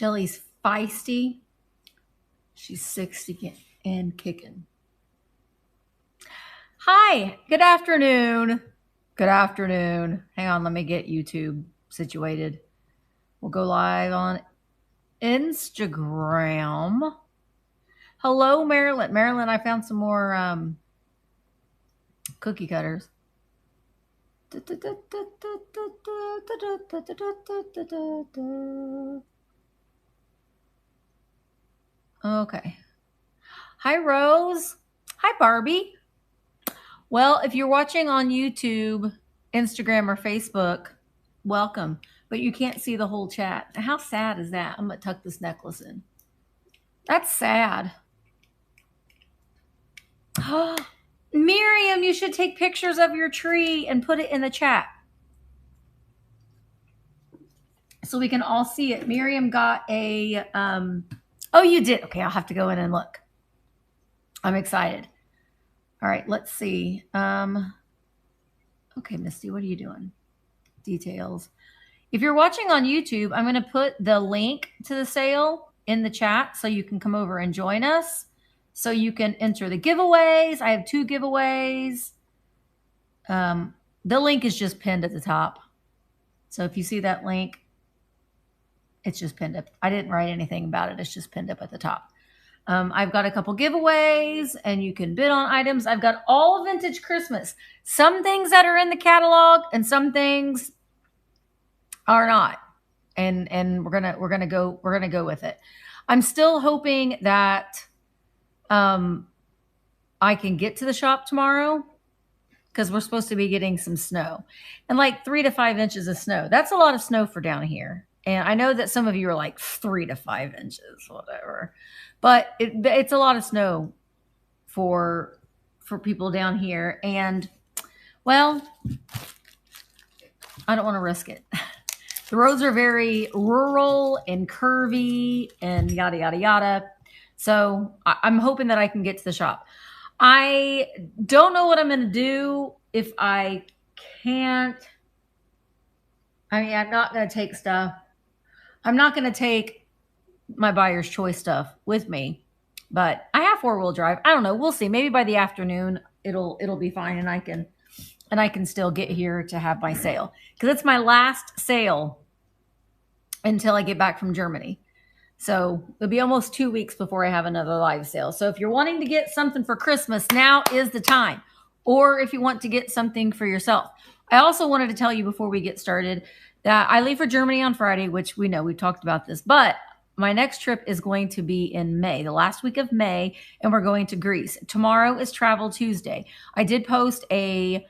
Shelly's feisty. She's 60 and kicking. Hi, good afternoon. Good afternoon. Hang on, let me get YouTube situated. We'll go live on Instagram. Hello, Marilyn. Marilyn, I found some more cookie cutters. Okay. Hi, Rose. Hi, Barbie. Well, if you're watching on YouTube, Instagram, or Facebook, welcome. But you can't see the whole chat. How sad is that? I'm going to tuck this necklace in. That's sad. Miriam, you should take pictures of your tree and put it in the chat so we can all see it. Miriam got a, oh, you did. Okay, I'll have to go in and look. I'm excited. All right, let's see. Okay, Misty, what are you doing? Details. If you're watching on YouTube, I'm going to put the link to the sale in the chat so you can come over and join us. So you can enter the giveaways. I have 2 giveaways. The link is just pinned at the top. So if you see that link, it's just pinned up. I didn't write anything about it. It's just pinned up at the top. I've got a couple giveaways and you can bid on items. I've got all vintage Christmas. Some things that are in the catalog and some things are not. And we're gonna go with it. I'm still hoping that I can get to the shop tomorrow because we're supposed to be getting some snow and like 3 to 5 inches of snow. That's a lot of snow for down here. And I know that some of you are like 3 to 5 inches, whatever. But it's a lot of snow for people down here. And, well, I don't want to risk it. The roads are very rural and curvy and yada, yada, yada. So I'm hoping that I can get to the shop. I don't know what I'm going to do if I can't. I mean, I'm not going to take stuff. I'm not going to take my buyer's choice stuff with me, but I have 4-wheel drive. I don't know. We'll see. Maybe by the afternoon it'll be fine and I can still get here to have my sale because it's my last sale until I get back from Germany. So it'll be almost 2 weeks before I have another live sale. So if you're wanting to get something for Christmas, now is the time. Or if you want to get something for yourself. I also wanted to tell you before we get started that I leave for Germany on Friday, which we know we've talked about this, but my next trip is going to be in May, the last week of May, and we're going to Greece. Tomorrow is Travel Tuesday. I did post a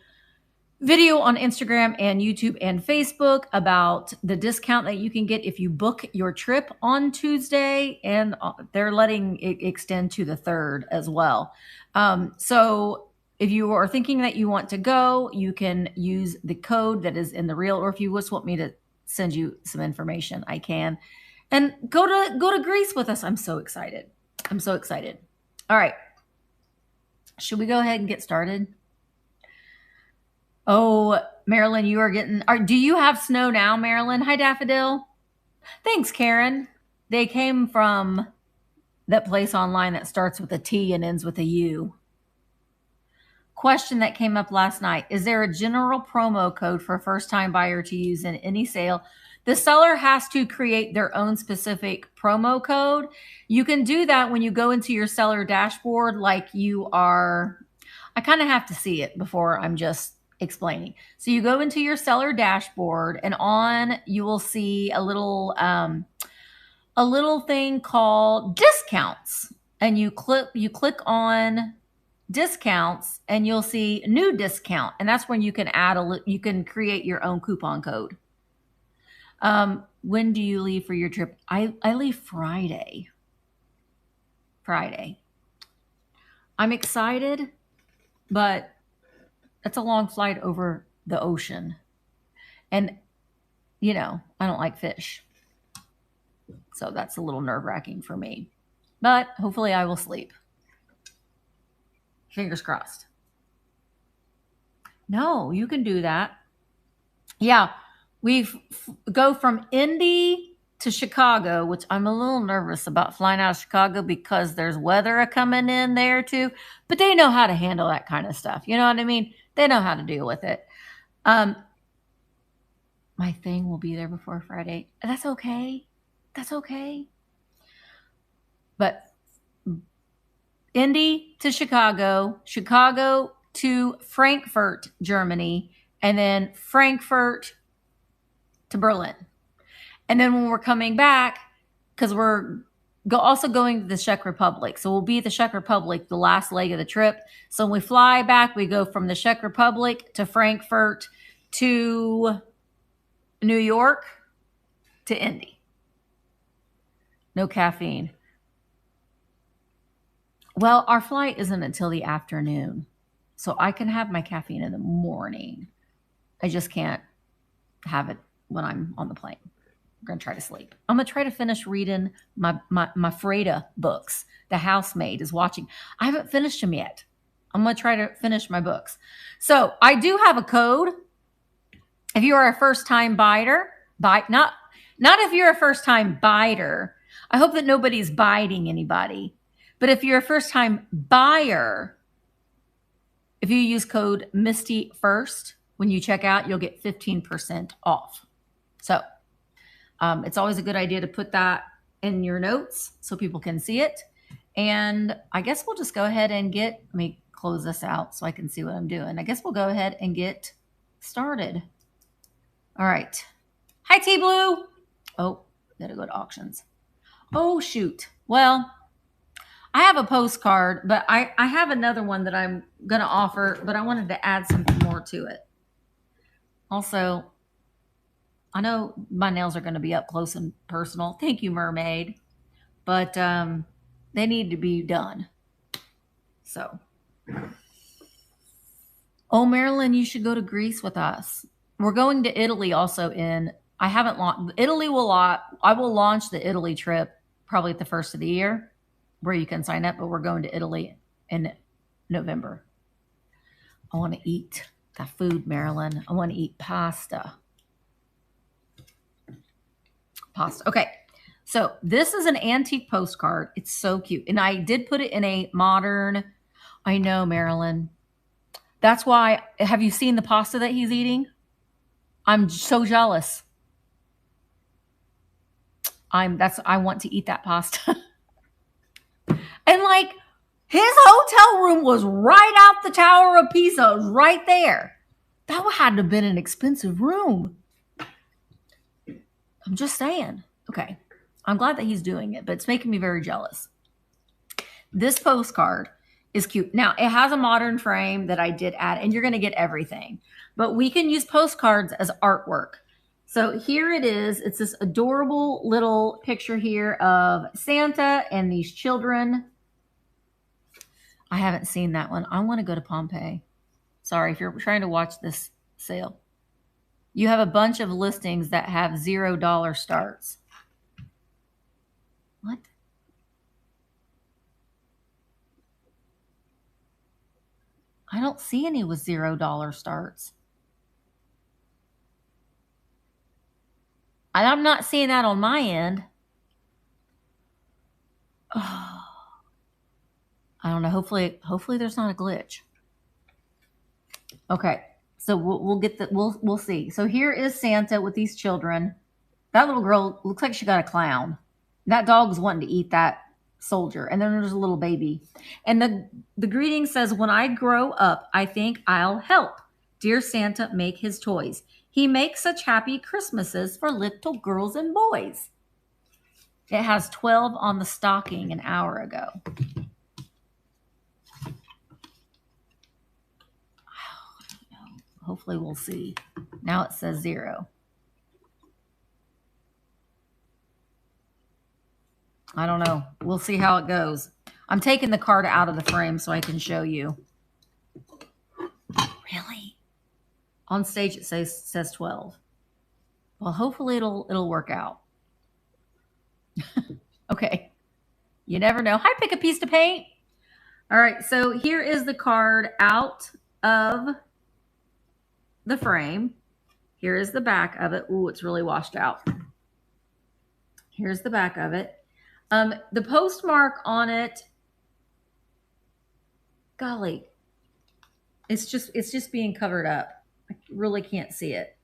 video on Instagram and YouTube and Facebook about the discount that you can get if you book your trip on Tuesday, and they're letting it extend to the 3rd as well. So if you are thinking that you want to go, you can use the code that is in the reel, or if you just want me to send you some information, I can. And go to Greece with us. I'm so excited. I'm so excited. All right. Should we go ahead and get started? Oh, Marilyn, you are getting... do you have snow now, Marilyn? Hi, Daffodil. Thanks, Karen. They came from that place online that starts with a T and ends with a U. Question that came up last night. Is there a general promo code for a first-time buyer to use in any sale? The seller has to create their own specific promo code. You can do that when you go into your seller dashboard like you are... I kind of have to see it before I'm just explaining. So you go into your seller dashboard and you will see a little thing called discounts. And you click on discounts and you'll see new discount. And that's when you can you can create your own coupon code. When do you leave for your trip? I leave Friday. I'm excited, but it's a long flight over the ocean. And, you know, I don't like fish. So that's a little nerve-wracking for me. But hopefully I will sleep. Fingers crossed. No, you can do that. Yeah. We go from Indy to Chicago, which I'm a little nervous about flying out of Chicago because there's weather coming in there too. But they know how to handle that kind of stuff. You know what I mean? They know how to deal with it. My thing will be there before Friday. That's okay. That's okay. But Indy to Chicago, Chicago to Frankfurt, Germany, and then Frankfurt to Berlin. And then when we're coming back, because we're also going to the Czech Republic. So we'll be at the Czech Republic the last leg of the trip. So when we fly back, we go from the Czech Republic to Frankfurt to New York to Indy. No caffeine. Well, our flight isn't until the afternoon. So I can have my caffeine in the morning. I just can't have it when I'm on the plane. I'm going to try to sleep. I'm going to try to finish reading my Freda books. The housemaid is watching. I haven't finished them yet. I'm going to try to finish my books. So I do have a code. If you are a first-time buyer, not if you're a first-time biter. I hope that nobody's biting anybody. But if you're a first-time buyer, if you use code Misty First when you check out, you'll get 15% off. So it's always a good idea to put that in your notes so people can see it. And I guess we'll just go ahead and let me close this out so I can see what I'm doing. I guess we'll go ahead and get started. All right. Hi, T-Blue. Oh, gotta go to auctions. Oh, shoot. Well, I have a postcard, but I have another one that I'm going to offer, but I wanted to add something more to it. Also, I know my nails are going to be up close and personal. Thank you, Mermaid. But they need to be done. So. Oh, Marilyn, you should go to Greece with us. We're going to Italy also I haven't launched. I will launch the Italy trip probably at the first of the year where you can sign up, but we're going to Italy in November. I want to eat that food, Marilyn. I want to eat pasta. Okay. So this is an antique postcard. It's so cute. And I did put it in a modern, I know, Marilyn. That's why, have you seen the pasta that he's eating? I'm so jealous. I want to eat that pasta. And like, his hotel room was right out the Tower of Pisa, right there. That had to have been an expensive room. I'm just saying. Okay. I'm glad that he's doing it, but it's making me very jealous. This postcard is cute. Now, it has a modern frame that I did add, and you're going to get everything. But we can use postcards as artwork. So here it is. It's this adorable little picture here of Santa and these children. I haven't seen that one. I want to go to Pompeii. Sorry, if you're trying to watch this sale. You have a bunch of listings that have $0 starts. What? I don't see any with $0 starts. I'm not seeing that on my end. Oh. I don't know. Hopefully there's not a glitch. Okay. So we'll see. So here is Santa with these children. That little girl looks like she got a clown. That dog's wanting to eat that soldier. And then there's a little baby. And the greeting says, "When I grow up, I think I'll help dear Santa make his toys. He makes such happy Christmases for little girls and boys." It has 12 on the stocking an hour ago. Hopefully we'll see. Now it says 0. I don't know. We'll see how it goes. I'm taking the card out of the frame so I can show you. Really? On stage it says 12. Well, hopefully it'll work out. Okay. You never know. Hi, pick a piece to paint. All right, so here is the card out of the frame. Here is the back of it. Ooh, it's really washed out. Here's the back of it. The postmark on it, golly, it's just being covered up. I really can't see it.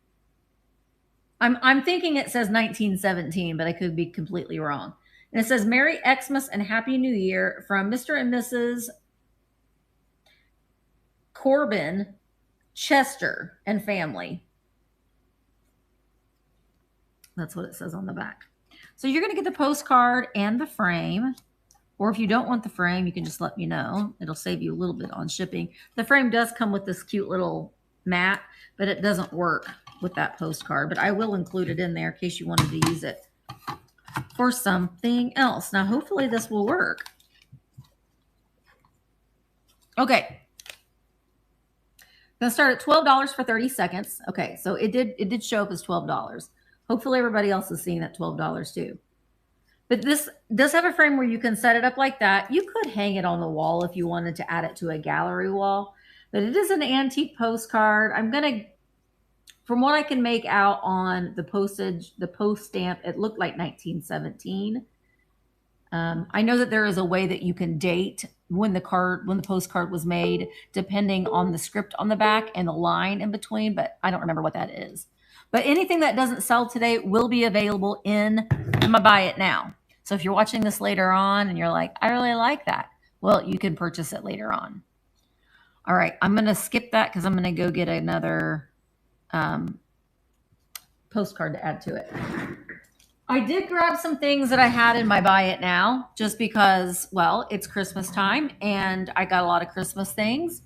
I'm thinking it says 1917, but I could be completely wrong. And it says Merry Xmas and Happy New Year from Mr. and Mrs. Corbin Chester and family. That's what it says on the back. So you're going to get the postcard and the frame. Or if you don't want the frame, you can just let me know. It'll save you a little bit on shipping. The frame does come with this cute little mat, but it doesn't work with that postcard. But I will include it in there in case you wanted to use it for something else. Now, hopefully this will work. Okay. Gonna start at $12 for 30 seconds. Okay, so it did show up as $12. Hopefully everybody else is seeing that $12 too. But this does have a frame where you can set it up like that. You could hang it on the wall if you wanted to add it to a gallery wall. But it is an antique postcard. I'm going to, from what I can make out on the postage, the post stamp, it looked like 1917. I know that there is a way that you can date when the postcard was made, depending on the script on the back and the line in between, but I don't remember what that is. But anything that doesn't sell today will be available in my Buy It Now. So if you're watching this later on and you're like, I really like that, well, you can purchase it later on. All right, I'm going to skip that because I'm going to go get another postcard to add to it. I did grab some things that I had in my Buy It Now just because, well, it's Christmas time and I got a lot of Christmas things.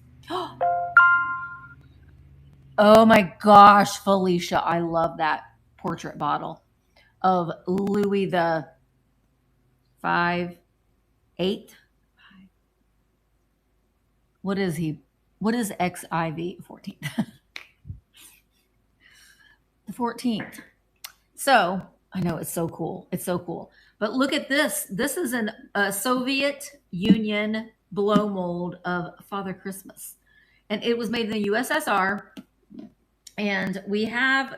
Oh my gosh, Felicia, I love that portrait bottle of Louis the 8th. What is he? What is XIV? 14th. The 14th. So I know it's so cool. It's so cool. But look at this. This is a Soviet Union blow mold of Father Christmas. And it was made in the USSR. And we have,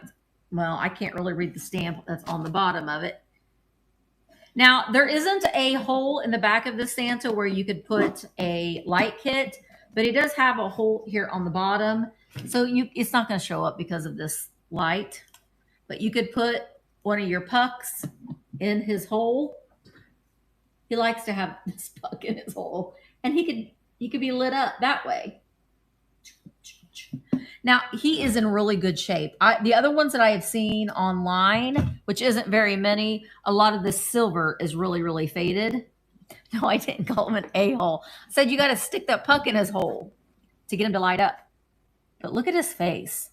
well, I can't really read the stamp that's on the bottom of it. Now, there isn't a hole in the back of the Santa where you could put a light kit, but it does have a hole here on the bottom. So it's not going to show up because of this light. But you could put one of your pucks in his hole. He likes to have this puck in his hole. And he could be lit up that way. Now, he is in really good shape. The other ones that I have seen online, which isn't very many, a lot of the silver is really, really faded. No, I didn't call him an a-hole. I said you got to stick that puck in his hole to get him to light up. But look at his face.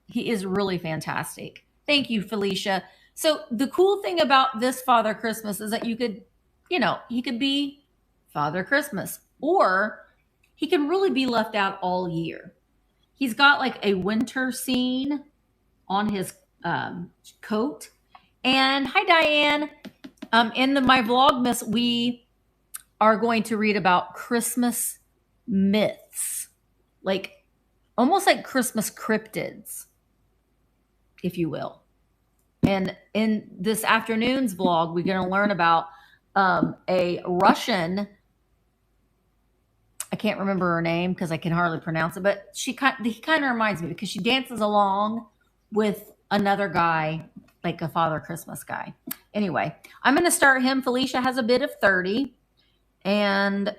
He is really fantastic. Thank you, Felicia. So the cool thing about this Father Christmas is that you could, he could be Father Christmas, or he can really be left out all year. He's got like a winter scene on his coat. And hi, Diane. In my Vlogmas, we are going to read about Christmas myths, like almost like Christmas cryptids, if you will. And in this afternoon's vlog, we're going to learn about a Russian, I can't remember her name because I can hardly pronounce it, but he kind of reminds me because she dances along with another guy, like a Father Christmas guy. Anyway, I'm going to start him. Felicia has a bid of 30, and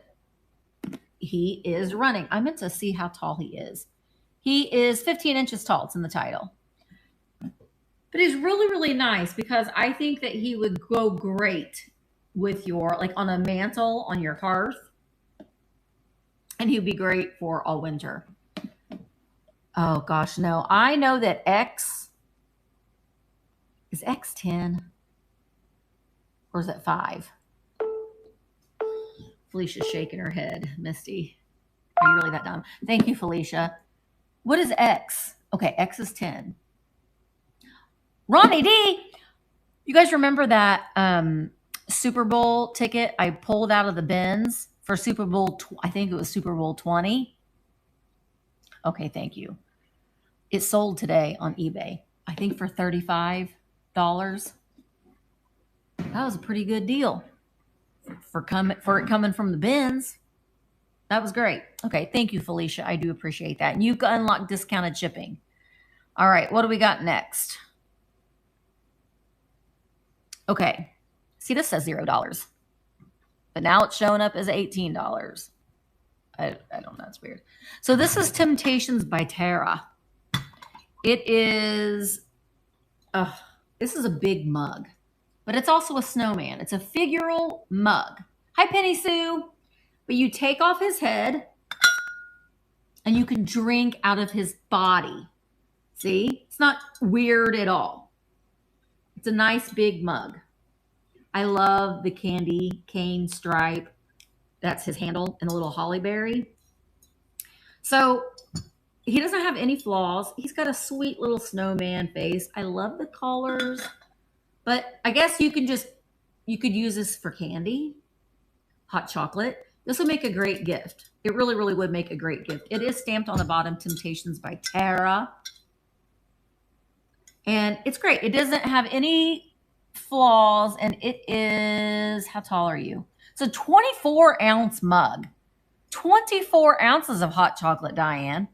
he is running. I meant to see how tall he is. He is 15 inches tall. It's in the title. But he's really, really nice because I think that he would go great with your, like on a mantle on your hearth. And he'd be great for all winter. Oh, gosh, no. I know that is X 10? Or is it 5? Felicia's shaking her head. Misty, are you really that dumb? Thank you, Felicia. What is X? Okay, X is 10. Ronnie D, you guys remember that Super Bowl ticket I pulled out of the bins for Super Bowl, I think it was Super Bowl 20. Okay, thank you. It sold today on eBay, I think for $35. That was a pretty good deal for it coming from the bins. That was great. Okay, thank you, Felicia. I do appreciate that. And you unlocked discounted shipping. All right, what do we got next? Okay, see, this says $0, but now it's showing up as $18. I don't know. It's weird. So this is Temptations by Tara. It is, this is a big mug, but it's also a snowman. It's a figural mug. Hi, Penny Sue. But you take off his head and you can drink out of his body. See? It's not weird at all. It's a nice big mug. I love the candy cane stripe. That's his handle and a little holly berry. So he doesn't have any flaws. He's got a sweet little snowman face. I love the colors. But I guess you could use this for candy, hot chocolate. This would make a great gift. It really, really would make a great gift. It is stamped on the bottom, Temptations by Tara. And it's great. It doesn't have any flaws, and it is, how tall are you? It's a 24-ounce mug. 24 ounces of hot chocolate, Diane.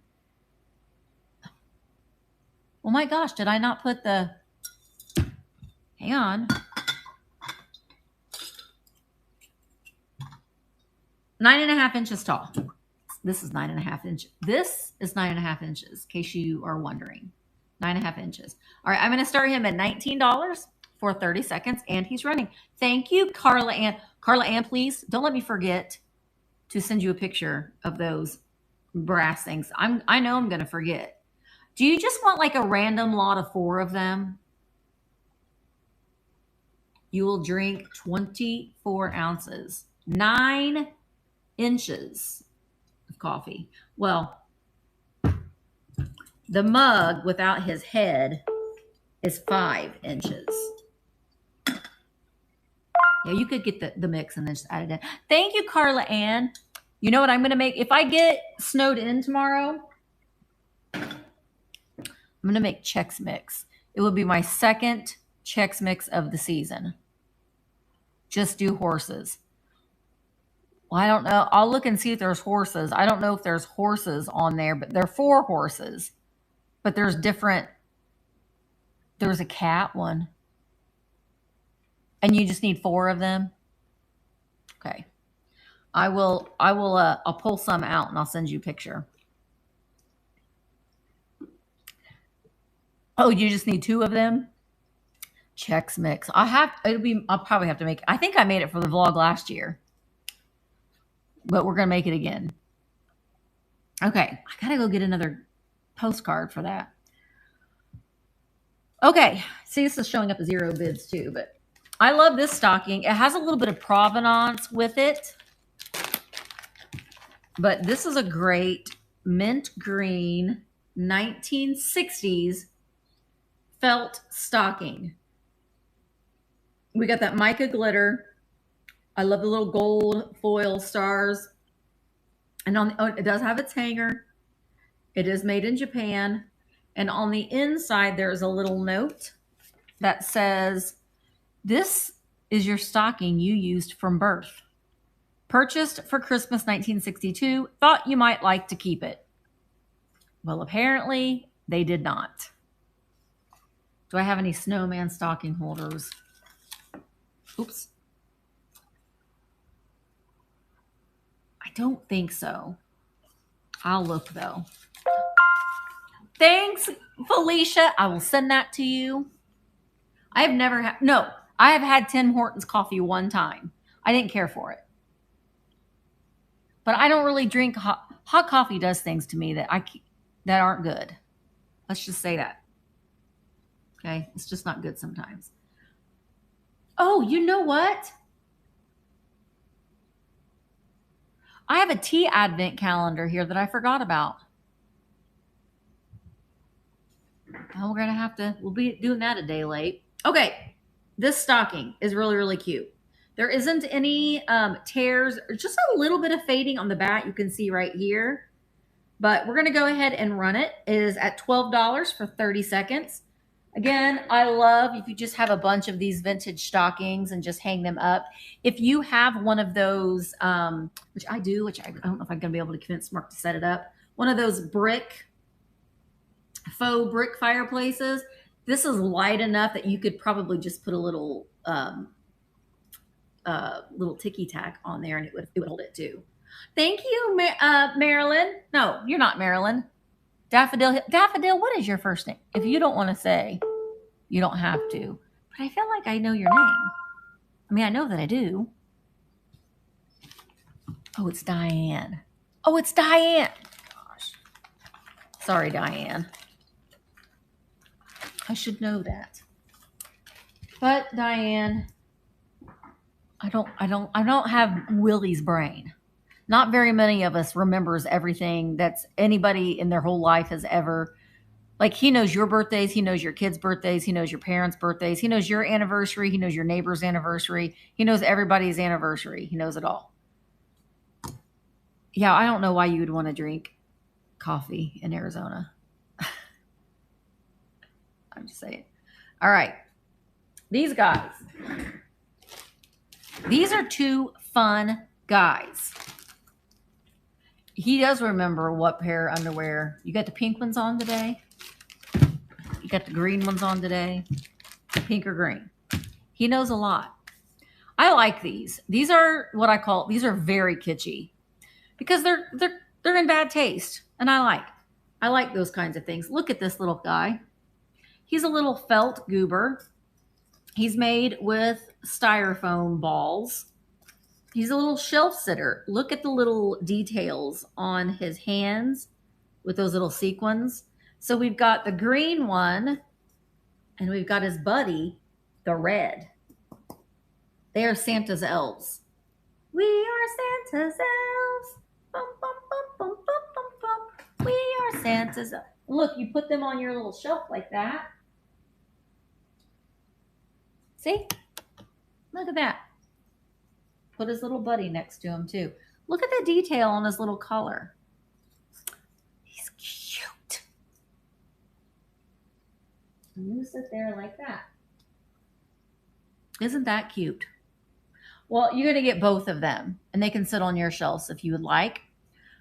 Oh my gosh, did I not put the, hang on. 9.5 inches tall. This is 9.5 inches. This is 9.5 inches, in case you are wondering. 9.5 inches. All right, I'm going to start him at $19 for 30 seconds, and he's running. Thank you, Carla Ann. Carla Ann, please don't let me forget to send you a picture of those brass things. I know I'm going to forget. Do you just want like a random lot of 4 of them? You will drink 24 ounces, 9 inches of coffee. Well, the mug without his head is 5 inches. Yeah, you could get the mix and then just add it in. Thank you, Carla Ann. You know what I'm going to make? If I get snowed in tomorrow, I'm going to make Chex Mix. It will be my second Chex Mix of the season. Just do horses. Well, I don't know. I'll look and see if there's horses. I don't know if there's horses on there, but there are 4 horses. But there's different. There's a cat one. And you just need 4 of them? Okay. I'll pull some out and I'll send you a picture. Oh, you just need 2 of them? Chex Mix. I'll probably have to make, I think I made it for the vlog last year. But we're going to make it again. Okay. I got to go get another postcard for that. Okay. See, this is showing up as 0 bids too, but I love this stocking. It has a little bit of provenance with it. But this is a great mint green 1960s felt stocking. We got that mica glitter. I love the little gold foil stars. And it does have its hanger. It is made in Japan. And on the inside, there's a little note that says, "This is your stocking you used from birth. Purchased for Christmas 1962. Thought you might like to keep it." Well, apparently they did not. Do I have any snowman stocking holders? Oops. I don't think so. I'll look though. Thanks, Felicia. I will send that to you. I have never had, no, I have had Tim Hortons coffee one time. I didn't care for it. But I don't really drink hot coffee. Does things to me that aren't good. Let's just say that. Okay, it's just not good sometimes. Oh, you know what? I have a tea advent calendar here that I forgot about. Oh, we'll be doing that a day late. Okay, this stocking is really, really cute. There isn't any tears, just a little bit of fading on the back. You can see right here. But we're going to go ahead and run it. It is at $12 for 30 seconds. Again, I love if you just have a bunch of these vintage stockings and just hang them up. If you have one of those, which I do, which I don't know if I'm going to be able to convince Mark to set it up, one of those faux brick fireplaces, this is light enough that you could probably just put a little ticky tack on there and it would hold it too. Thank you, Marilyn. No, you're not Marilyn. Daffodil. Daffodil, what is your first name? If you don't want to say, you don't have to. But I feel like I know your name. I mean, I know that I do. Oh, it's Diane. Oh, it's Diane. Gosh. Sorry, Diane. I should know that. But Diane, I don't have Willie's brain. Not very many of us remembers everything that's anybody in their whole life has ever. Like, he knows your birthdays, he knows your kids' birthdays, he knows your parents' birthdays, he knows your anniversary, he knows your neighbor's anniversary, he knows everybody's anniversary. He knows it all. Yeah, I don't know why you would want to drink coffee in Arizona. I'm just saying. All right. These guys. These are two fun guys. He does remember what pair of underwear. You got the pink ones on today? You got the green ones on today? Pink or green? He knows a lot. I like these. These are what I call, these are very kitschy because they're in bad taste. And I like those kinds of things. Look at this little guy. He's a little felt goober. He's made with styrofoam balls. He's a little shelf sitter. Look at the little details on his hands with those little sequins. So we've got the green one and we've got his buddy, the red. They are Santa's elves. We are Santa's elves. Bum, bum, bum, bum, bum, bum, bum. We are Santa's elves. Look, you put them on your little shelf like that. See? Look at that. Put his little buddy next to him too. Look at the detail on his little collar. He's cute. And you sit there like that. Isn't that cute? Well, you're going to get both of them, and they can sit on your shelves if you would like.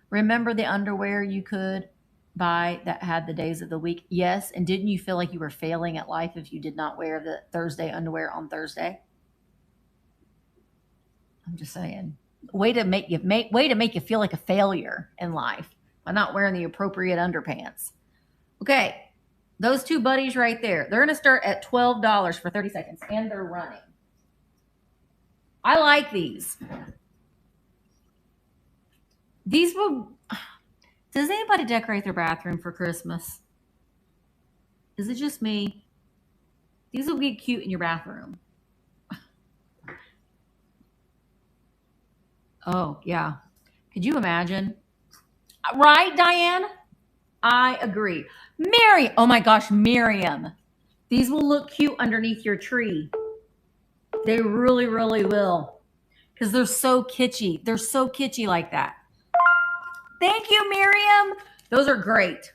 Remember the underwear you could buy that had the days of the week? Yes, and didn't you feel like you were failing at life if you did not wear the Thursday underwear on Thursday? I'm just saying. Way to make you feel like a failure in life by not wearing the appropriate underpants. Okay, those two buddies right there. They're going to start at $12 for 30 seconds, and they're running. I like these. These will. Does anybody decorate their bathroom for Christmas? Is it just me? These will be cute in your bathroom. Oh, yeah. Could you imagine? Right, Diane? I agree. Mary, oh my gosh, Miriam. These will look cute underneath your tree. They really, really will. Because they're so kitschy. They're so kitschy like that. Thank you, Miriam. Those are great.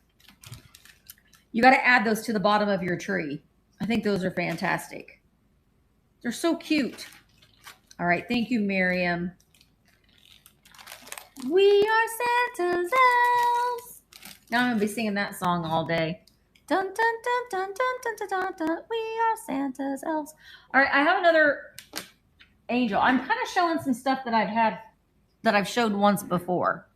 You got to add those to the bottom of your tree. I think those are fantastic. They're so cute. All right. Thank you, Miriam. We are Santa's elves. Now I'm going to be singing that song all day. Dun, dun, dun, dun, dun, dun, dun, dun. We are Santa's elves. All right. I have another angel. I'm kind of showing some stuff that I've showed once before.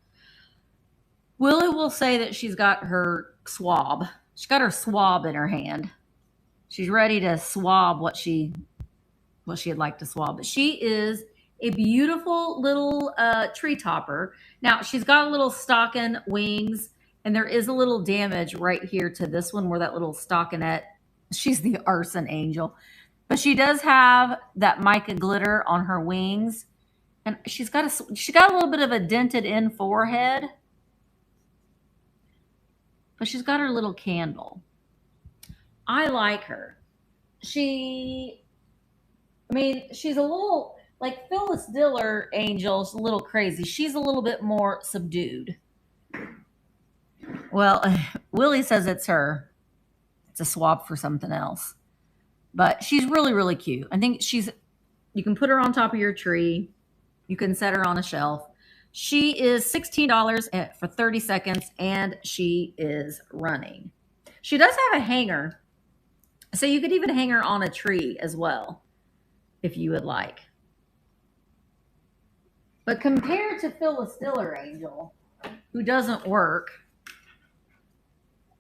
Willie will say that she's got her swab. She's got her swab in her hand. She's ready to swab what she'd like to swab. But she is a beautiful little tree topper. Now, she's got a little stocking wings, and there is a little damage right here to this one where that little stockinette, she's the arson angel. But she does have that mica glitter on her wings. And she got a little bit of a dented in forehead. But she's got her little candle. I like her. She's a little, like Phyllis Diller Angel's a little crazy. She's a little bit more subdued. Well, Willie says it's her to swap for something else. But she's really, really cute. I think you can put her on top of your tree. You can set her on a shelf. She is $16 for 30 seconds, and she is running. She does have a hanger, so you could even hang her on a tree as well, if you would like. But compared to Phyllis Diller Angel, who doesn't work,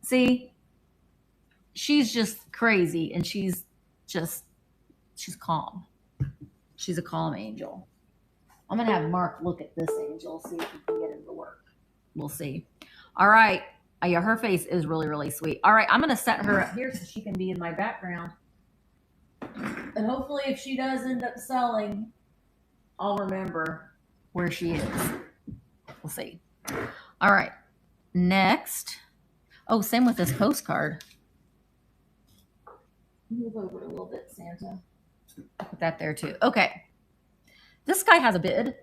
see, she's just crazy, and she's calm. She's a calm angel. I'm going to have Mark look at this angel, see if he can get him to work. We'll see. All right. Yeah, her face is really, really sweet. All right, I'm going to set her up here so she can be in my background. And hopefully if she does end up selling, I'll remember where she is. We'll see. All right. Next. Oh, same with this postcard. Move over a little bit, Santa. Put that there too. Okay. This guy has a bid.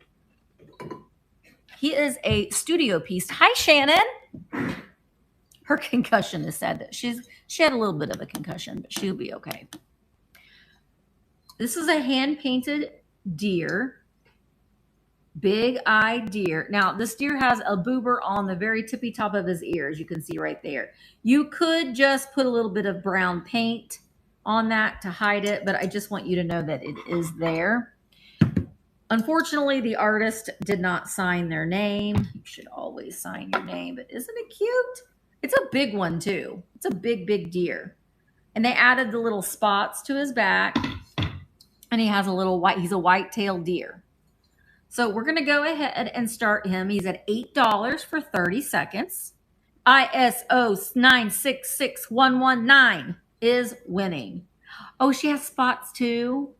He is a studio piece. Hi, Shannon. Her concussion is sad that she had a little bit of a concussion, but she'll be okay. This is a hand-painted deer. Big-eyed deer. Now, this deer has a boober on the very tippy top of his ears. You can see right there. You could just put a little bit of brown paint on that to hide it, but I just want you to know that it is there. Unfortunately, the artist did not sign their name. You should always sign your name, but isn't it cute? It's a big one too. It's a big, big deer. And they added the little spots to his back, and he has a little he's a white-tailed deer. So we're going to go ahead and start him. He's at $8 for 30 seconds. ISO 966119 is winning. Oh, she has spots too.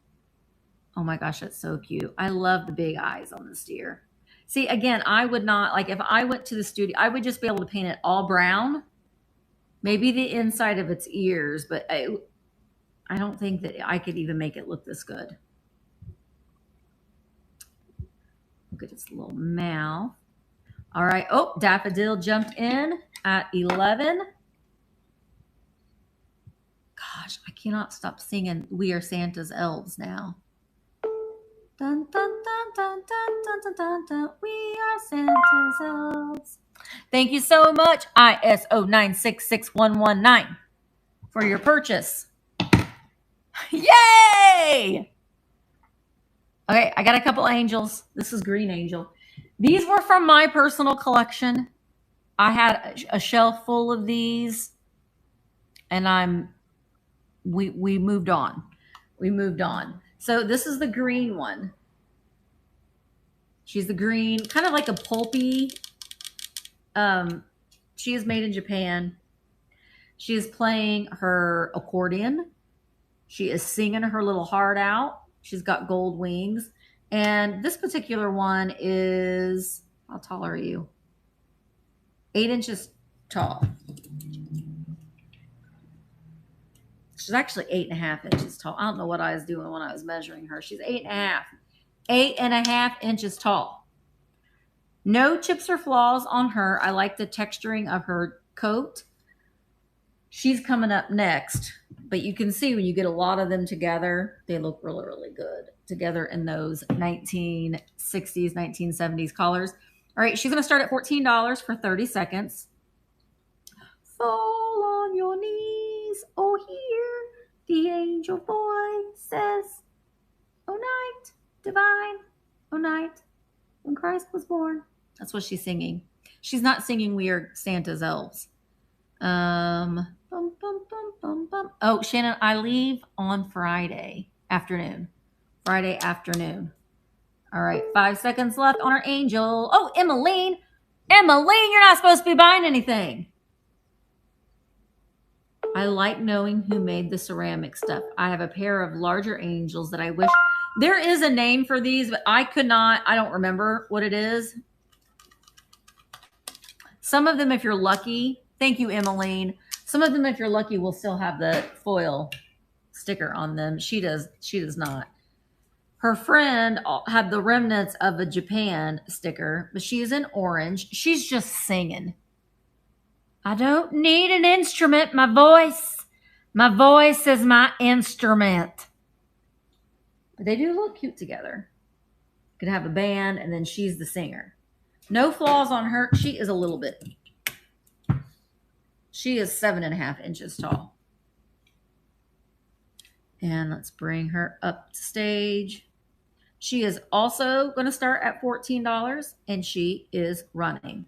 Oh my gosh, that's so cute. I love the big eyes on this deer. See, again, I would not, like if I went to the studio, I would just be able to paint it all brown. Maybe the inside of its ears, but I don't think that I could even make it look this good. Look at its little mouth. All right. Oh, Daffodil jumped in at 11. Gosh, I cannot stop singing We Are Santa's Elves now. Dun, dun, dun, dun, dun, dun, dun, dun, dun. We are Santa's elves. Thank you so much, ISO 966119, for your purchase. Yay! Okay, I got a couple angels. This is Green Angel. These were from my personal collection. I had a shelf full of these, and we moved on. We moved on. So this is the green one. She's the green, kind of like a pulpy. She is made in Japan. She is playing her accordion. She is singing her little heart out. She's got gold wings. And this particular one is, how tall are you? 8 inches tall. She's actually 8.5 inches tall. I don't know what I was doing when I was measuring her. She's 8.5. 8.5 inches tall. No chips or flaws on her. I like the texturing of her coat. She's coming up next. But you can see when you get a lot of them together, they look really, really good together in those 1960s, 1970s colors. All right, she's going to start at $14 for 30 seconds. Fall on your knees, oh, hear the angel voice says, "O night divine, O night when Christ was born." That's what she's singing. She's not singing We Are Santa's Elves. Bum, bum, bum, bum, bum. Oh, Shannon, I leave on Friday afternoon. Friday afternoon. All right, 5 seconds left on our angel. Oh, Emmeline. Emmeline, you're not supposed to be buying anything. I like knowing who made the ceramic stuff. I have a pair of larger angels that I wish. There is a name for these, but I could not. I don't remember what it is. Some of them, if you're lucky, thank you, Emmeline. Some of them, if you're lucky, will still have the foil sticker on them. She does not. Her friend had the remnants of a Japan sticker, but she is in orange. She's just singing. I don't need an instrument. My voice My voice is my instrument. But they do look cute together. Could have a band, and then she's the singer. No flaws on her. She is a little bit. She is 7.5 inches tall. And let's bring her up to stage. She is also going to start at $14, and she is running.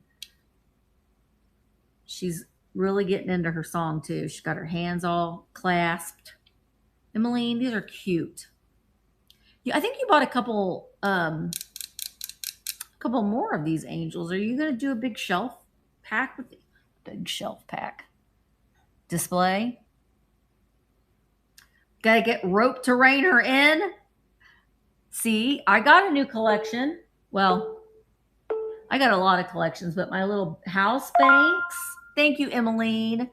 She's really getting into her song, too. She's got her hands all clasped. Emmeline, these are cute. Yeah, I think you bought a couple more of these angels. Are you going to do a big shelf pack with it? Big shelf pack display? Got to get rope to rein her in. See, I got a new collection. Well, I got a lot of collections, but my little house banks. Thank you, Emmeline.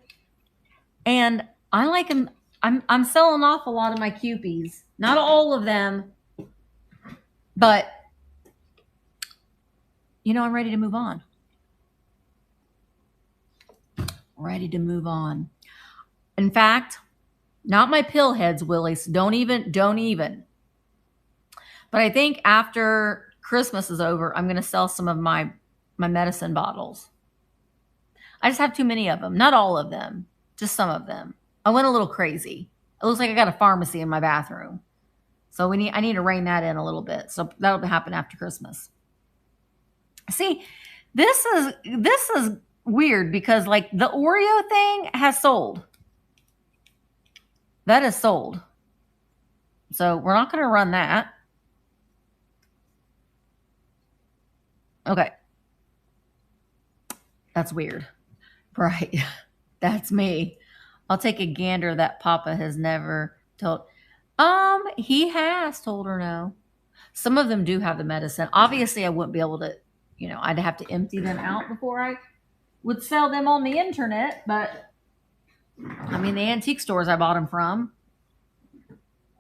And I like them. I'm selling off a lot of my Cupies. Not all of them, but you know, I'm ready to move on. Ready to move on. In fact, not my pill heads, Willis. Don't even. But I think after Christmas is over, I'm going to sell some of my medicine bottles. I just have too many of them. Not all of them, just some of them. I went a little crazy. It looks like I got a pharmacy in my bathroom. So I need to rein that in a little bit. So that'll happen after Christmas. See, this is weird because like the Oreo thing has sold. That is sold. So we're not going to run that. Okay. That's weird. Right. That's me. I'll take a gander that Papa has never told. He has told her no. Some of them do have the medicine. Obviously, I wouldn't be able to, you know, I'd have to empty them out before I would sell them on the internet. But, I mean, the antique stores I bought them from,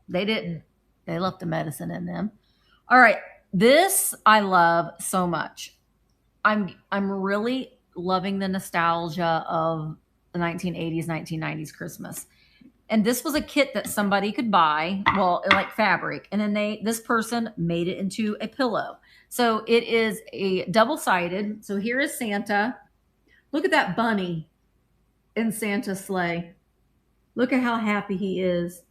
they didn't. They left the medicine in them. All right. This I love so much. I'm really loving the nostalgia of the 1980s, 1990s Christmas. And this was a kit that somebody could buy, well, like fabric. And then this person made it into a pillow. So it is a double-sided. So here is Santa. Look at that bunny in Santa's sleigh. Look at how happy he is.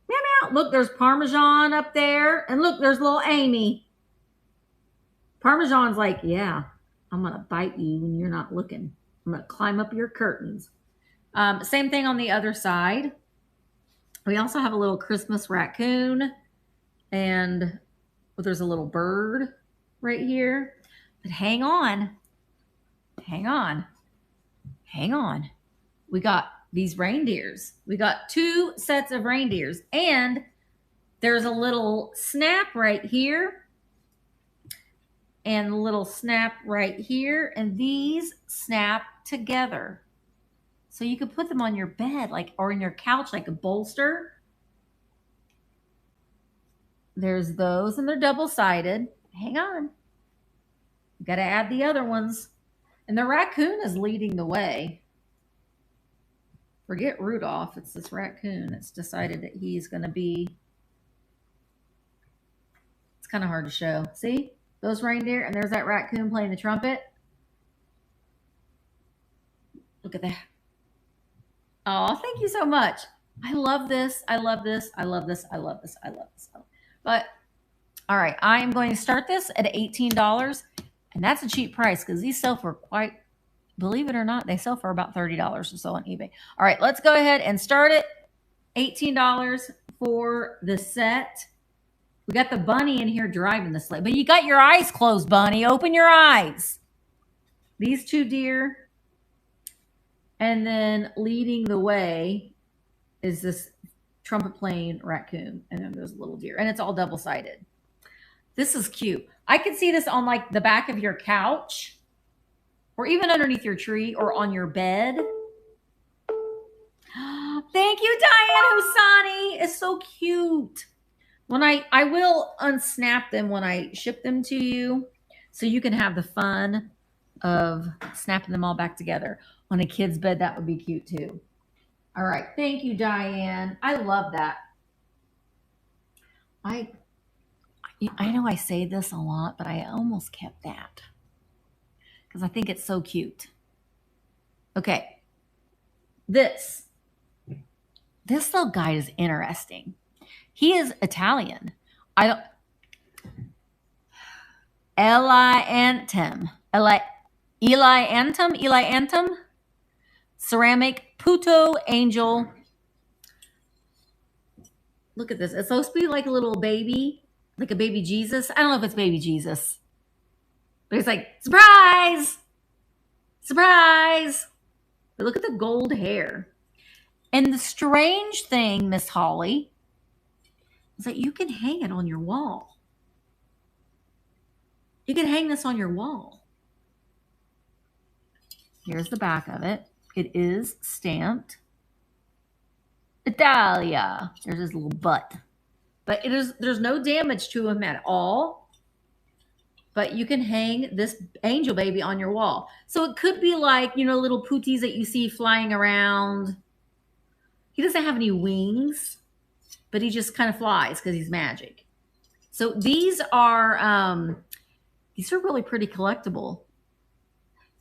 Meow, meow. Look, there's Parmesan up there. And look, there's little Amy. Parmesan's like, yeah, I'm going to bite you when you're not looking. I'm going to climb up your curtains. Same thing on the other side. We also have a little Christmas raccoon. And there's a little bird right here. But hang on. Hang on. Hang on. We got these reindeers. We got 2 sets of reindeers. And there's a little snap right here. And a little snap right here. And these snap together. So you could put them on your bed, like, or in your couch, like a bolster. There's those, and they're double-sided. Hang on. You got to add the other ones. And the raccoon is leading the way. Forget Rudolph. It's this raccoon that's decided that he's going to be. It's kind of hard to show. See? Those reindeer, and there's that raccoon playing the trumpet. Look at that. Oh, thank you so much. I love this. I love this. I love this. I love this. I love this. But, all right, I am going to start this at $18. And that's a cheap price because these sell for quite, believe it or not, they sell for about $30 or so on eBay. All right, let's go ahead and start it. $18 for the set. We got the bunny in here driving the sleigh. But you got your eyes closed, bunny. Open your eyes. These 2 deer. And then leading the way is this trumpet playing raccoon. And then there's a little deer. And it's all double-sided. This is cute. I could see this on like the back of your couch. Or even underneath your tree or on your bed. Thank you, Diane Husani. It's so cute. When I will unsnap them when I ship them to you. So you can have the fun of snapping them all back together. On a kid's bed, that would be cute too. All right. Thank you, Diane. I love that. I I know I say this a lot, but I almost kept that because I think it's so cute. Okay. This little guy is interesting. He is Italian. I don't Eli Antum, ceramic puto angel. Look at this. It's supposed to be like a little baby, like a baby Jesus. I don't know if it's baby Jesus, but it's like, surprise, surprise. But look at the gold hair. And the strange thing, Miss Holly, is that you can hang it on your wall. You can hang this on your wall. Here's the back of it. It is stamped Italia. There's his little butt. But there's no damage to him at all. But you can hang this angel baby on your wall. So it could be like, little pooties that you see flying around. He doesn't have any wings, but he just kind of flies because he's magic. So these are really pretty collectible.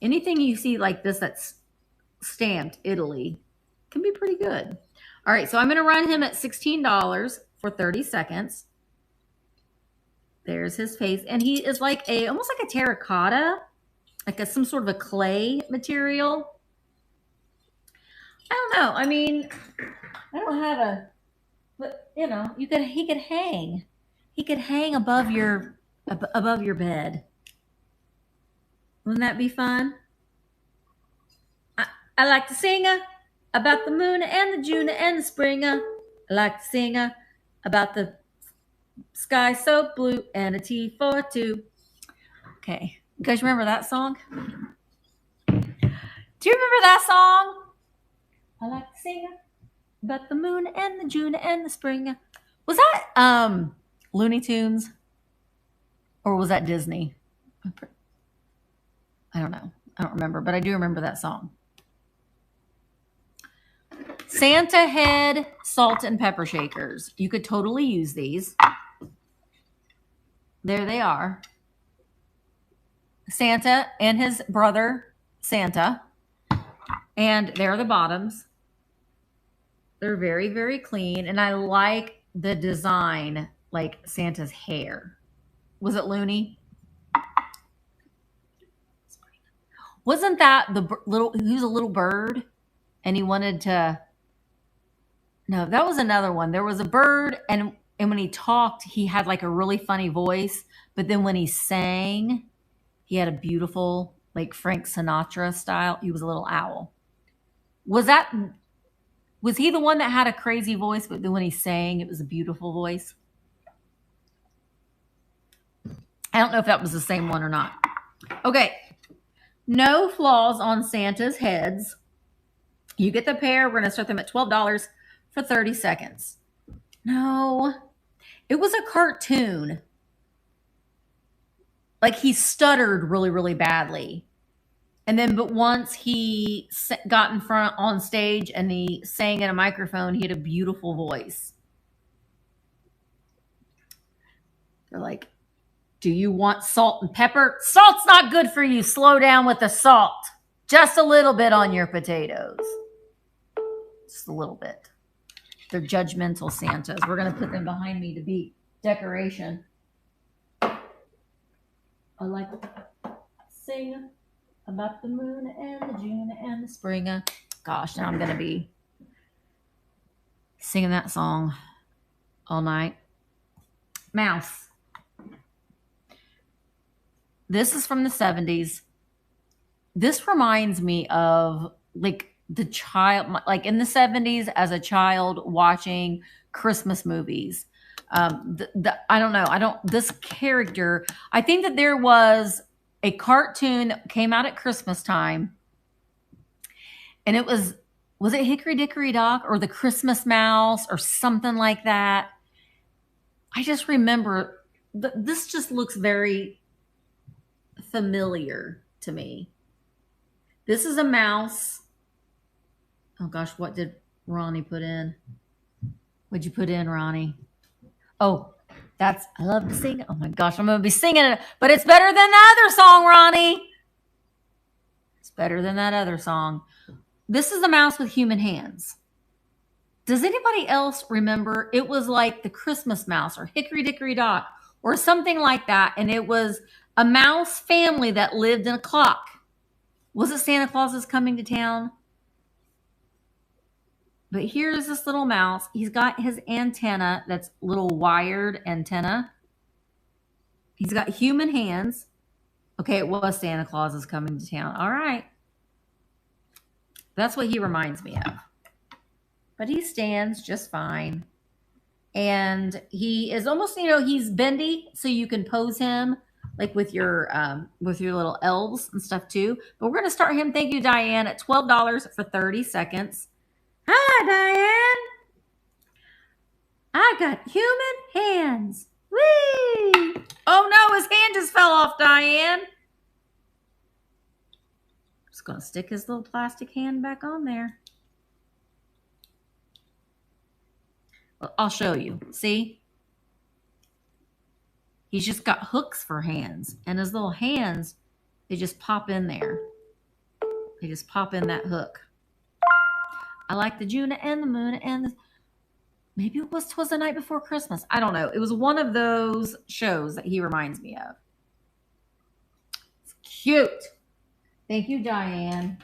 Anything you see like this that's stamped Italy can be pretty good. All right, so I'm going to run him at $16 for 30 seconds. There's his face, and he is like almost like a terracotta, like some sort of a clay material. I don't know. I mean, I don't have a, but he could hang. He could hang above your bed. Wouldn't that be fun? I like to sing about the moon and the June and the spring. I like to sing about the sky so blue and a tea for two. Okay. You guys remember that song? Do you remember that song? I like to sing about the moon and the June and the spring. Was that Looney Tunes? Or was that Disney? I don't know. I don't remember, but I do remember that song. Santa head salt and pepper shakers. You could totally use these. There they are. Santa and his brother, Santa. And there are the bottoms. They're very, very clean. And I like the design, like Santa's hair. Was it Looney? Wasn't that he was a little bird and he wanted to, no, that was another one. There was a bird and when he talked, he had like a really funny voice. But then when he sang, he had a beautiful, like Frank Sinatra style. He was a little owl. Was he the one that had a crazy voice, but then when he sang, it was a beautiful voice? I don't know if that was the same one or not. Okay. No flaws on Santa's heads. You get the pair. We're going to start them at $12 for 30 seconds. No. It was a cartoon. Like he stuttered really, really badly. But once he got in front on stage and he sang in a microphone, he had a beautiful voice. They're like, do you want salt and pepper? Salt's not good for you. Slow down with the salt. Just a little bit on your potatoes. Just a little bit. They're judgmental Santas. We're going to put them behind me to be decoration. I like to sing about the moon and the June and the spring. Gosh, now I'm going to be singing that song all night. Mouse. This is from the 70s. This reminds me of like the child, like in the 70s as a child watching Christmas movies. I don't know. This character, I think that there was a cartoon that came out at Christmas time. And it was it Hickory Dickory Dock or the Christmas Mouse or something like that? I just remember this just looks very familiar to me. This is a mouse. Oh gosh, what did Ronnie put in. What'd you put in, Ronnie? Oh, I love to sing. Oh my gosh, I'm going to be singing it, but it's better than the other song, Ronnie. It's better than that other song. This is a mouse with human hands. Does anybody else remember? It was like the Christmas mouse or Hickory Dickory Dock or something like that. And it was a mouse family that lived in a clock. Was it Santa Claus is Coming to Town? But here's this little mouse. He's got his antenna, that's little wired antenna. He's got human hands. Okay, it was Santa Claus is Coming to Town. All right. That's what he reminds me of. But he stands just fine. And he is almost, he's bendy, so you can pose him like with your little elves and stuff too. But we're going to start him, thank you, Diane, at $12 for 30 seconds. Hi, Diane. I got human hands. Whee! Oh no, his hand just fell off, Diane. Just going to stick his little plastic hand back on there. I'll show you. See? He's just got hooks for hands. And his little hands, they just pop in there. They just pop in that hook. I like the June and the moon and maybe it was 'Twas the Night Before Christmas. I don't know. It was one of those shows that he reminds me of. It's cute. Thank you, Diane.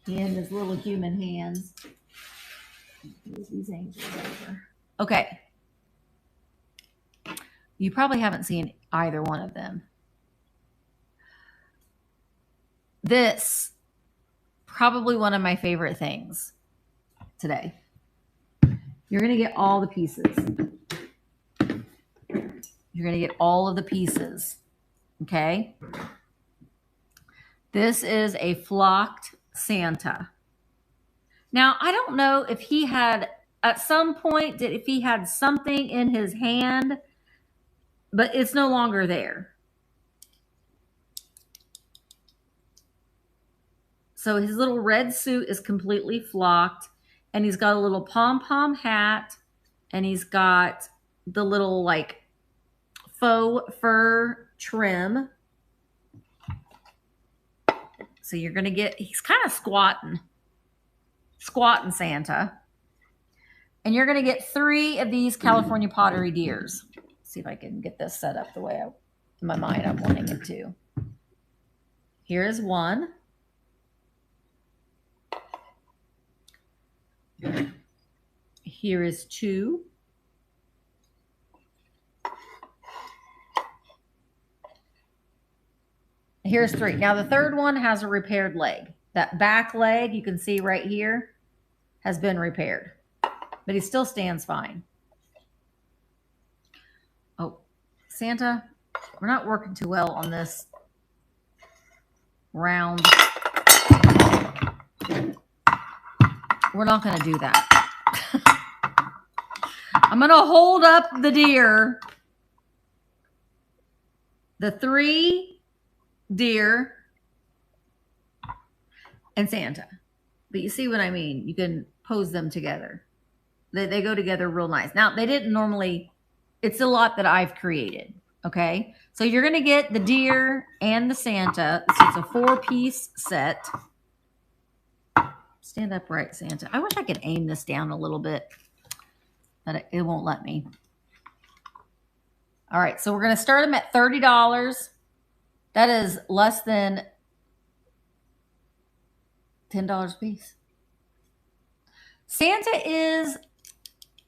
And his little human hands. These angels over. Okay. You probably haven't seen either one of them. This, probably one of my favorite things today. You're going to get all the pieces. You're going to get all of the pieces. Okay? This is a flocked Santa. Now, I don't know if he had, at some point, if he had something in his hand, but it's no longer there. So his little red suit is completely flocked, and he's got a little pom-pom hat, and he's got the little like faux fur trim. So you're going to get, he's kind of squatting Santa. And you're going to get 3 of these California pottery deers. See if I can get this set up the way in my mind I'm wanting it to. Here is one. Here is 2. Here's 3. Now the third one has a repaired leg. That back leg you can see right here has been repaired, but he still stands fine. Oh, Santa, we're not working too well on this round. We're not going to do that. I'm going to hold up the deer. The 3 deer and Santa. But you see what I mean? You can pose them together. They go together real nice. Now, they didn't normally, it's a lot that I've created. Okay. So you're going to get the deer and the Santa. So it's a 4-piece set. Stand upright, Santa. I wish I could aim this down a little bit, but it won't let me. All right. So we're going to start them at $30. That is less than $10 a piece. Santa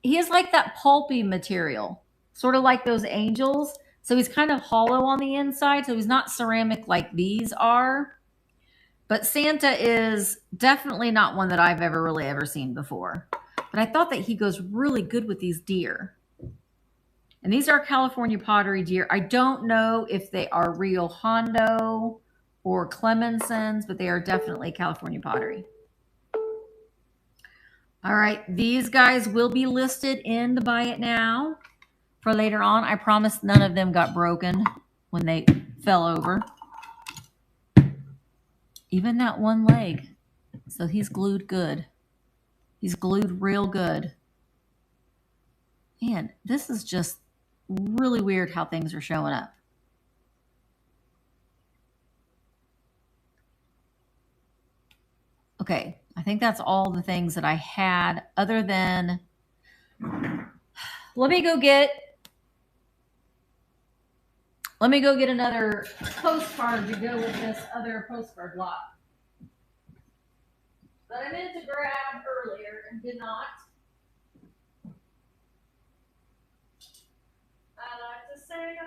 he is like that pulpy material, sort of like those angels. So he's kind of hollow on the inside. So he's not ceramic like these are. But Santa is definitely not one that I've ever seen before. But I thought that he goes really good with these deer. And these are California pottery deer. I don't know if they are Rio Hondo or Clemenson's, but they are definitely California pottery. All right, these guys will be listed in to buy it now for later on. I promise none of them got broken when they fell over. Even that one leg. So he's glued good. He's glued real good. Man, this is just really weird how things are showing up. Okay, I think that's all the things that I had other than, let me go get another postcard to go with this other postcard lot that I meant to grab earlier and did not. I like to say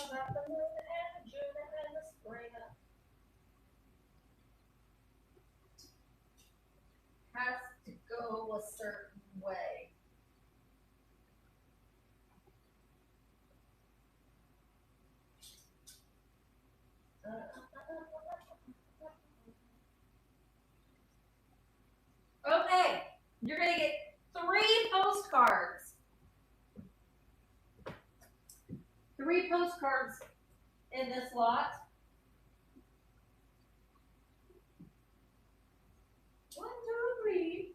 about the moon and June and the spring. Has to go a certain way. Okay, you're gonna get 3 postcards. 3 postcards in this lot. 1, 2, 3.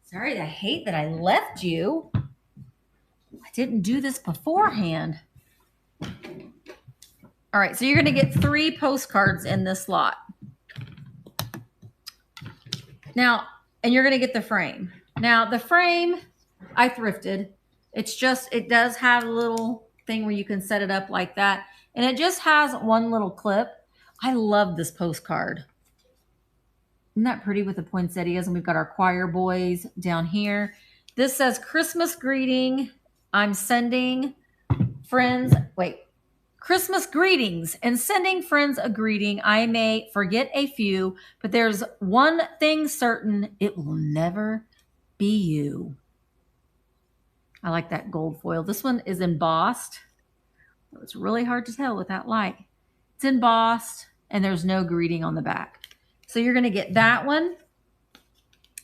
Sorry, I hate that I left you. I didn't do this beforehand. All right, so you're going to get 3 postcards in this lot. Now, and you're going to get the frame. Now, the frame, I thrifted. It's just, it does have a little thing where you can set it up like that. And it just has one little clip. I love this postcard. Isn't that pretty with the poinsettias? And we've got our choir boys down here. This says, Christmas greeting. I'm sending friends, Christmas greetings and sending friends a greeting. I may forget a few, but there's one thing certain, it will never be you. I like that gold foil. This one is embossed. It's really hard to tell with that light. It's embossed and there's no greeting on the back. So you're going to get that one.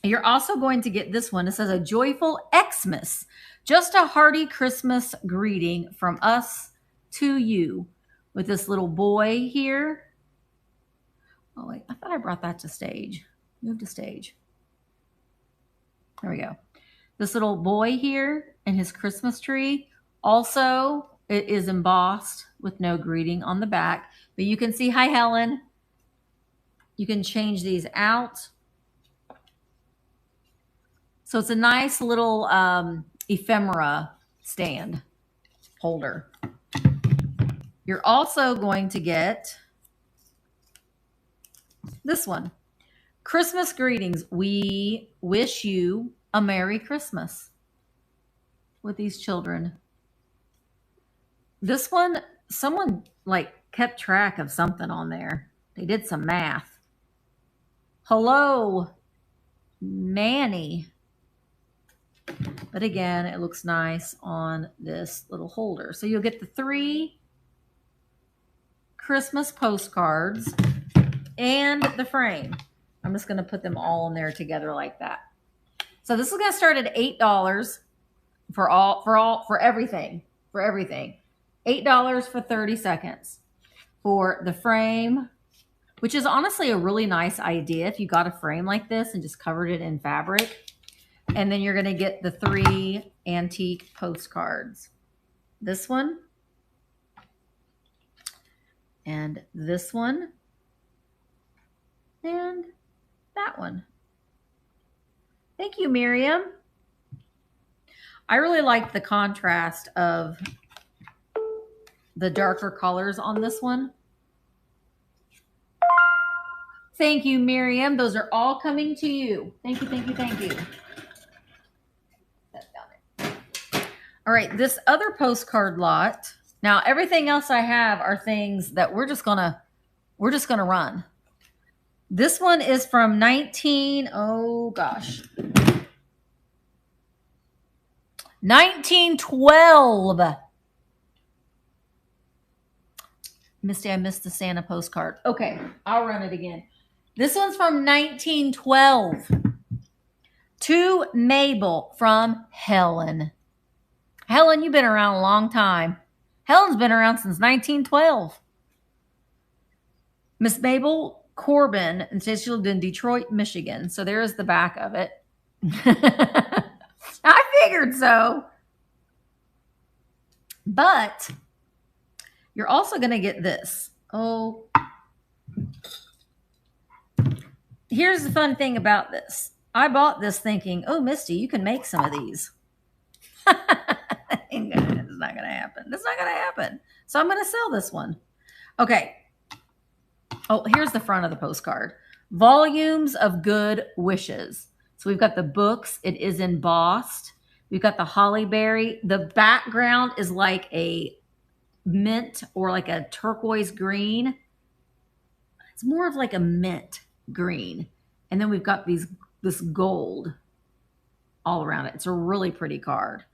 You're also going to get this one. It says, a joyful Xmas, just a hearty Christmas greeting from us to you, with this little boy here. Oh, wait, I thought I brought that to stage. Move to stage. There we go. This little boy here and his Christmas tree. Also, it is embossed with no greeting on the back. But you can see, hi, Helen. You can change these out. So it's a nice little ephemera stand holder. You're also going to get this one. Christmas greetings. We wish you a Merry Christmas, with these children. This one, someone kept track of something on there. They did some math. Hello, Manny. But again, it looks nice on this little holder. So you'll get the 3 Christmas postcards and the frame. I'm just going to put them all in there together like that. So this is going to start at $8 for everything. $8 for 30 seconds for the frame, which is honestly a really nice idea if you got a frame like this and just covered it in fabric. And then you're going to get the 3 antique postcards. This one. And this one. And that one. Thank you, Miriam. I really like the contrast of the darker colors on this one. Thank you, Miriam. Those are all coming to you. Thank you, thank you, thank you. All right, this other postcard lot. Now, everything else I have are things that we're just gonna run. This one is from 1912. Misty, I missed the Santa postcard. Okay, I'll run it again. This one's from 1912. To Mabel from Helen. Helen, you've been around a long time. Helen's been around since 1912. Miss Mabel Corbin, and says she lived in Detroit, Michigan. So there is the back of it. I figured so. But you're also going to get this. Oh, here's the fun thing about this. I bought this thinking, oh, Misty, you can make some of these. It's not going to happen. That's not going to happen. So I'm going to sell this one. Okay. Oh, here's the front of the postcard. Volumes of good wishes. So we've got the books. It is embossed. We've got the holly berry. The background is like a mint or like a turquoise green. It's more of like a mint green. And then we've got this gold all around it. It's a really pretty card.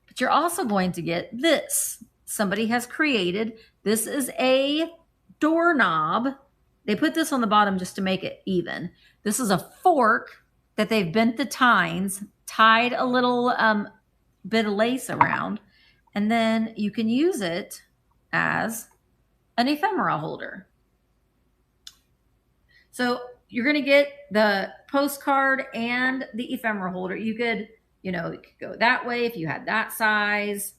But you're also going to get this. Somebody has created. This is a doorknob. They put this on the bottom just to make it even. This is a fork that they've bent the tines, tied a little bit of lace around, and then you can use it as an ephemera holder. So you're going to get the postcard and the ephemera holder. You could, you could go that way if you had that size.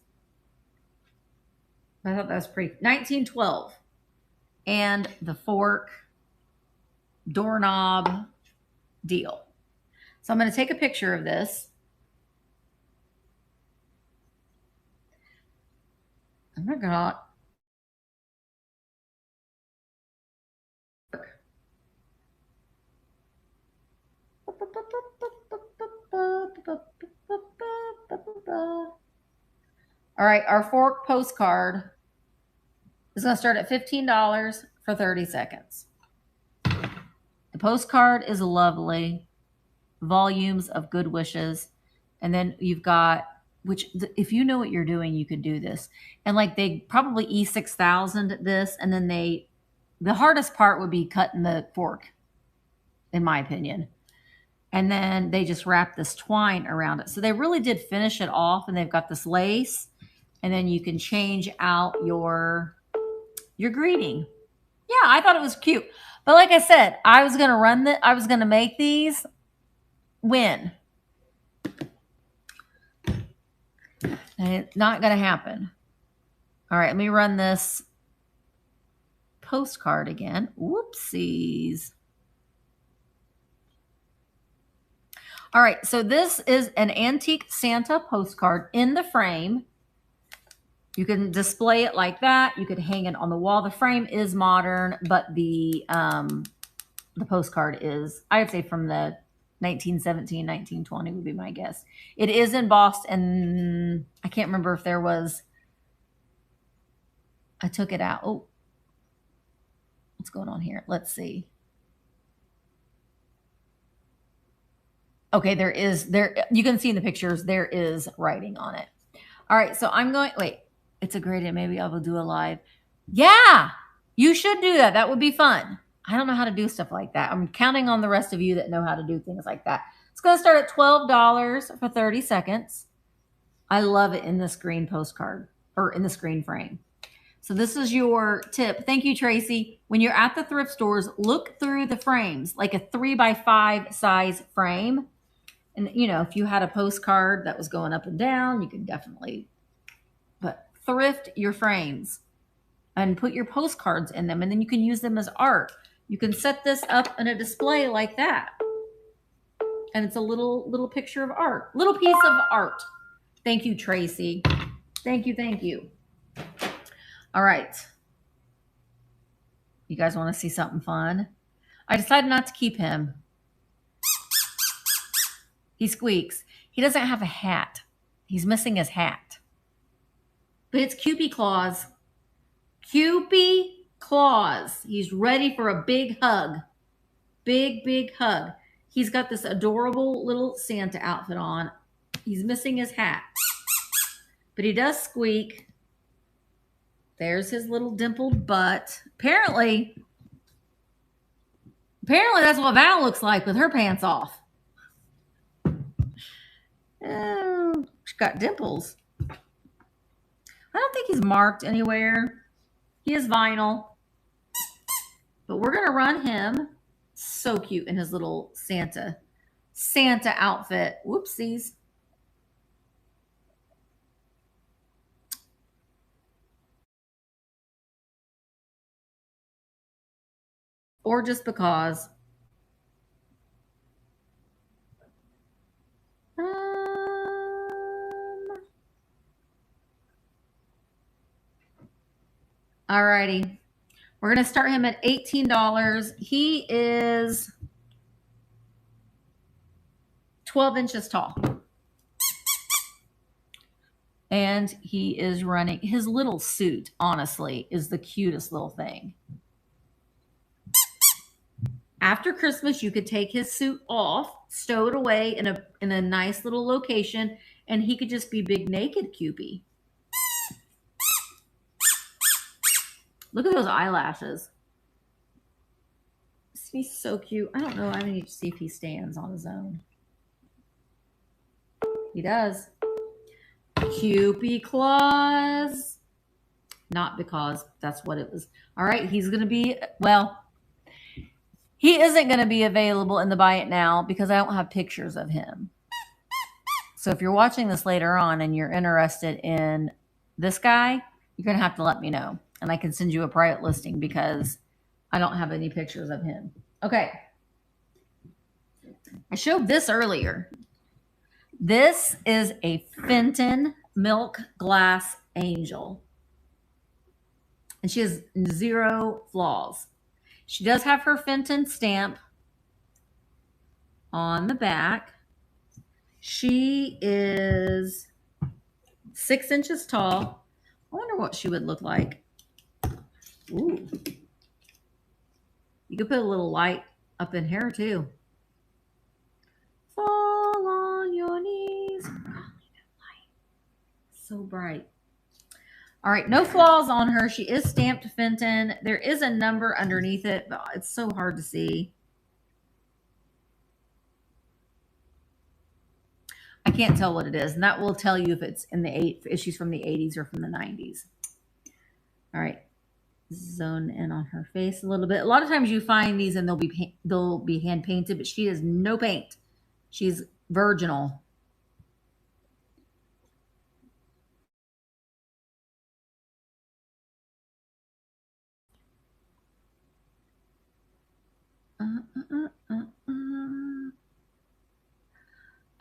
I thought that was pretty. 1912. And the fork, doorknob deal. So I'm going to take a picture of this. Oh my God. All right, our fork postcard is going to start at $15 for 30 seconds. The postcard is lovely. Volumes of good wishes. And then you've got, which if you know what you're doing, you could do this. And like they probably E6000 this, and then the hardest part would be cutting the fork, in my opinion. And then they just wrap this twine around it. So they really did finish it off, and they've got this lace, and then you can change out your greeting. Yeah, I thought it was cute. But like I said, I was going to make these when. And it's not going to happen. All right, let me run this postcard again. Whoopsies. All right, so this is an antique Santa postcard in the frame. You can display it like that. You could hang it on the wall. The frame is modern, but the postcard is, I would say, from the 1917, 1920 would be my guess. It is embossed, and I can't remember if there was, I took it out. Oh, what's going on here? Let's see. Okay, you can see in the pictures, there is writing on it. All right, so I'm going, wait, it's a great idea. Maybe I will do a live. Yeah, you should do that. That would be fun. I don't know how to do stuff like that. I'm counting on the rest of you that know how to do things like that. It's going to start at $12 for 30 seconds. I love it in this green postcard, or in this green frame. So this is your tip. Thank you, Tracy. When you're at the thrift stores, look through the frames, like a 3x5 size frame. And, if you had a postcard that was going up and down, you could definitely, but thrift your frames and put your postcards in them. And then you can use them as art. You can set this up in a display like that. And it's a little picture of art, little piece of art. Thank you, Tracy. Thank you. Thank you. All right. You guys want to see something fun? I decided not to keep him. He squeaks. He doesn't have a hat. He's missing his hat. But it's Cupid Claus. Cupid Claus. He's ready for a big hug. Big hug. He's got this adorable little Santa outfit on. He's missing his hat. But he does squeak. There's his little dimpled butt. Apparently that's what Val looks like with her pants off. Oh, she's got dimples. I don't think he's marked anywhere. He is vinyl. But we're going to run him. So cute in his little Santa outfit. Whoopsies. Or just because. Alrighty. We're going to start him at $18. He is 12 inches tall. And he is running. His little suit, honestly, is the cutest little thing. After Christmas, you could take his suit off, stow it away in a nice little location, and he could just be big naked Cupid. Look at those eyelashes. He's so cute. I don't know. I need to see if he stands on his own. He does. Cupid claws. Not because that's what it was. All right. He's going to be, well, he isn't going to be available in the buy it now because I don't have pictures of him. So if you're watching this later on and you're interested in this guy, you're going to have to let me know. And I can send you a private listing because I don't have any pictures of him. Okay. I showed this earlier. This is a Fenton Milk Glass Angel. And she has 0 flaws. She does have her Fenton stamp on the back. She is 6 inches tall. I wonder what she would look like. Ooh. You could put a little light up in here too. Fall on your knees. So bright. All right, no flaws on her. She is stamped Fenton. There is a number underneath it, but it's so hard to see. I can't tell what it is, and that will tell you if it's if she's from the 80s or from the 90s. All right, zone in on her face a little bit. A lot of times you find these and they'll be hand painted, but she has no paint. She's virginal.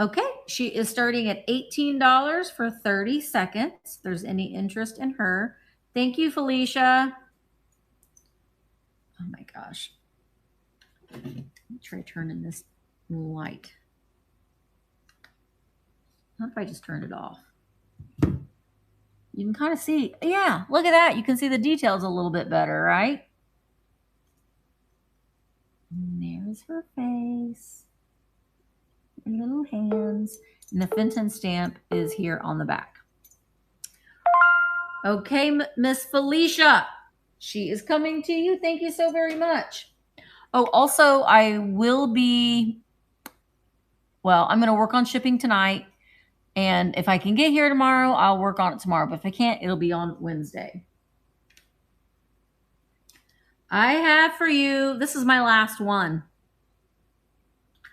Okay, she is starting at $18 for 30 seconds. If there's any interest in her. Thank you, Felicia. Oh my gosh. Let me try turning this light. What if I just turn it off? You can kind of see, yeah, look at that. You can see the details a little bit better, right? And there's her face. Her little hands. And the Fenton stamp is here on the back. Okay, Miss Felicia. She is coming to you. Thank you so very much. Oh, also, I will be, well, I'm going to work on shipping tonight. And if I can get here tomorrow, I'll work on it tomorrow. But if I can't, it'll be on Wednesday. I have for you, this is my last one.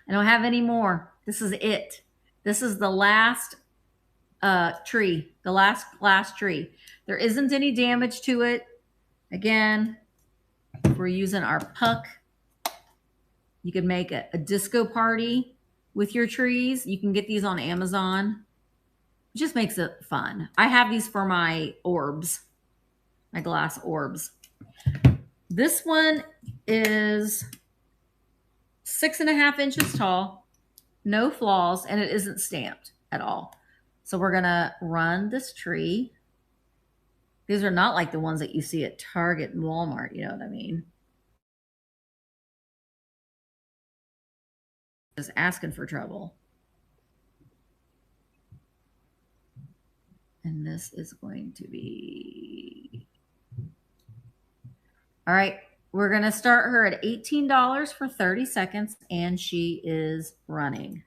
I don't have any more. This is it. This is the last tree, the last tree. There isn't any damage to it. Again, we're using our puck. You could make a disco party with your trees. You can get these on Amazon. It just makes it fun. I have these for my orbs, my glass orbs. This one is 6.5 inches tall, no flaws, and it isn't stamped at all. So we're going to run this tree. These are not like the ones that you see at Target and Walmart, you know what I mean? Just asking for trouble. And this is going to be... All right, we're going to start her at $18 for 30 seconds, and she is running.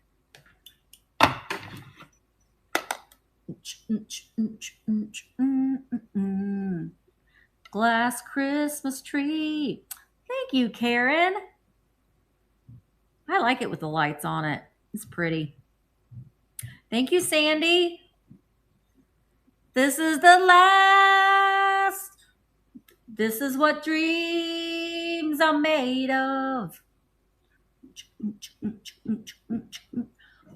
Glass Christmas tree. Thank you, Karen. I like it with the lights on it. It's pretty. Thank you, Sandy. This is the last. This is what dreams are made of. Do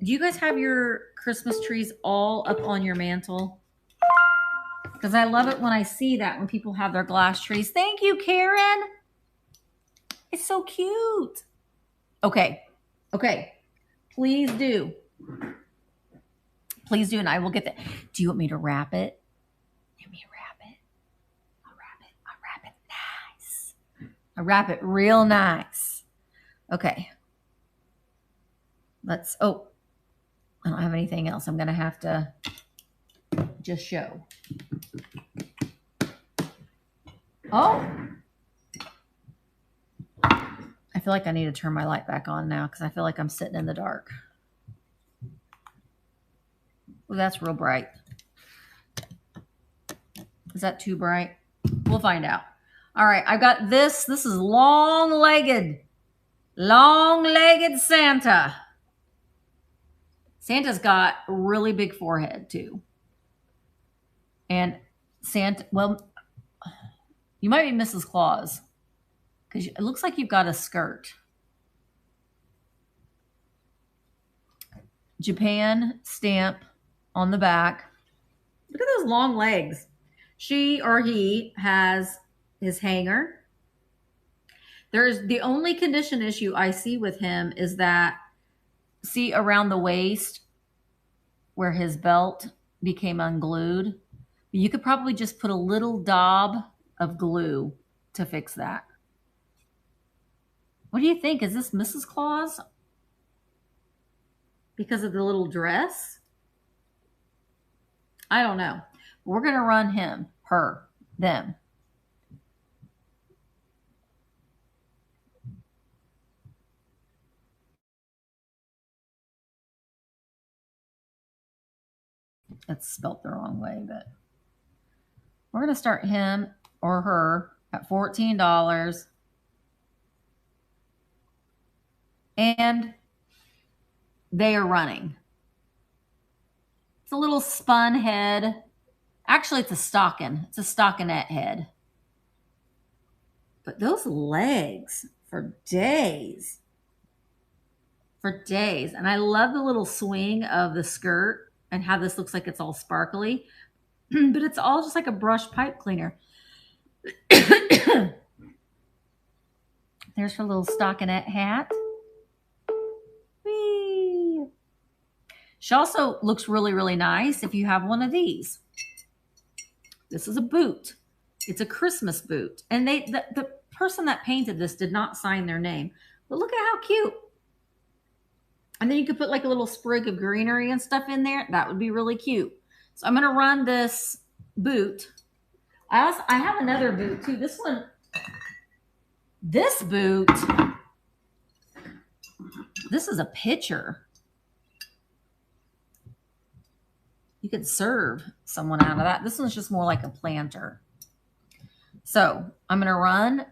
you guys have your Christmas trees all up on your mantle? Because I love it when I see that when people have their glass trees. Thank you, Karen. It's so cute. Okay. Okay. Please do. Please do. And I will get that. Do you want me to wrap it? Let me wrap it. I'll wrap it. I'll wrap it nice. I'll wrap it real nice. Okay. Let's, oh, I don't have anything else. I'm going to have to just show. Oh. I feel like I need to turn my light back on now because I feel like I'm sitting in the dark. Oh, that's real bright. Is that too bright? We'll find out. All right, I've got this. This is long-legged Santa. Santa's got a really big forehead too. And Santa, well, you might be Mrs. Claus because it looks like you've got a skirt. Japan stamp on the back. Look at those long legs. She or he has his hanger. There's the only condition issue I see with him is that, see around the waist where his belt became unglued. You could probably just put a little daub of glue to fix that. What do you think? Is this Mrs. Claus? Because of the little dress? I don't know. We're going to run him, her, them. That's spelt the wrong way, but we're going to start him or her at $14. And they are running. It's a little spun head. Actually, it's a stocking. It's a stockinette head. But those legs for days. For days. And I love the little swing of the skirt and how this looks like it's all sparkly. But it's all just like a brush pipe cleaner. There's her little stockinette hat. Whee! She also looks really, really nice if you have one of these. This is a boot. It's a Christmas boot. And the person that painted this did not sign their name. But look at how cute. And then you could put like a little sprig of greenery and stuff in there. That would be really cute. So I'm going to run this boot. I have another boot too. This boot, this is a pitcher. You could serve someone out of that. This one's just more like a planter. So I'm going to run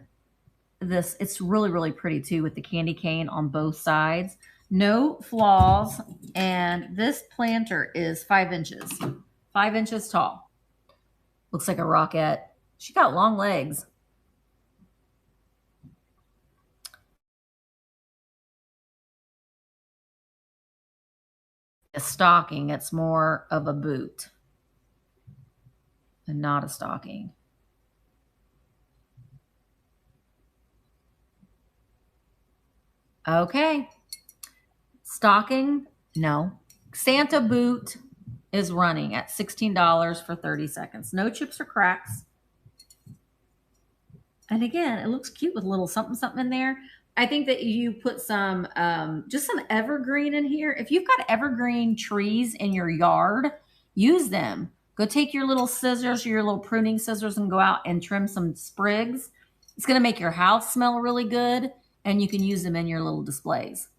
this. It's really, really pretty too with the candy cane on both sides. No flaws. And this planter is 5 inches. 5 inches tall. Looks like a rocket. She got long legs. A stocking, it's more of a boot and not a stocking. Okay. Stocking, no. Santa boot is running at $16 for 30 seconds. No chips or cracks. And again, it looks cute with a little something, something in there. I think that you put some, just some evergreen in here. If you've got evergreen trees in your yard, use them. Go take your little scissors, your little pruning scissors, and go out and trim some sprigs. It's going to make your house smell really good, and you can use them in your little displays.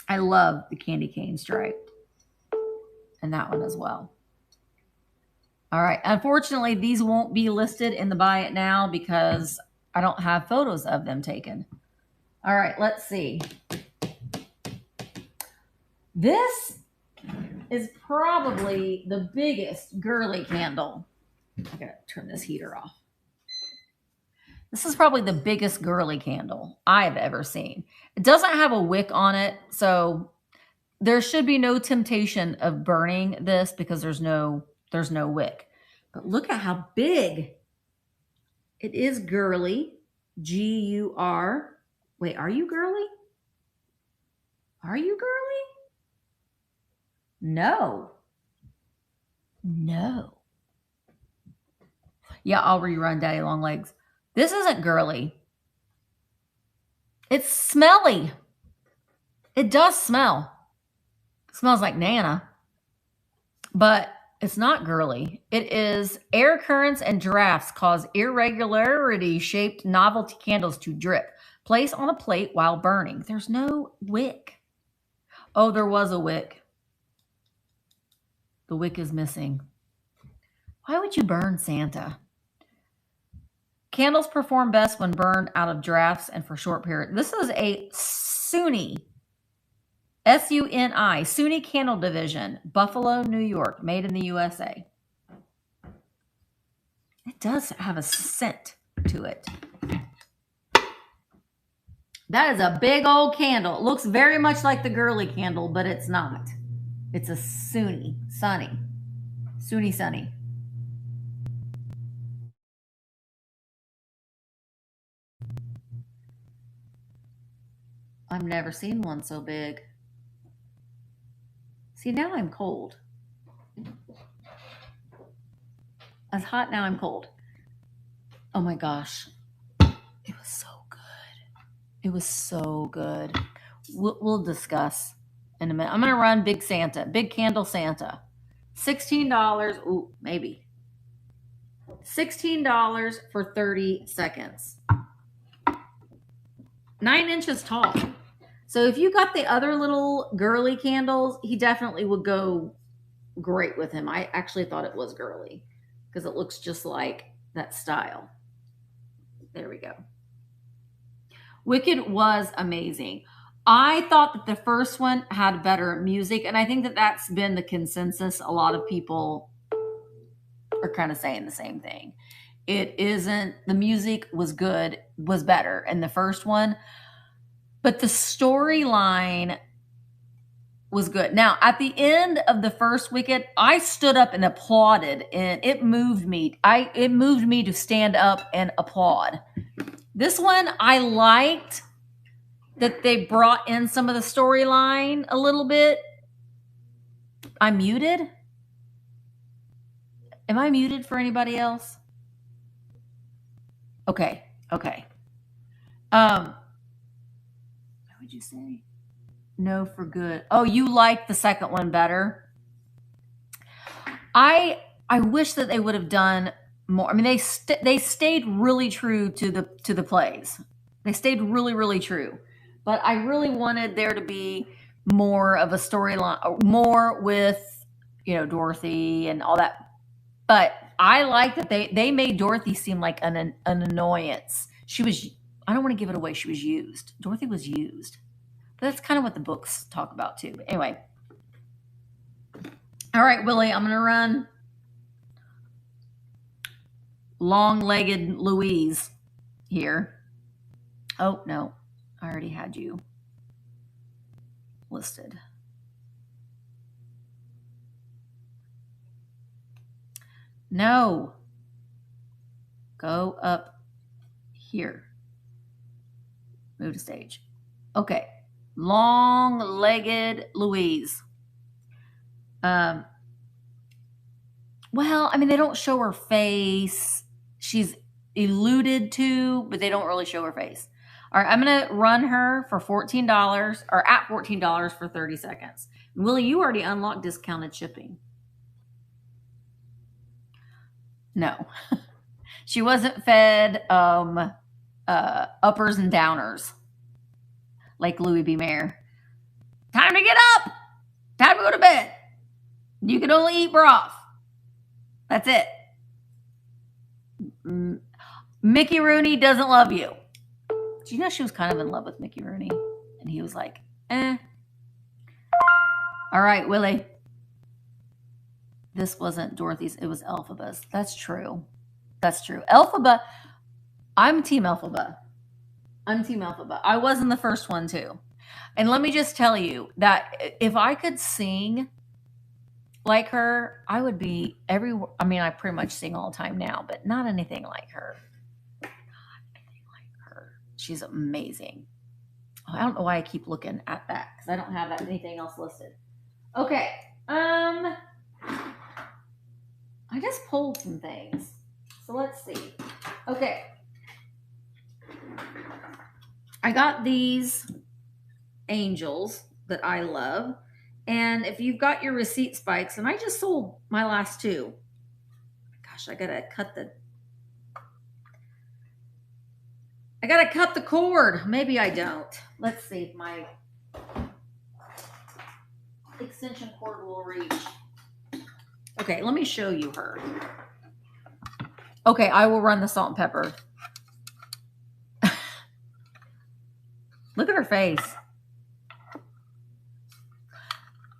I love the candy cane stripe and that one as well. All right. Unfortunately, these won't be listed in the buy it now because I don't have photos of them taken. All right, let's see. This is probably the biggest girly candle. I gotta turn this heater off. This is probably the biggest girly candle I've ever seen. It doesn't have a wick on it, so there should be no temptation of burning this because there's no wick. But look at how big. It is girly. G-U-R. Wait, are you girly? Are you girly? No. No. Yeah, I'll rerun Daddy Long Legs. This isn't girly. It's smelly. It does smell. It smells like Nana. But it's not girly. It is air currents and drafts cause irregularity-shaped novelty candles to drip. Place on a plate while burning. There's no wick. Oh, there was a wick. The wick is missing. Why would you burn Santa? Candles perform best when burned out of drafts and for short periods. This is a Suni. S-U-N-I. Suni Candle Division. Buffalo, New York. Made in the USA. It does have a scent to it. That is a big old candle. It looks very much like the girly candle, but it's not. It's a Suni. Sunny. Suni Sunny. I've never seen one so big. See, now I'm cold. It's hot, now I'm cold. Oh my gosh. It was so good. It was so good. We'll discuss in a minute. I'm going to run Big Santa. Big Candle Santa. $16. Ooh, maybe. $16 for 30 seconds. 9 inches tall. So if you got the other little girly candles, he definitely would go great with him. I actually thought it was girly because it looks just like that style. There we go. Wicked was amazing. I thought that the first one had better music, and I think that that's been the consensus. A lot of people are kind of saying the same thing. It isn't, the music was good, was better in the first one, but the storyline was good. Now, at the end of the first Wicked, I stood up and applauded, and it moved me. It moved me to stand up and applaud. This one, I liked that they brought in some of the storyline a little bit. I'm muted. Am I muted for anybody else? Okay. Okay. What would you say? No for good. Oh, you liked the second one better? I wish that they would have done more. I mean, they stayed really true to the plays. They stayed really, really true. But I really wanted there to be more of a storyline, more with, you know, Dorothy and all that. But I like that they made Dorothy seem like an annoyance. She was, I don't want to give it away, she was used. Dorothy was used. But that's kind of what the books talk about too. But anyway. All right, Willie, I'm going to run long-legged Louise here. Oh, no. I already had you listed. No. Go up here. Move to stage. Okay. Long-legged Louise. Well, I mean, they don't show her face. She's alluded to, but they don't really show her face. All right, I'm going to run her for $14 or at $14 for 30 seconds. Willie, you already unlocked discounted shipping. No. She wasn't fed uppers and downers like Louis B. Mayer. Time to get up. Time to go to bed. You can only eat broth. That's it. Mickey Rooney doesn't love you. Do you know she was kind of in love with Mickey Rooney? And he was like, eh. All right, Willie. This wasn't Dorothy's. It was Elphaba's. That's true. That's true. Elphaba. I'm Team Elphaba. I'm Team Elphaba. I was in the first one too. And let me just tell you that if I could sing like her, I would be I mean, I pretty much sing all the time now, but not anything like her. Not anything like her. She's amazing. I don't know why I keep looking at that because I don't have anything else listed. Okay. I just pulled some things. So let's see. Okay. I got these angels that I love. And if you've got your receipt spikes, and I just sold my last two. Gosh, I gotta cut the cord. Maybe I don't. Let's see if my extension cord will reach. Okay, let me show you her. Okay, I will run the salt and pepper. Look at her face.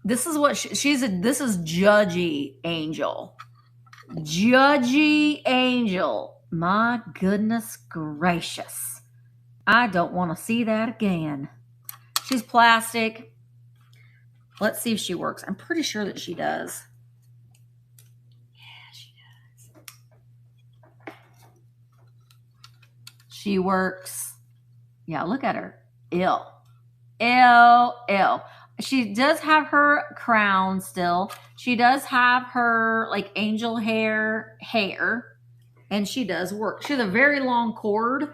This is what this is Judgy Angel. Judgy Angel. My goodness gracious. I don't want to see that again. She's plastic. Let's see if she works. I'm pretty sure that she does. Yeah, she does. She works. Yeah, look at her. Ew. She does have her crown still. She does have her like angel hair. And she does work. She has a very long cord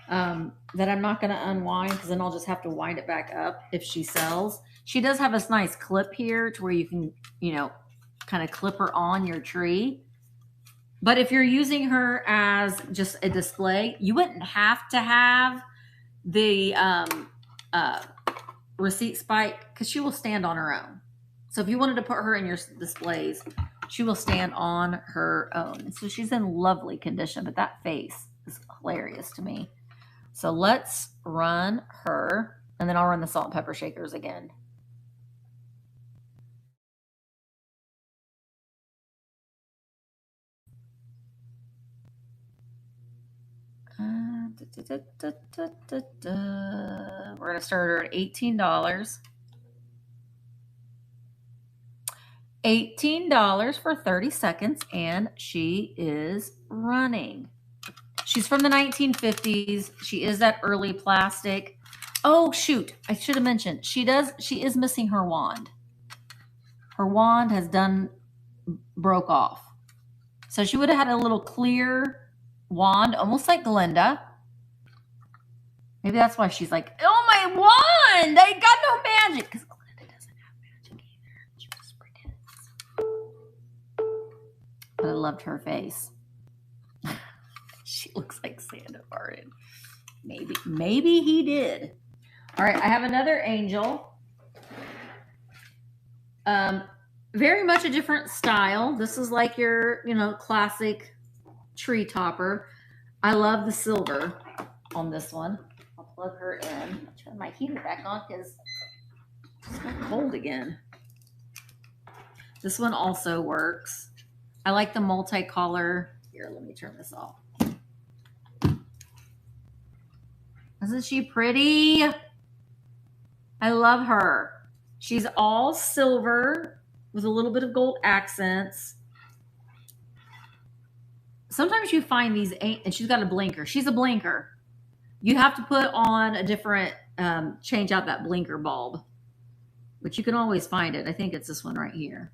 that I'm not going to unwind because then I'll just have to wind it back up if she sells. She does have this nice clip here to where you can, kind of clip her on your tree. But if you're using her as just a display, you wouldn't have to have the receipt spike because she will stand on her own. So if you wanted to put her in your displays, she will stand on her own. So she's in lovely condition, but that face is hilarious to me. So let's run her, and then I'll run the salt and pepper shakers again. We're going to start her at $18. $18 for 30 seconds, and she is running. She's from the 1950s. She is that early plastic. Oh, shoot. I should have mentioned. She is missing her wand. Her wand has broke off. So she would have had a little clear wand, almost like Glenda. Maybe that's why she's like, oh, my wand! I got no magic. Because Glenda doesn't have magic either. She just pretends. But I loved her face. She looks like Santa farted. Maybe he did. All right, I have another angel. Very much a different style. This is like your, classic tree topper. I love the silver on this one. I'll plug her in. I'll turn my heater back on because it's got cold again. This one also works. I like the multicolor. Here, let me turn this off. Isn't she pretty? I love her. She's all silver with a little bit of gold accents. Sometimes you find these, and she's got a blinker. She's a blinker. You have to put on a different, change out that blinker bulb, but you can always find it. I think it's this one right here.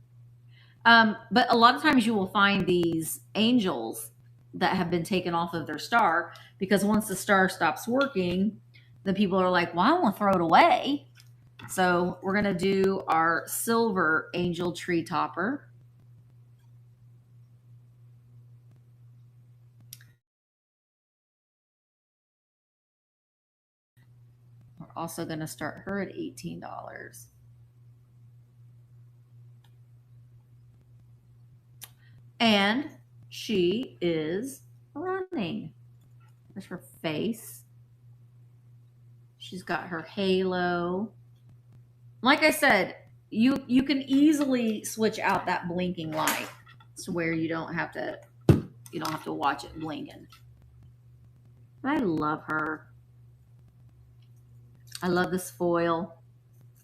But a lot of times you will find these angels that have been taken off of their star because once the star stops working, then people are like, well, I want to throw it away. So we're going to do our silver angel tree topper. We're also going to start her at $18. And she is There's her face. She's got her halo. Like I said, you can easily switch out that blinking light to where you don't have to watch it blinking. I love her. I love this foil,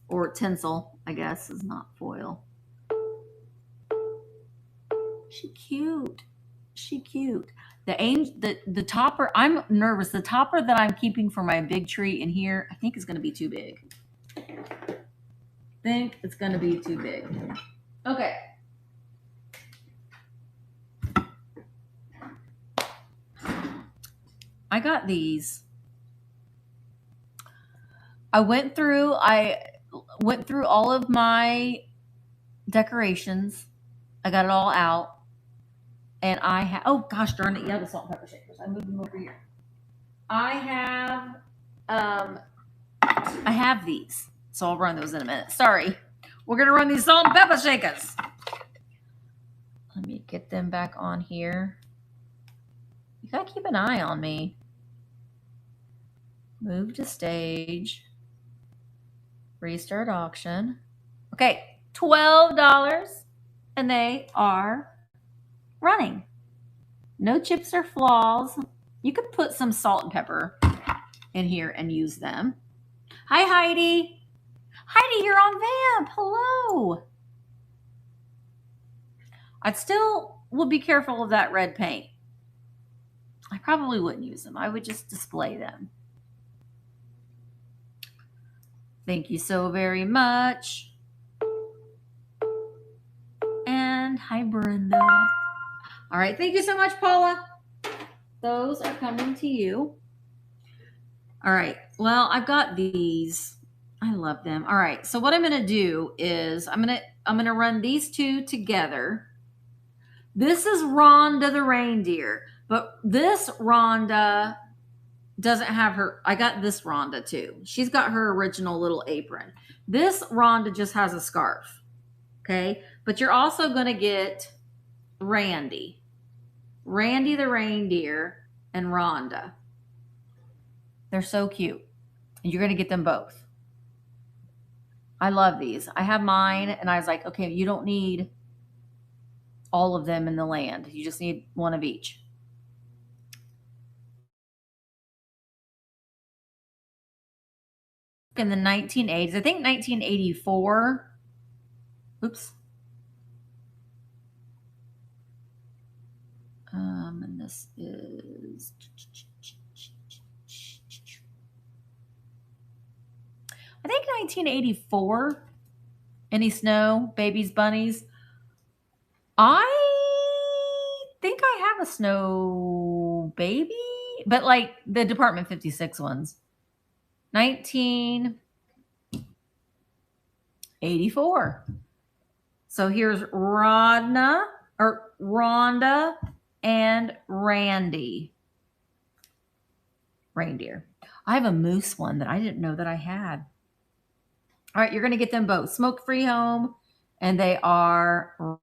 or tinsel, I guess is not foil. She cute. She cute. The topper, I'm nervous. The topper that I'm keeping for my big tree in here, I think is going to be too big. Okay. I got these. I went through all of my decorations. I got it all out. And I have, oh gosh darn it, yeah, the salt and pepper shakers. I moved them over here. I have these. So I'll run those in a minute. Sorry. We're going to run these salt and pepper shakers. Let me get them back on here. You got to keep an eye on me. Move to stage. Restart auction. Okay, $12. And they are running. No chips or flaws. You could put some salt and pepper in here and use them. Hi, Heidi. Heidi, you're on Vamp. Hello. I still would be careful of that red paint. I probably wouldn't use them. I would just display them. Thank you so very much. And hi, Brenda. All right. Thank you so much, Paula. Those are coming to you. All right. Well, I've got these. I love them. All right. So what I'm going to do is I'm going to run these two together. This is Rhonda the reindeer, but this Rhonda doesn't have her. I got this Rhonda too. She's got her original little apron. This Rhonda just has a scarf. Okay. But you're also going to get Randy the reindeer, and Rhonda. They're so cute. And you're going to get them both. I love these. I have mine, and I was like, okay, you don't need all of them in the land. You just need one of each. In the 1980s, I think 1984. Oops. And this is... I think 1984. Any snow, babies, bunnies. I think I have a snow baby, but like the Department 56 ones. 1984. So here's Rhonda and Randy. Reindeer. I have a moose one that I didn't know that I had. All right, you're going to get them both. Smoke-free home, and they are...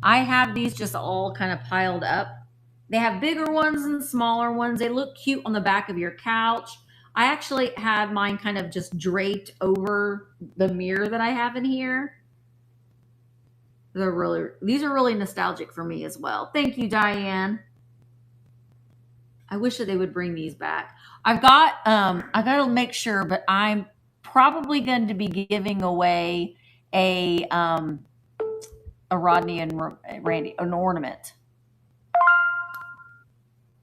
I have these just all kind of piled up. They have bigger ones and smaller ones. They look cute on the back of your couch. I actually had mine kind of just draped over the mirror that I have in here. These are really nostalgic for me as well. Thank you, Diane. I wish that they would bring these back. I got to make sure, but I'm probably going to be giving away a Rodney and Randy, an ornament.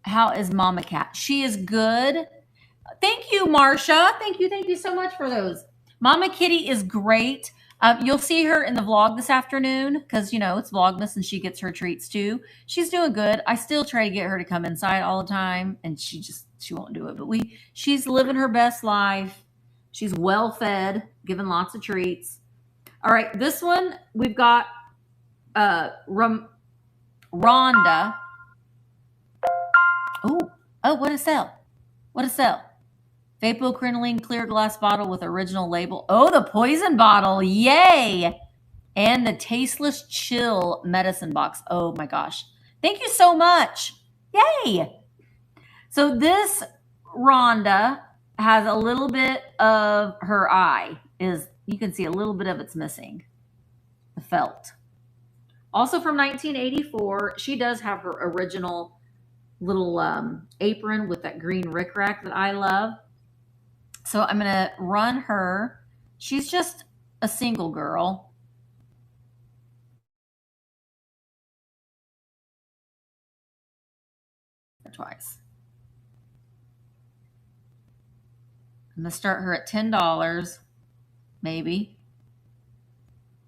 How is Mama Cat? She is good. Thank you, Marsha. Thank you so much for those. Mama Kitty is great. You'll see her in the vlog this afternoon because, you know, it's Vlogmas and she gets her treats too. She's doing good. I still try to get her to come inside all the time and she won't do it. But she's living her best life. She's well fed, given lots of treats. All right, this one we've got Rhonda. Oh, what a sell. What a sell. Vapocrinoline clear glass bottle with original label. Oh, the poison bottle. Yay. And the tasteless chill medicine box. Oh my gosh. Thank you so much. Yay! So this Rhonda has a little bit of her eye. You can see a little bit of it's missing. The felt. Also from 1984, she does have her original little apron with that green rickrack that I love. So I'm going to run her. She's just a single girl. Twice. I'm going to start her at $10. Maybe.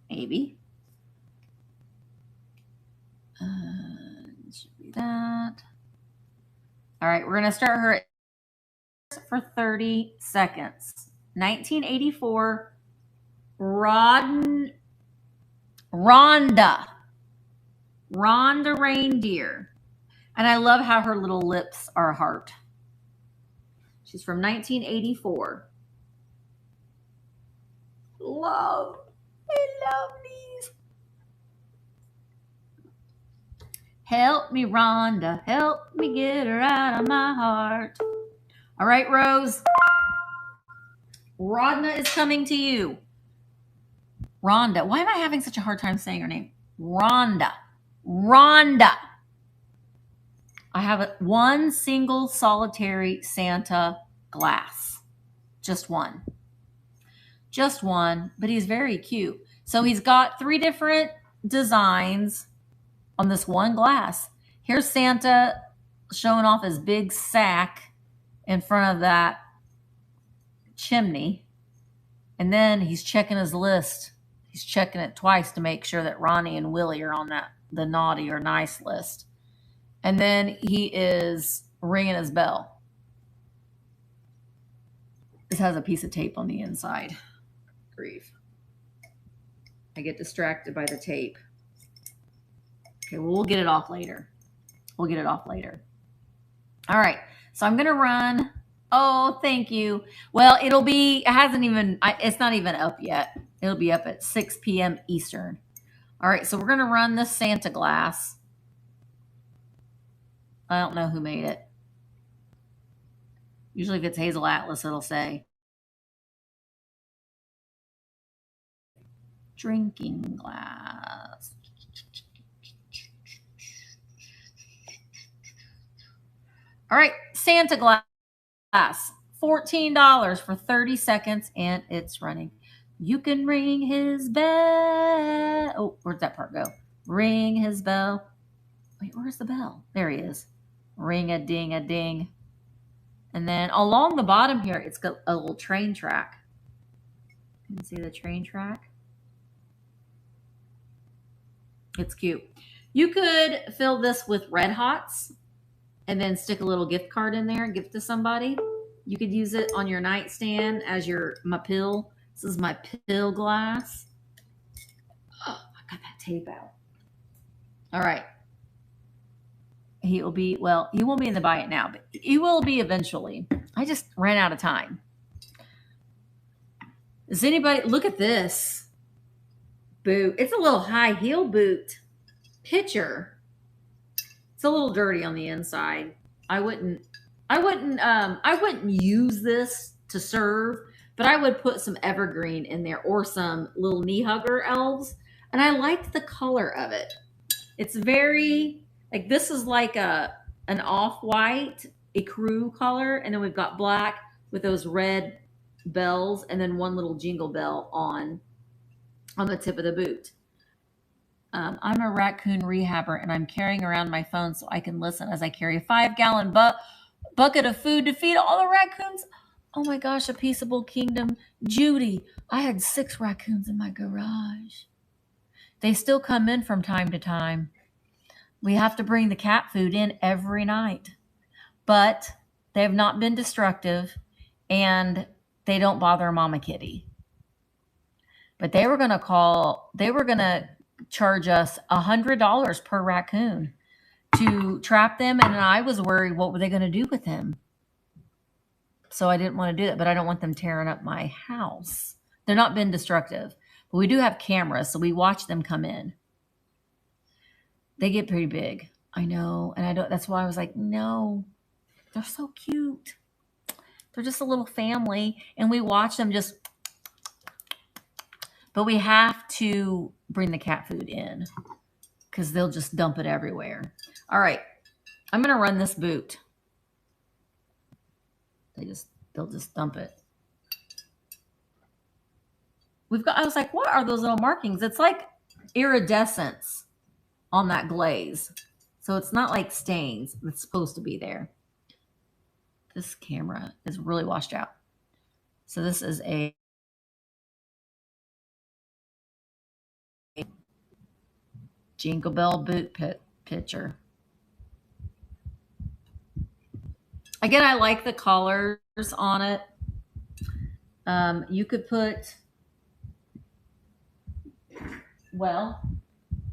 Maybe. Should be that. All right, we're going to start her for 30 seconds. 1984, Rhonda reindeer. And I love how her little lips are a heart. She's from 1984. I love these. Help me, Rhonda. Help me get her out of my heart. All right, Rose. Rhonda is coming to you. Rhonda. Why am I having such a hard time saying her name? Rhonda. I have one single solitary Santa glass. Just one. But he's very cute. So he's got 3 different designs on this one glass. Here's Santa showing off his big sack in front of that chimney. And then he's checking his list. He's checking it twice to make sure that Ronnie and Willie are on the naughty or nice list. And then he is ringing his bell. This has a piece of tape on the inside. Grief. I get distracted by the tape. Okay, well, we'll get it off later. All right, so I'm going to run. Oh, thank you. Well, it's not even up yet. It'll be up at 6 p.m. Eastern. All right, so we're going to run this Santa glass. I don't know who made it. Usually if it's Hazel Atlas, it'll say drinking glass. All right, Santa glass, $14 for 30 seconds, and it's running. You can ring his bell. Oh, where'd that part go? Ring his bell. Wait, where's the bell? There he is. Ring a ding a ding. And then along the bottom here, it's got a little train track. You can see the train track. It's cute. You could fill this with Red Hots and then stick a little gift card in there and give to somebody. You could use it on your nightstand as my pill. This is my pill glass. Oh, I got that tape out. All right. He won't be in the buy it now, but he will be eventually. I just ran out of time. Does anybody look at this boot? It's a little high heel boot picture. It's a little dirty on the inside. I wouldn't use this to serve, but I would put some evergreen in there or some little knee hugger elves. And I liked the color of it. It's very like this is like an off-white ecru color, and then we've got black with those red bells, and then one little jingle bell on the tip of the boot. I'm a raccoon rehabber, and I'm carrying around my phone so I can listen as I carry a 5-gallon bucket of food to feed all the raccoons. Oh my gosh, a peaceable kingdom. Judy, I had 6 raccoons in my garage. They still come in from time to time. We have to bring the cat food in every night. But they have not been destructive, and they don't bother Mama Kitty. But they were going to charge us $100 per raccoon to trap them, and I was worried what were they going to do with him. So I didn't want to do that, but I don't want them tearing up my house. They're not been destructive, but we do have cameras, so we watch them come in. They get pretty big. I know. And that's why I was like, no, they're so cute. They're just a little family. And we watch them but we have to bring the cat food in because they'll just dump it everywhere. All right. I'm going to run this boot. They'll just dump it. I was like, what are those little markings? It's like iridescence on that glaze. So it's not like stains. It's supposed to be there. This camera is really washed out. So this is a Jingle Bell boot picture. Again, I like the colors on it. You could put, well,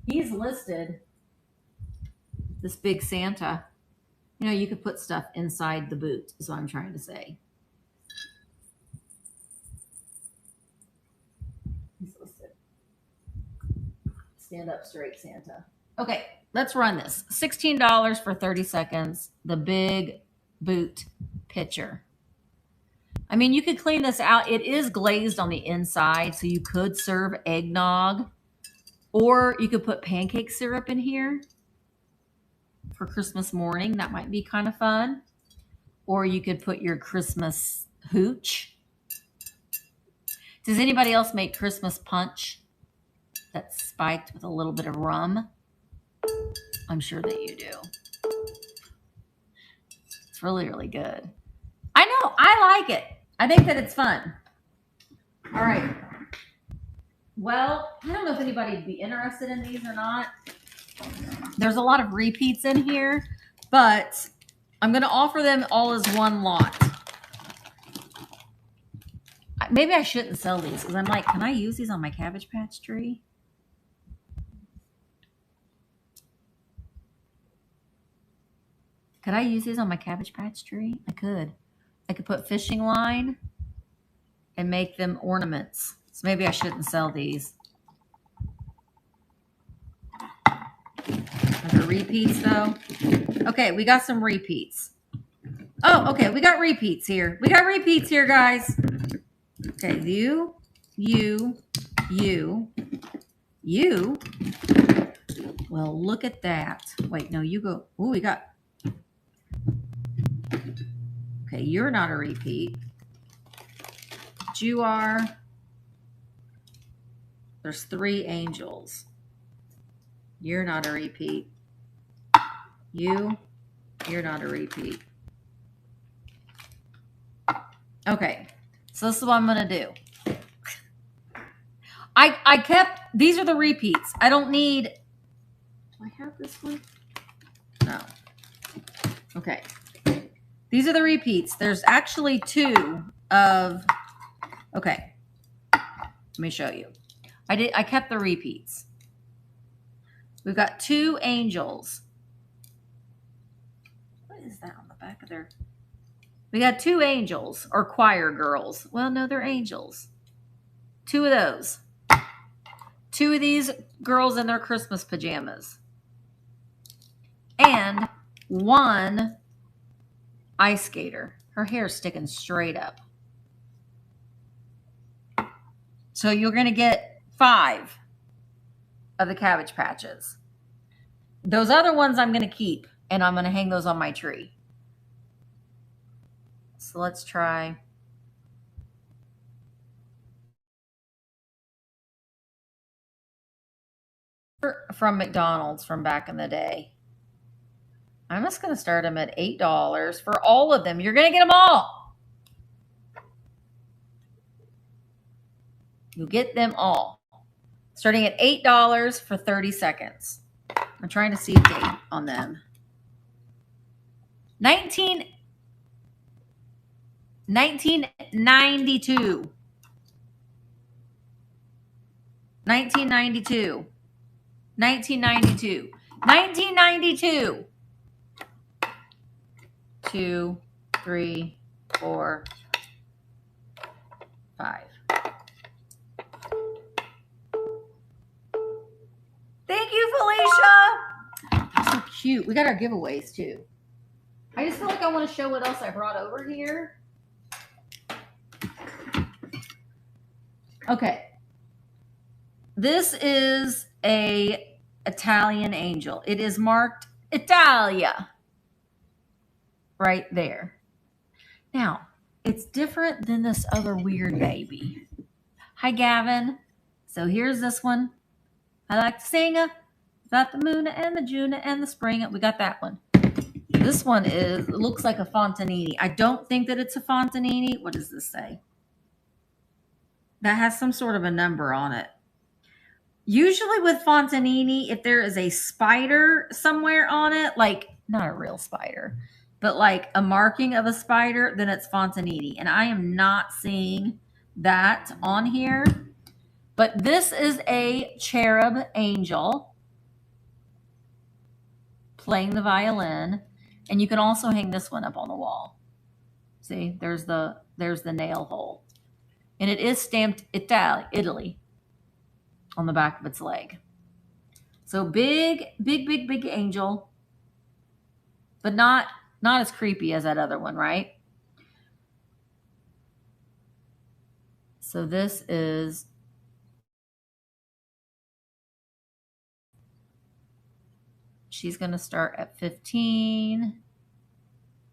he's listed, this big Santa. You know, you could put stuff inside the boot, is what I'm trying to say. He's listed. Stand up straight, Santa. Okay, let's run this. $16 for 30 seconds. The big boot picture. I mean, you could clean this out. It is glazed on the inside, so you could serve eggnog, or you could put pancake syrup in here for Christmas morning. That might be kind of fun. Or you could put your Christmas hooch. Does anybody else make Christmas punch that's spiked with a little bit of rum? I'm sure that you do. It's really, really good. I know. I like it. I think that it's fun. All right. Well, I don't know if anybody would be interested in these or not. There's a lot of repeats in here, but I'm going to offer them all as one lot. Maybe I shouldn't sell these because I'm like, can I use these on my Cabbage Patch tree? Could I use these on my Cabbage Patch tree? I could. I could put fishing line and make them ornaments. So maybe I shouldn't sell these. Are there repeats though? Okay, we got some repeats. Oh, okay, we got repeats here. We got repeats here, guys. Okay, you. Well, look at that. Wait, no, you go. Oh, we got. Okay, you're not a repeat. But you are. There's 3 angels. You're not a repeat. You're not a repeat. Okay, so this is what I'm going to do. I kept, these are the repeats. I don't need, do I have this one? No. Okay. These are the repeats. There's actually 2 of, okay. Let me show you. I kept the repeats. We've got 2 angels. What is that on the back of their? We got 2 angels or choir girls. Well, no, they're angels. 2 of those. 2 of these girls in their Christmas pajamas. And 1 ice skater. Her hair's sticking straight up. So you're going to get 5 of the Cabbage Patches. Those other ones I'm going to keep, and I'm going to hang those on my tree. So let's try. From McDonald's from back in the day. I'm just going to start them at $8 for all of them. You're going to get them all. You'll get them all. Starting at $8 for 30 seconds. I'm trying to see a date on them. 1992. 1992. 1992. 1992. 2, 3, 4, 5. Thank you, Felicia. They're so cute. We got our giveaways too. I just feel like I want to show what else I brought over here. Okay. This is a Italian angel. It is marked Italia right there. Now, it's different than this other weird baby. Hi, Gavin. So here's this one. I like to sing about the moon and the June and the spring. We got that one. This one looks like a Fontanini. I don't think that it's a Fontanini. What does this say? That has some sort of a number on it. Usually with Fontanini, if there is a spider somewhere on it, like not a real spider, but like a marking of a spider, then it's Fontanini. And I am not seeing that on here. But this is a cherub angel playing the violin. And you can also hang this one up on the wall. See, there's the nail hole. And it is stamped Italy on the back of its leg. So big angel, but not as creepy as that other one, right? So this is she's going to start at 15,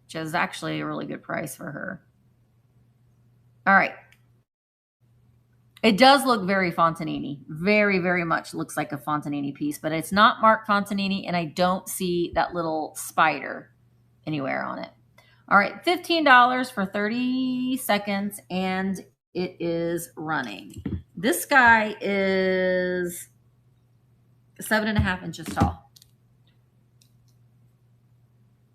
which is actually a really good price for her. All right. It does look very Fontanini. Very, very much looks like a Fontanini piece, but it's not marked Fontanini, and I don't see that little spider anywhere on it. All right, $15 for 30 seconds, and it is running. This guy is 7.5 inches tall.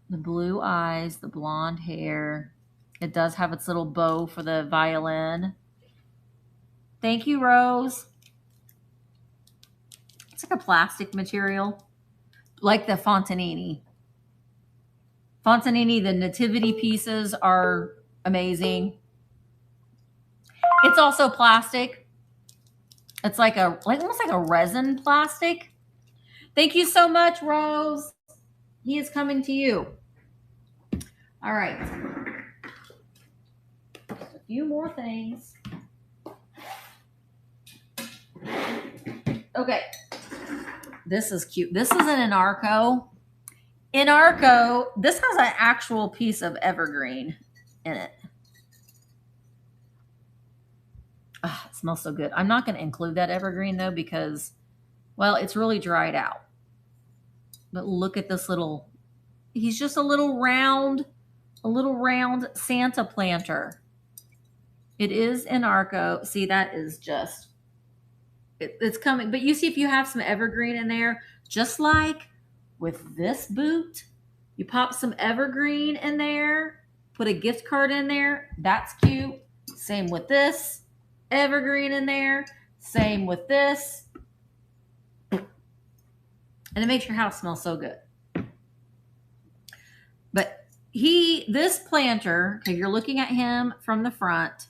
The blue eyes, the blonde hair. It does have its little bow for the violin. Thank you, Rose. It's like a plastic material, like the Fontanini. Fontanini, the nativity pieces are amazing. It's also plastic. It's like almost like a resin plastic. Thank you so much, Rose. He is coming to you. All right. Just a few more things. Okay. This is cute. This is an Inarco. Inarco, this has an actual piece of evergreen in it. Oh, it smells so good. I'm not going to include that evergreen though because, well, it's really dried out. But look at this little, he's just a little round Santa planter. It is Inarco. See, that is just, it's coming. But you see, if you have some evergreen in there, just like with this boot, you pop some evergreen in there, put a gift card in there. That's cute. Same with this. Evergreen in there. Same with this. And it makes your house smell so good. But this planter, okay, you're looking at him from the front.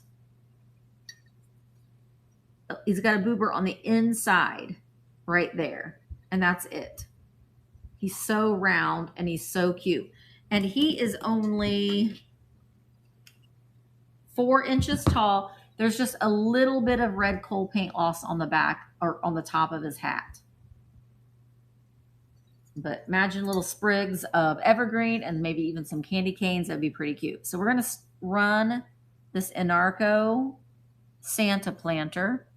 He's got a boober on the inside right there. And that's it. He's so round and he's so cute. And he is only 4 inches tall. There's just a little bit of red coal paint loss on the back or on the top of his hat. But imagine little sprigs of evergreen and maybe even some candy canes. That'd be pretty cute. So we're going to run this Inarco Santa planter.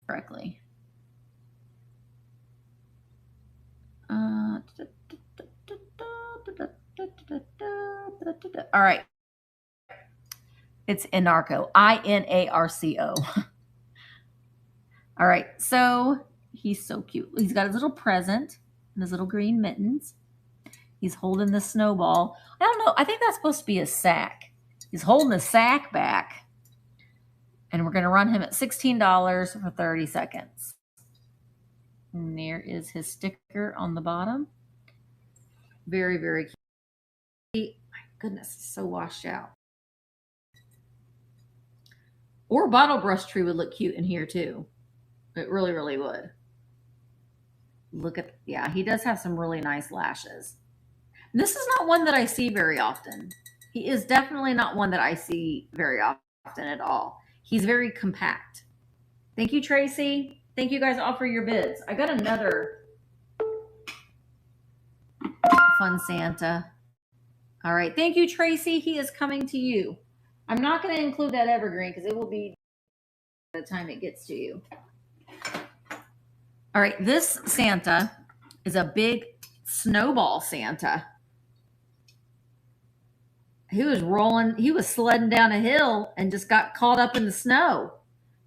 Correctly. All right. It's Inarco. INARCO. All right. So he's so cute. He's got his little present and his little green mittens. He's holding the snowball. I don't know. I think that's supposed to be a sack. He's holding the sack back. And we're going to run him at $16 for 30 seconds. And there is his sticker on the bottom. Very, very cute. My goodness, it's so washed out. Or bottle brush tree would look cute in here too. It really, really would. Look at, yeah, he does have some really nice lashes. This is not one that I see very often. He is definitely not one that I see very often at all. He's very compact. Thank you, Tracy. Thank you guys all for your bids. I got another fun Santa. All right. Thank you, Tracy. He is coming to you. I'm not going to include that evergreen because it will be by the time it gets to you. All right. This Santa is a big snowball Santa. He was rolling, he was sledding down a hill and just got caught up in the snow.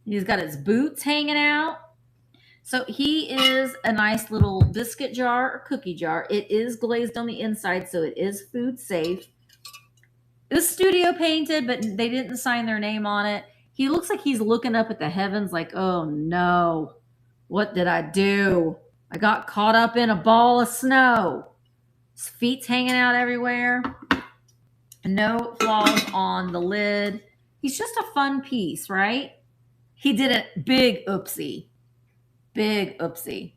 He's got his boots hanging out. So he is a nice little biscuit jar or cookie jar. It is glazed on the inside, so it is food safe. It was studio painted, but they didn't sign their name on it. He looks like he's looking up at the heavens like, oh no, what did I do? I got caught up in a ball of snow. His feet's hanging out everywhere. No flaws on the lid. He's just a fun piece, right? He did a big oopsie. Big oopsie.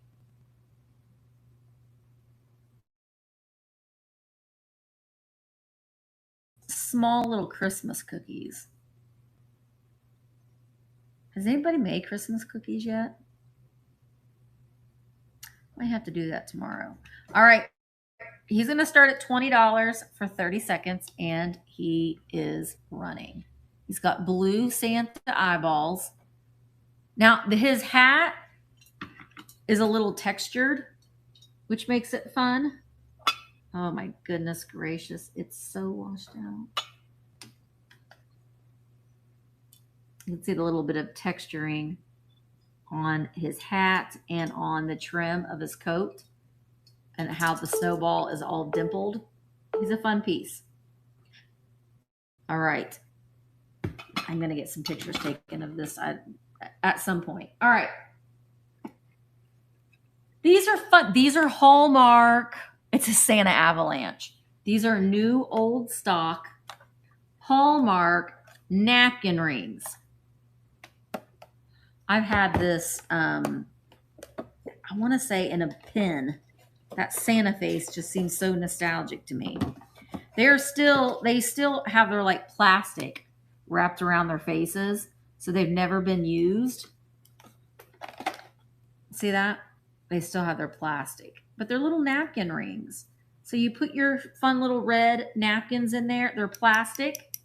Small little Christmas cookies. Has anybody made Christmas cookies yet? I have to do that tomorrow. All right. He's going to start at $20 for 30 seconds, and he is running. He's got blue Santa eyeballs. Now, his hat is a little textured, which makes it fun. Oh my goodness gracious. It's so washed out. You can see the little bit of texturing on his hat and on the trim of his coat and how the snowball is all dimpled. He's a fun piece. All right. I'm going to get some pictures taken of this at some point. All right. These are fun. These are Hallmark. It's a Santa avalanche. These are new old stock Hallmark napkin rings. I've had this, I want to say in a pin. That Santa face just seems so nostalgic to me. They still have their like plastic wrapped around their faces, so they've never been used. See that? They still have their plastic, but they're little napkin rings. So you put your fun little red napkins in there. They're plastic,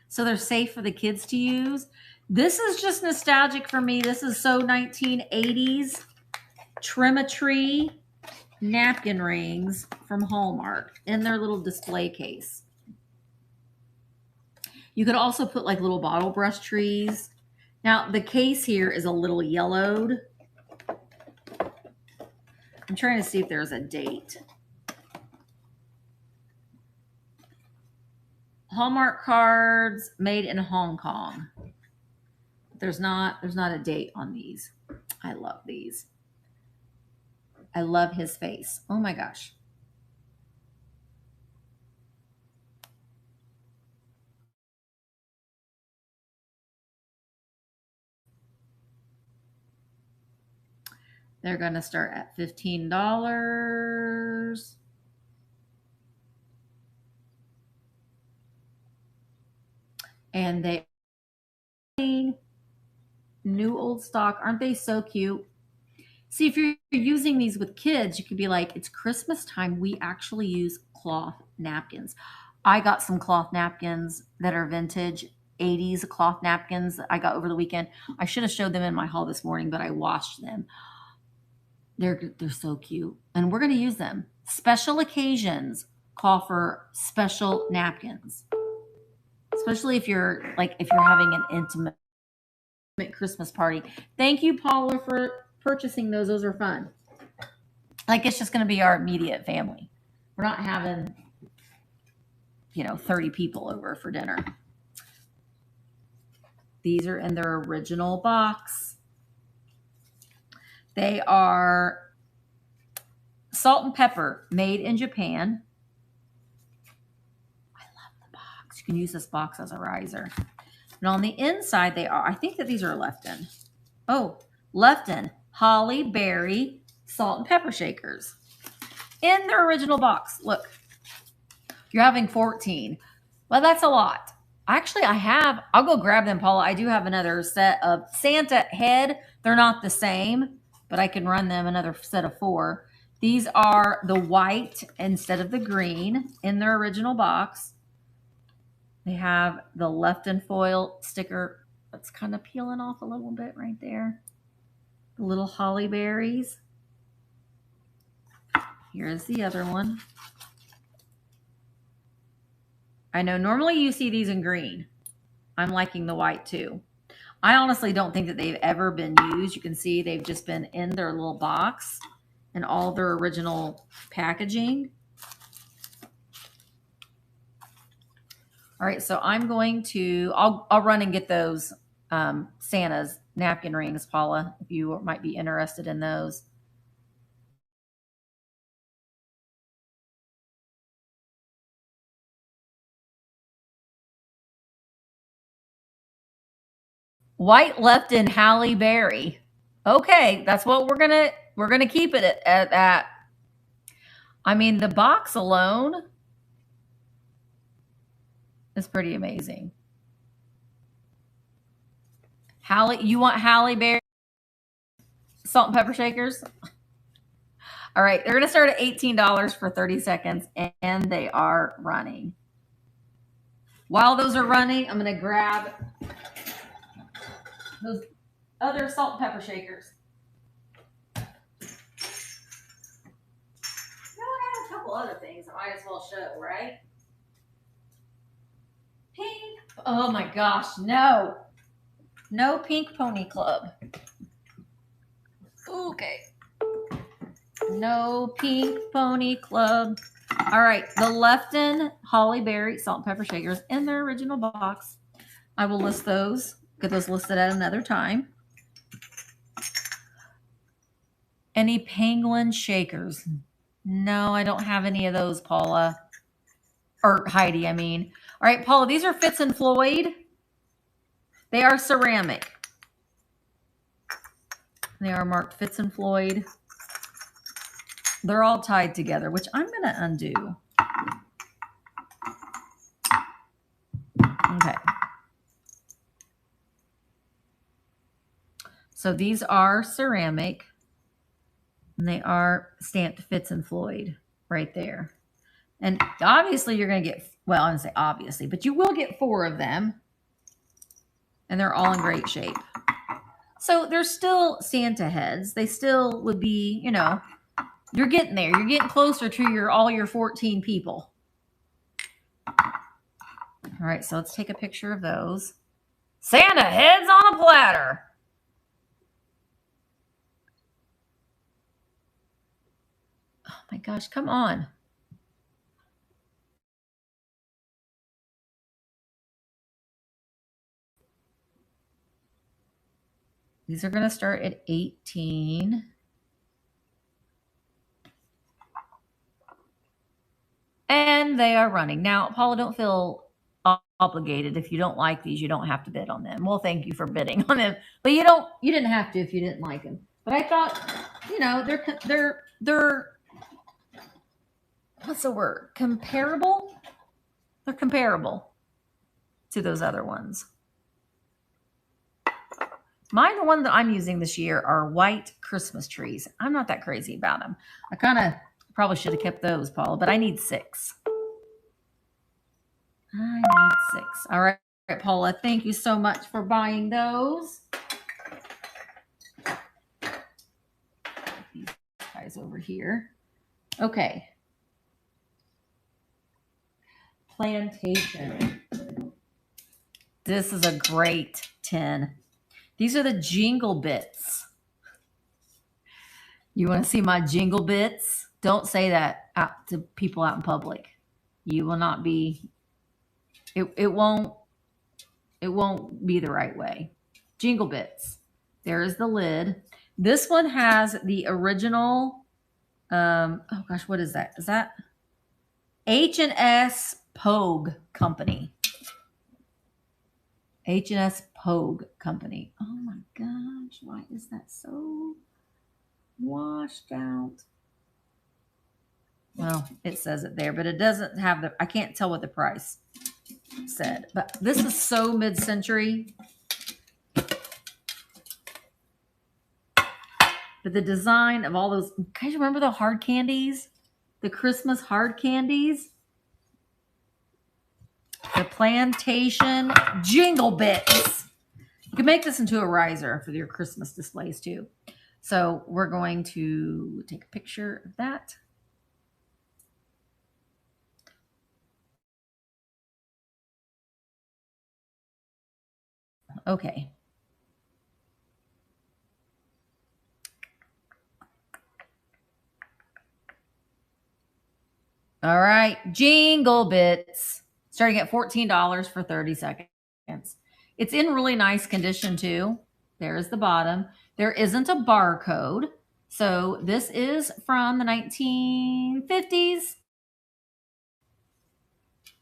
so they're safe for the kids to use. This is just nostalgic for me. This is so 1980s. Trim-a-tree napkin rings from Hallmark in their little display case. You could also put like little bottle brush trees. Now, the case here is a little yellowed. I'm trying to see if there's a date. Hallmark cards made in Hong Kong. There's not a date on these. I love these. I love his face. Oh my gosh. They're going to start at $15. And they new old stock. Aren't they so cute? See, if you're using these with kids, you could be like, it's Christmas time. We actually use cloth napkins. I got some cloth napkins that are vintage 80s cloth napkins that I got over the weekend. I should have showed them in my haul this morning, but I washed them. They're so cute. And we're going to use them. Special occasions call for special napkins. Especially if you're having an intimate Christmas party. Thank you, Paula, for purchasing those. Those are fun. Like, it's just going to be our immediate family. We're not having 30 people over for dinner. These are in their original box. They are salt and pepper, made in Japan. I love the box. You can use this box as a riser. And on the inside, I think that these are left in. Oh, Lefton Holly Berry Salt and Pepper Shakers in their original box. Look, you're having 14. Well, that's a lot. Actually, I'll go grab them, Paula. I do have another set of Santa head. They're not the same, but I can run them another set of 4. These are the white instead of the green in their original box. They have the Lefton foil sticker that's kind of peeling off a little bit right there. The little holly berries. Here's the other one. I know normally you see these in green. I'm liking the white too. I honestly don't think that they've ever been used. You can see they've just been in their little box and all their original packaging. All right, so I'm going to, I'll run and get those Santa's napkin rings, Paula, if you might be interested in those. White Lefton Halle Berry. Okay, that's what we're gonna keep it at that. I mean, the box alone is pretty amazing. You want Halle Berry salt and pepper shakers? All right, they're gonna start at $18 for 30 seconds, and they are running. While those are running, I'm gonna grab those other salt and pepper shakers. I have a couple other things I might as well show, right? Pink. Oh my gosh, no. No Pink Pony Club. Okay. No Pink Pony Club. All right, the Lefton Holly Berry salt and pepper shakers in their original box. I will list those, get those listed at another time. Any penguin shakers? No, I don't have any of those, Paula. Or Heidi, I mean. All right, Paula, these are Fitz and Floyd. They are ceramic. They are marked Fitz and Floyd. They're all tied together, which I'm going to undo. Okay. So these are ceramic, and they are stamped Fitz and Floyd right there. And obviously you're going to get, well, I'm going to say obviously, but you will get 4 of them. And they're all in great shape. So they're still Santa heads. They still would be, you know, you're getting there. You're getting closer to all your 14 people. All right, so let's take a picture of those. Santa heads on a platter. Oh my gosh, come on. These are going to start at 18. And they are running. Now, Paula, don't feel obligated. If you don't like these, you don't have to bid on them. Well, thank you for bidding on them. But you didn't have to if you didn't like them. But I thought, you know, they're what's the word? Comparable? They're comparable to those other ones. The one that I'm using this year are white Christmas trees. I'm not that crazy about them. I kind of probably should have kept those, Paula, but I need 6. I need 6. All right, Paula, thank you so much for buying those. These guys over here. Okay. Plantation. This is a great tin. These are the jingle bits. You want to see my jingle bits? Don't say that out to people out in public. You will not be, it won't be the right way. Jingle bits. There is the lid. This one has the original, oh gosh, what is that? Is that H&S Pogue Company? H&S Pogue Company. Oh my gosh, why is that so washed out? Well, it says it there, but it doesn't have the, I can't tell what the price said. But this is so mid-century. But the design of all those, guys, remember the hard candies? The Christmas hard candies? The plantation jingle bits. You can make this into a riser for your Christmas displays too. So we're going to take a picture of that. Okay. All right. Jingle bits. Starting at $14 for 30 seconds. It's in really nice condition too. There's the bottom. There isn't a barcode. So this is from the 1950s.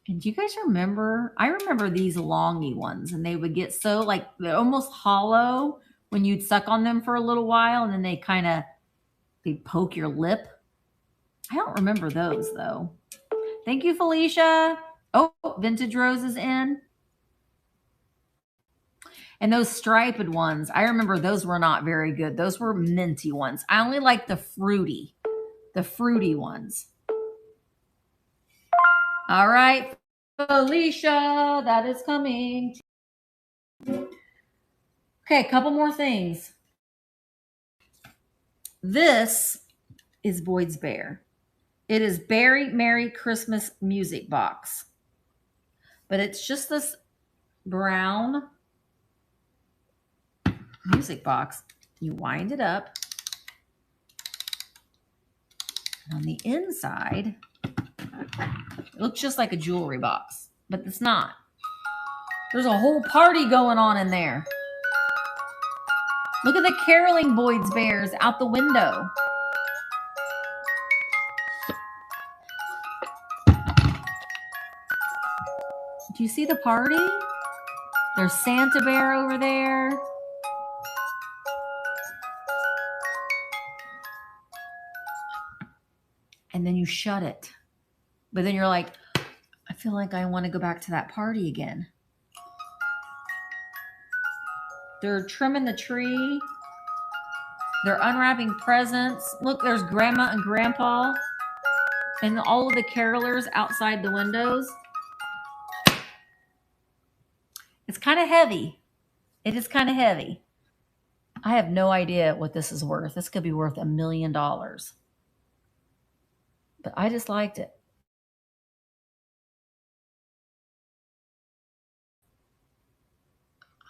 And do you guys remember? I remember these longy ones, and they would get so like they're almost hollow when you'd suck on them for a little while, and then they'd poke your lip. I don't remember those though. Thank you, Felicia. Oh, Vintage Rose is in. And those striped ones, I remember those were not very good. Those were minty ones. I only like the fruity ones. All right, Felicia, that is coming. Okay, a couple more things. This is Boyd's Bear. It is Berry Merry Christmas music box. But it's just this brown music box. You wind it up. And on the inside, it looks just like a jewelry box, but it's not. There's a whole party going on in there. Look at the caroling Boyd's Bears out the window. Do you see the party? There's Santa Bear over there. And then you shut it. But then you're like, I feel like I want to go back to that party again. They're trimming the tree. They're unwrapping presents. Look, there's Grandma and Grandpa and all of the carolers outside the windows. It's kind of heavy. It is kind of heavy. I have no idea what this is worth. This could be worth $1 million. But I just liked it.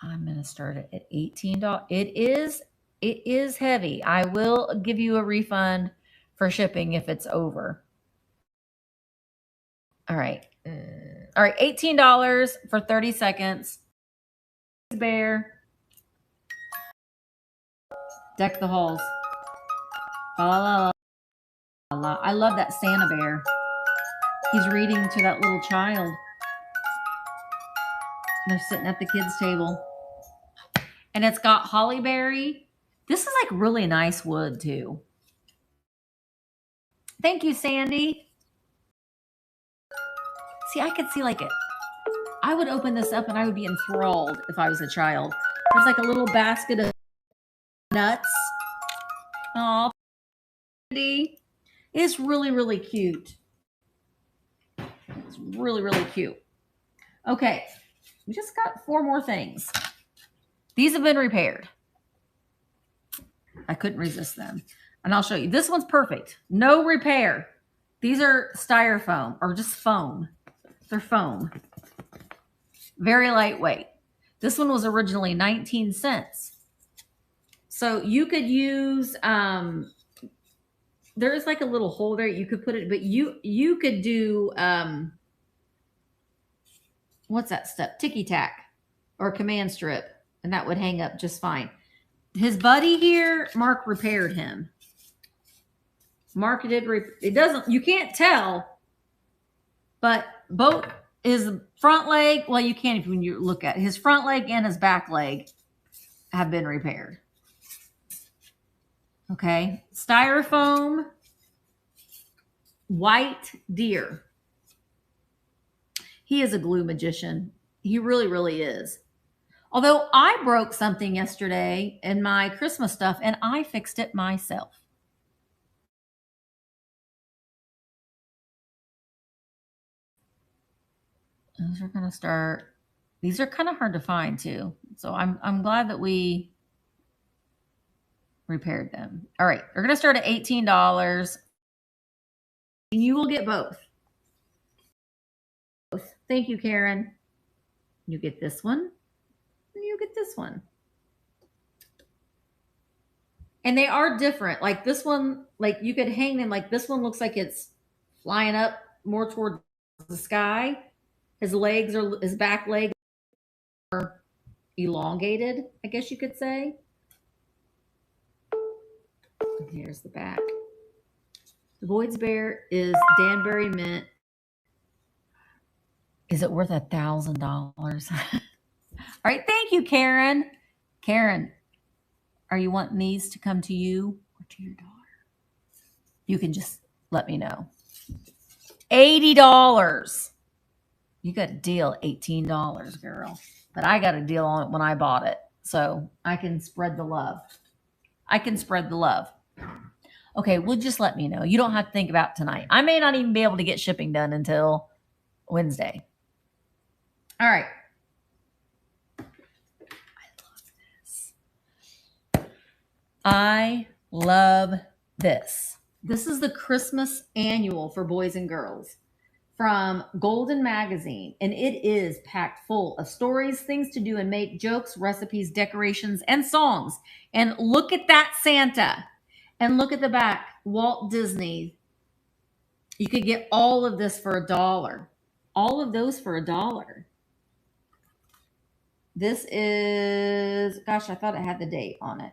I'm going to start it at $18. It is heavy. I will give you a refund for shipping if it's over. All right. All right, $18 for 30 seconds. Bear. Deck the halls. La, la, la, la. I love that Santa Bear. He's reading to that little child. They're sitting at the kids' table. And it's got holly berry. This is like really nice wood too. Thank you, Sandy. See, I could see like it. I would open this up and I would be enthralled if I was a child. There's like a little basket of nuts. Oh, it's really, really cute. It's really, really cute. Okay, we just got 4 more things. These have been repaired. I couldn't resist them. And I'll show you. This one's perfect. No repair. These are styrofoam or just foam. They're foam. Very lightweight. This one was originally 19 cents. So you could use, there is like a little hole there. You could put it, but you could do, what's that stuff? Ticky tack or command strip. And that would hang up just fine. His buddy here, Mark repaired him. Mark did, it doesn't, you can't tell, but both his front leg, well, you can't when you look at it. His front leg and his back leg have been repaired. Okay. Styrofoam white deer. He is a glue magician. He really, really is. Although I broke something yesterday in my Christmas stuff and I fixed it myself. Those are going to start. These are kind of hard to find too. So I'm glad that we repaired them. All right. They're going to start at $18 and you will get both. Thank you, Karen. You get this one and you get this one. And they are different. Like this one, like you could hang them. Like this one looks like it's flying up more toward the sky. His legs are, his back legs are elongated, I guess you could say. And here's the back. The Boyd's Bear is Danbury Mint. Is it worth $1,000? All right, thank you, Karen. Karen, are you wanting these to come to you or to your daughter? You can just let me know. $80. You got a deal, $18, girl. But I got a deal on it when I bought it. So I can spread the love. I can spread the love. Okay, well, just let me know. You don't have to think about tonight. I may not even be able to get shipping done until Wednesday. All right. I love this. This is the Christmas annual for boys and girls from Golden Magazine, and it is packed full of stories, things to do and make, jokes, recipes, decorations, and songs. And look at that Santa. And look at the back, Walt Disney. You could get all of this for $1. All of those for $1. This is, gosh, I thought it had the date on it.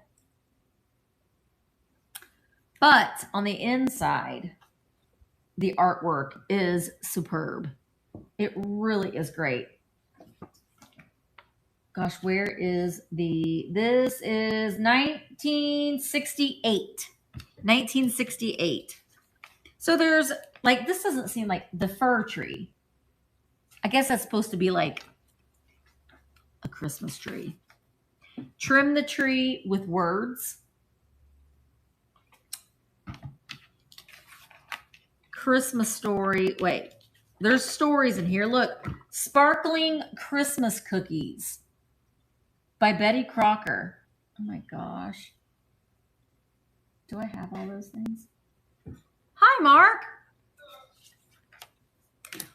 But on the inside, the artwork is superb. It really is great. Gosh, where is the, this is 1968. 1968. So there's, like, this doesn't seem like the fir tree. I guess that's supposed to be like a Christmas tree. Trim the tree with words. Christmas story. Wait, there's stories in here. Look, Sparkling Christmas Cookies by Betty Crocker. Oh my gosh. Do I have all those things? Hi, Mark.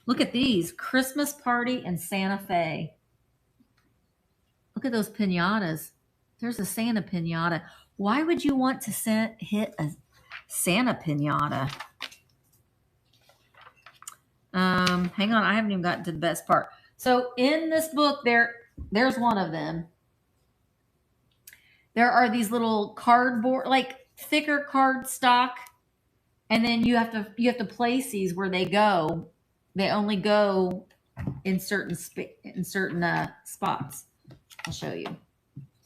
Look at these. Christmas Party in Santa Fe. Look at those pinatas. There's a Santa pinata. Why would you want to hit a Santa pinata? Hang on. I haven't even gotten to the best part. So in this book, there's one of them. There are these little cardboard, like thicker card stock, and then you have to place these where they go. They only go in certain spots. I'll show you.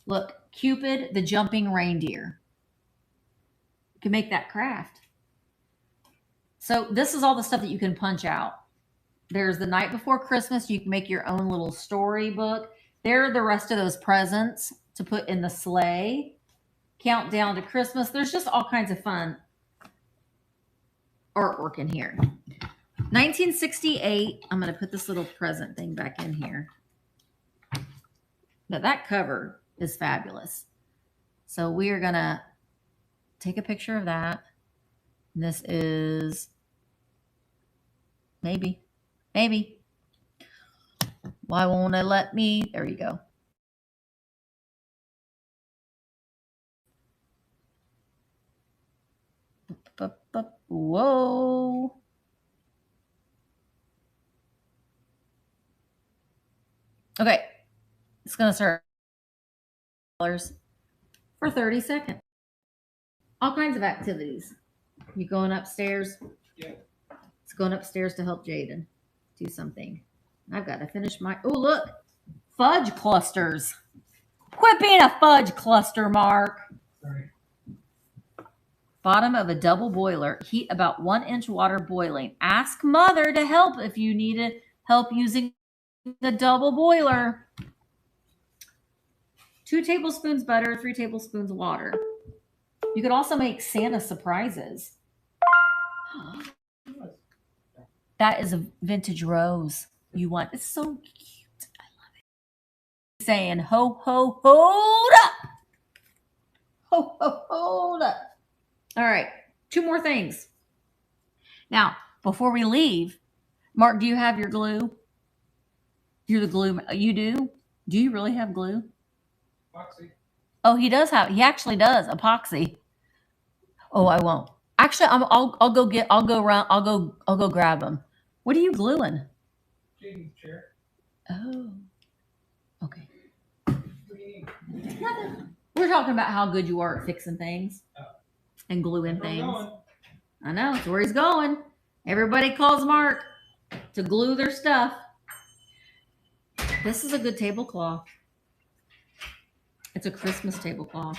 Look, Cupid, the jumping reindeer. You can make that craft. So this is all the stuff that you can punch out. There's the night before Christmas. You can make your own little storybook. There are the rest of those presents to put in the sleigh. Countdown to Christmas. There's just all kinds of fun artwork in here. 1968. I'm going to put this little present thing back in here. But that cover is fabulous. So we are going to take a picture of that. This is maybe. Why won't it let me? There you go. Whoa. Okay. It's going to start for 30 seconds. All kinds of activities. You going upstairs? Yeah. It's going upstairs to help Jaden do something. I've got to finish my, oh, look, fudge clusters. Quit being a fudge cluster, Mark. Sorry. Bottom of a double boiler. Heat about 1 inch water boiling. Ask mother to help if you need help using the double boiler. 2 tablespoons butter, 3 tablespoons water. You could also make Santa surprises. That is a vintage rose you want. It's so cute. I love it. Saying ho, ho, hold up. Ho, ho, hold up. All right. 2 more things. Now, before we leave, Mark, do you have your glue? You're the glue. You do? Do you really have glue? Epoxy. Oh, he does have. He actually does epoxy. Oh, I won't. Actually, I'll go get. I'll go around. I'll go grab them. What are you gluing? Jaden's chair. Oh, okay. What do you need? Nothing. We're talking about how good you are at fixing things and gluing things. I know it's where he's going. Everybody calls Mark to glue their stuff. This is a good tablecloth. It's a Christmas tablecloth.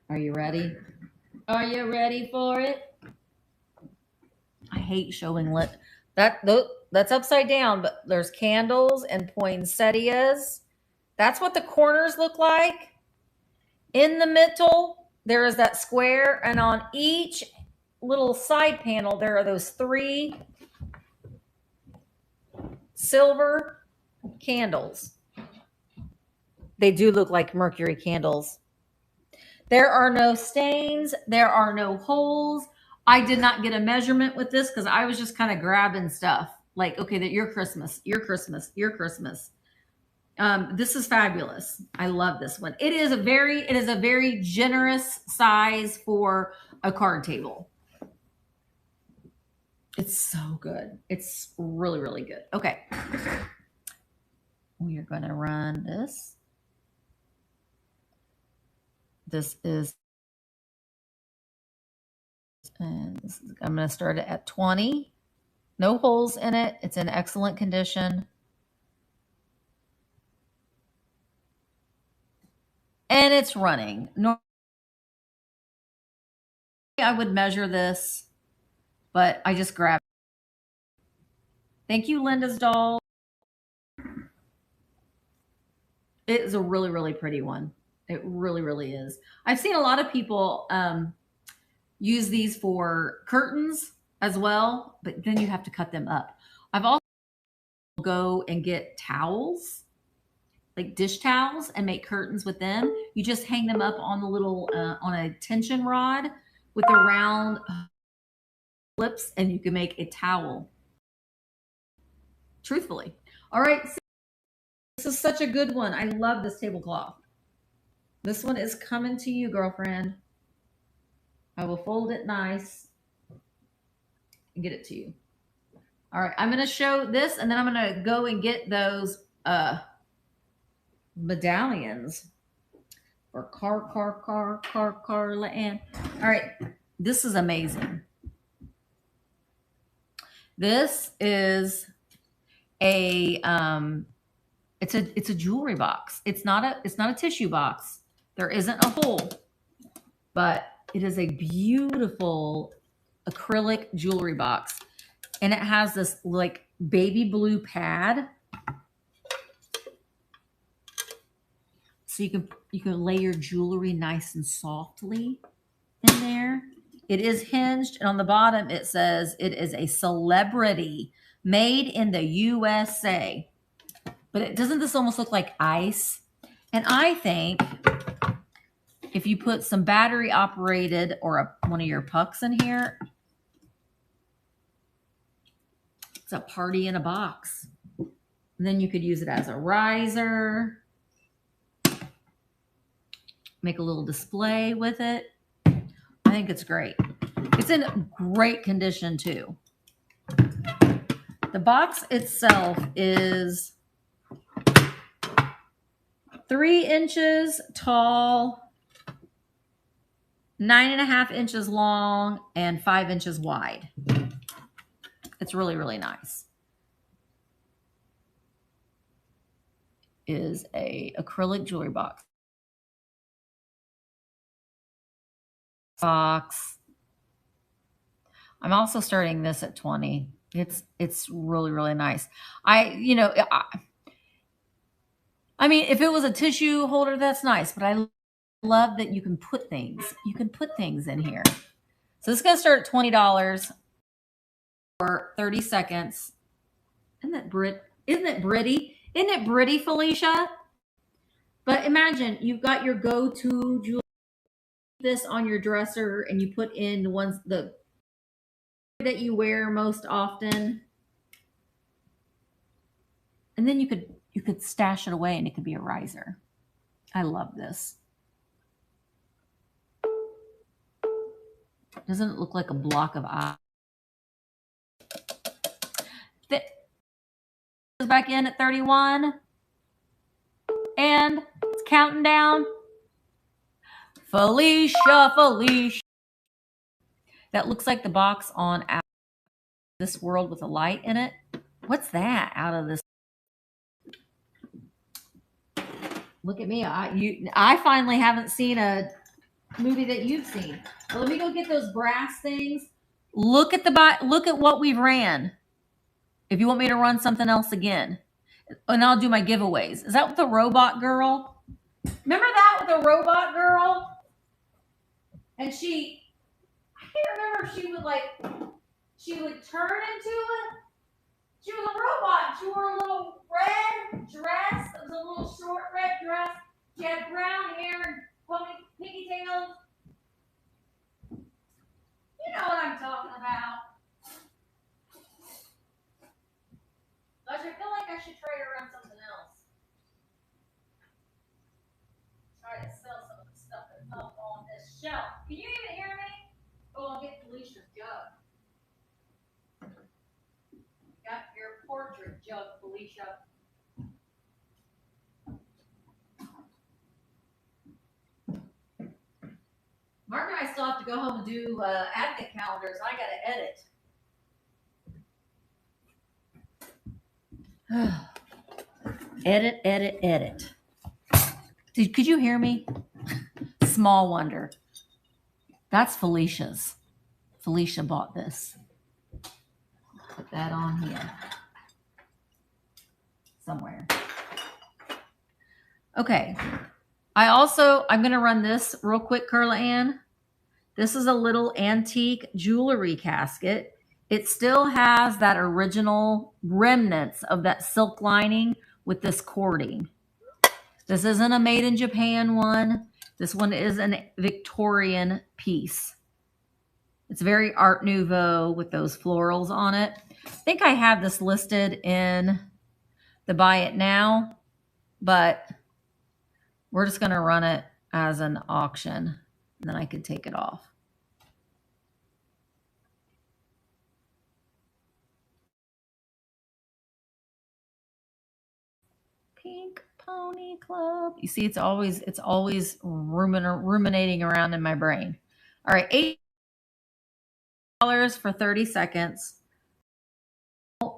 Are you ready? Are you ready for it? I hate showing lit. That's upside down, but there's candles and poinsettias. That's what the corners look like. In the middle, there is that square, and on each little side panel, there are those 3 silver candles. They do look like mercury candles. There are no stains. There are no holes. I did not get a measurement with this because I was just kind of grabbing stuff. Like, okay, that your Christmas, your Christmas, your Christmas. This is fabulous. I love this one. It is a very generous size for a card table. It's so good. It's really, really good. Okay. We are going to run this. This is, and this is, I'm going to start it at 20. No holes in it. It's in excellent condition. And it's running. Normally, I would measure this, but I just grabbed it. Thank you, Linda's doll. It is a really, really pretty one. It really, really is. I've seen a lot of people use these for curtains as well, but then you have to cut them up. I've also go and get towels, like dish towels, and make curtains with them. You just hang them up on the little on a tension rod with the round clips, and you can make a towel. Truthfully. All right. This is such a good one. I love this tablecloth. This one is coming to you, girlfriend. I will fold it nice and get it to you. All right. I'm going to show this, and then I'm going to go and get those medallions for Carla Ann. All right. This is amazing. This is a it's a jewelry box. It's not a tissue box. There isn't a hole, but it is a beautiful acrylic jewelry box, and it has this like baby blue pad, so you can lay your jewelry nice and softly in there. It is hinged, and on the bottom it says it is a celebrity made in the USA. But doesn't this almost look like ice? And I think if you put some battery operated or one of your pucks in here, it's a party in a box. And then you could use it as a riser, make a little display with it. I think it's great. It's in great condition too. The box itself is 3 inches tall, 9.5 inches long, and 5 inches wide. It's really, really nice. Is a acrylic jewelry box. I'm also starting this at 20. It's really, really nice. I mean, if it was a tissue holder, that's nice, but I love that you can put things. You can put things in here. So this is going to start at $20 for 30 seconds. Isn't it Britty? Isn't it Britty, Felicia? But imagine you've got your go-to jewelry, this on your dresser, and you put in the ones that you wear most often. And then you could stash it away and it could be a riser. I love this. Doesn't it look like a block of ice? Back in at 31. And it's counting down. Felicia. That looks like the box on This World with a Light in it. What's that out of this? Look at me. I finally haven't seen a movie that you've seen. Well, let me go get those brass things. Look at what we've ran. If you want me to run something else again. And I'll do my giveaways. Is that with the robot girl? Remember that with the robot girl? And I can't remember if she would turn into it. She was a robot. She wore a little red dress. It was a little short red dress. She had brown hair and pigtails. You know what I'm talking about. Gosh, I feel like I should try to run something else. Try to sell some of the stuff that's up on this shelf. Can you even hear me? Oh, I'll get Felicia's jug. Got your portrait jug, Felicia. Mark and I still have to go home and do advent calendars. I got to edit. Edit. Could you hear me? Small wonder. That's Felicia's. Felicia bought this. Put that on here. Somewhere. Okay. I'm going to run this real quick, Carla Ann. This is a little antique jewelry casket. It still has that original remnants of that silk lining with this cording. This isn't a made in Japan one. This one is a Victorian piece. It's very Art Nouveau with those florals on it. I think I have this listed in the Buy It Now, but we're just going to run it as an auction, and then I could take it off. Pink Pony Club. You see, it's always ruminating around in my brain. All right, $8 for 30 seconds.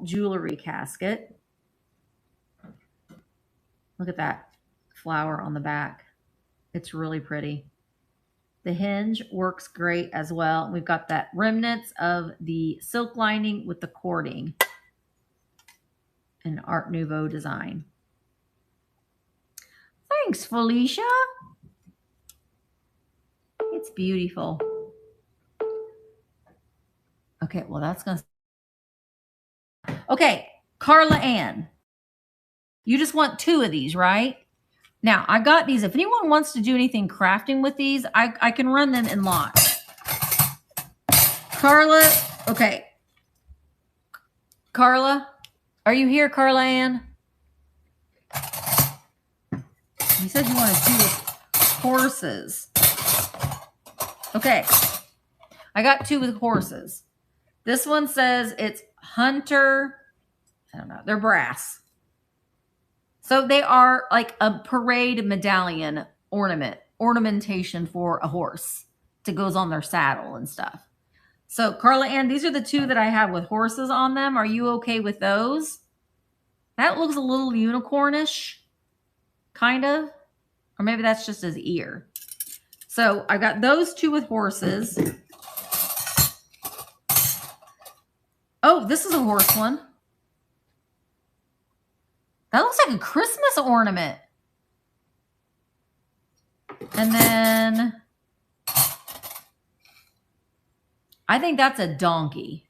Jewelry casket. Look at that flower on the back. It's really pretty. The hinge works great as well. We've got that remnants of the silk lining with the cording. An Art Nouveau design. Thanks, Felicia. It's beautiful. Okay, well, that's going to... Okay, Carla Ann. You just want 2 of these, right? Now, I got these. If anyone wants to do anything crafting with these, I can run them in lots. Carla, okay. Carla, are you here, Carla Ann? You said you wanted 2 with horses. Okay. I got 2 with horses. This one says it's Hunter. I don't know. They're brass. So they are like a parade medallion ornamentation for a horse that goes on their saddle and stuff. So Carla Ann, these are the two that I have with horses on them. Are you okay with those? That looks a little unicornish, kind of. Or maybe that's just his ear. So I got those two with horses. Oh, this is a horse one. That looks like a Christmas ornament. And then I think that's a donkey.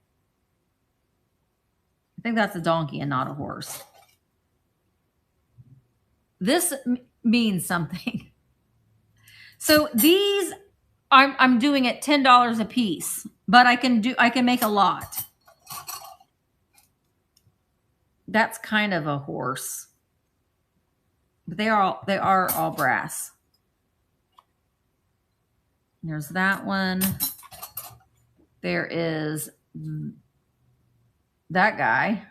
I think that's a donkey and not a horse. This means something. So these I'm doing at $10 a piece, but I can make a lot. That's kind of a horse. But they are all brass. There's that one. There is that guy.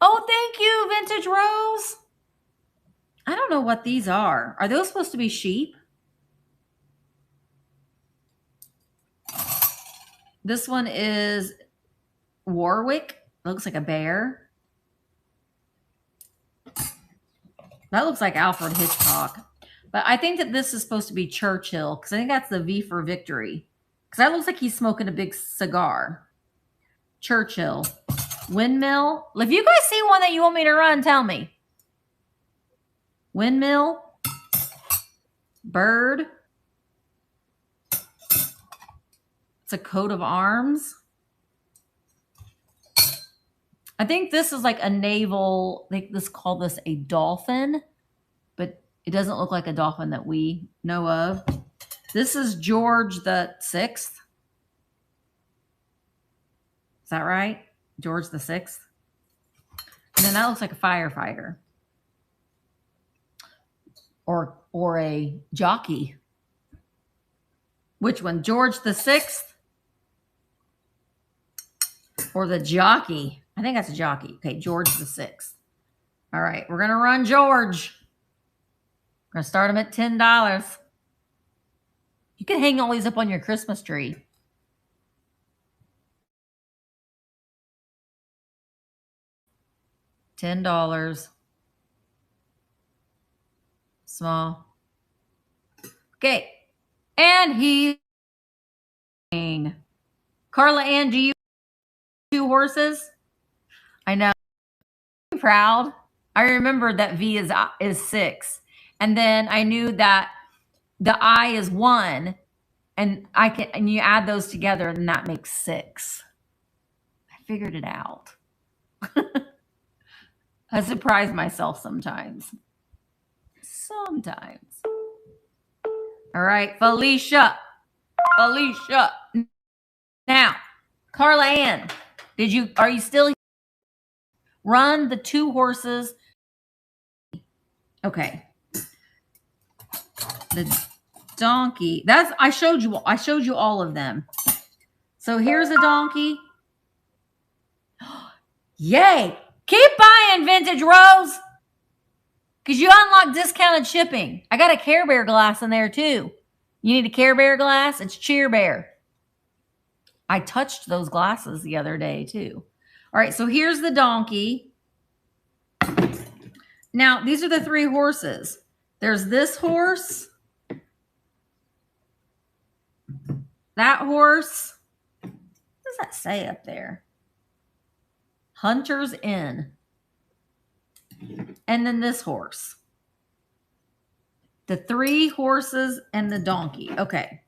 Oh, thank you, Vintage Rose. I don't know what these are. Are those supposed to be sheep? This one is Warwick. Looks like a bear. That looks like Alfred Hitchcock. But I think that this is supposed to be Churchill because I think that's the V for victory. Because that looks like he's smoking a big cigar. Churchill. Windmill. If you guys see one that you want me to run, tell me. Windmill. Bird. It's a coat of arms. I think this is like a naval, let's call this a dolphin, but it doesn't look like a dolphin that we know of. This is George the Sixth. Is that right? George the Sixth. And then that looks like a firefighter. Or a jockey. Which one? George the Sixth? Or the jockey? I think that's a jockey. Okay, George the Sixth. All right, we're gonna run George. We're gonna start him at $10. You can hang all these up on your Christmas tree. $10. Small. Okay. And he's Carla Ann, do you two horses? I know. I'm proud. I remembered that V is 6. And then I knew that the I is 1. And you add those together and that makes 6. I figured it out. I surprise myself sometimes. Sometimes. All right, Felicia. Now, Carla Ann, are you still here? Run the 2 horses? Okay. The donkey. I showed you all of them. So here's a donkey. Yay! Keep buying, Vintage Rose. Because you unlock discounted shipping. I got a Care Bear glass in there too. You need a Care Bear glass? It's Cheer Bear. I touched those glasses the other day too. All right, so here's the donkey. Now, these are the 3 horses. There's this horse. That horse. What does that say up there? Hunter's Inn. And then this horse. The 3 horses and the donkey. Okay.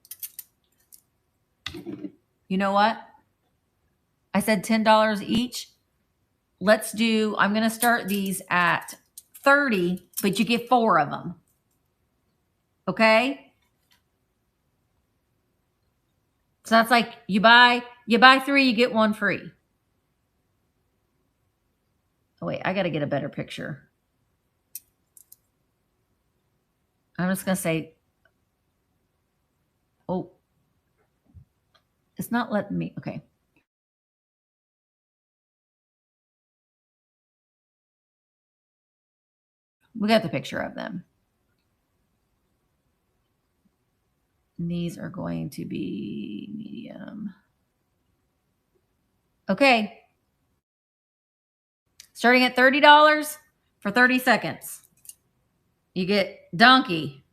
You know what? I said $10 each. I'm going to start these at 30, but you get 4 of them. Okay? So that's like you buy 3, you get 1 free. Oh wait, I got to get a better picture. I'm just going to say, oh, it's not letting me. Okay. We got the picture of them. And these are going to be medium. Okay. Starting at $30 for 30 seconds. You get donkey,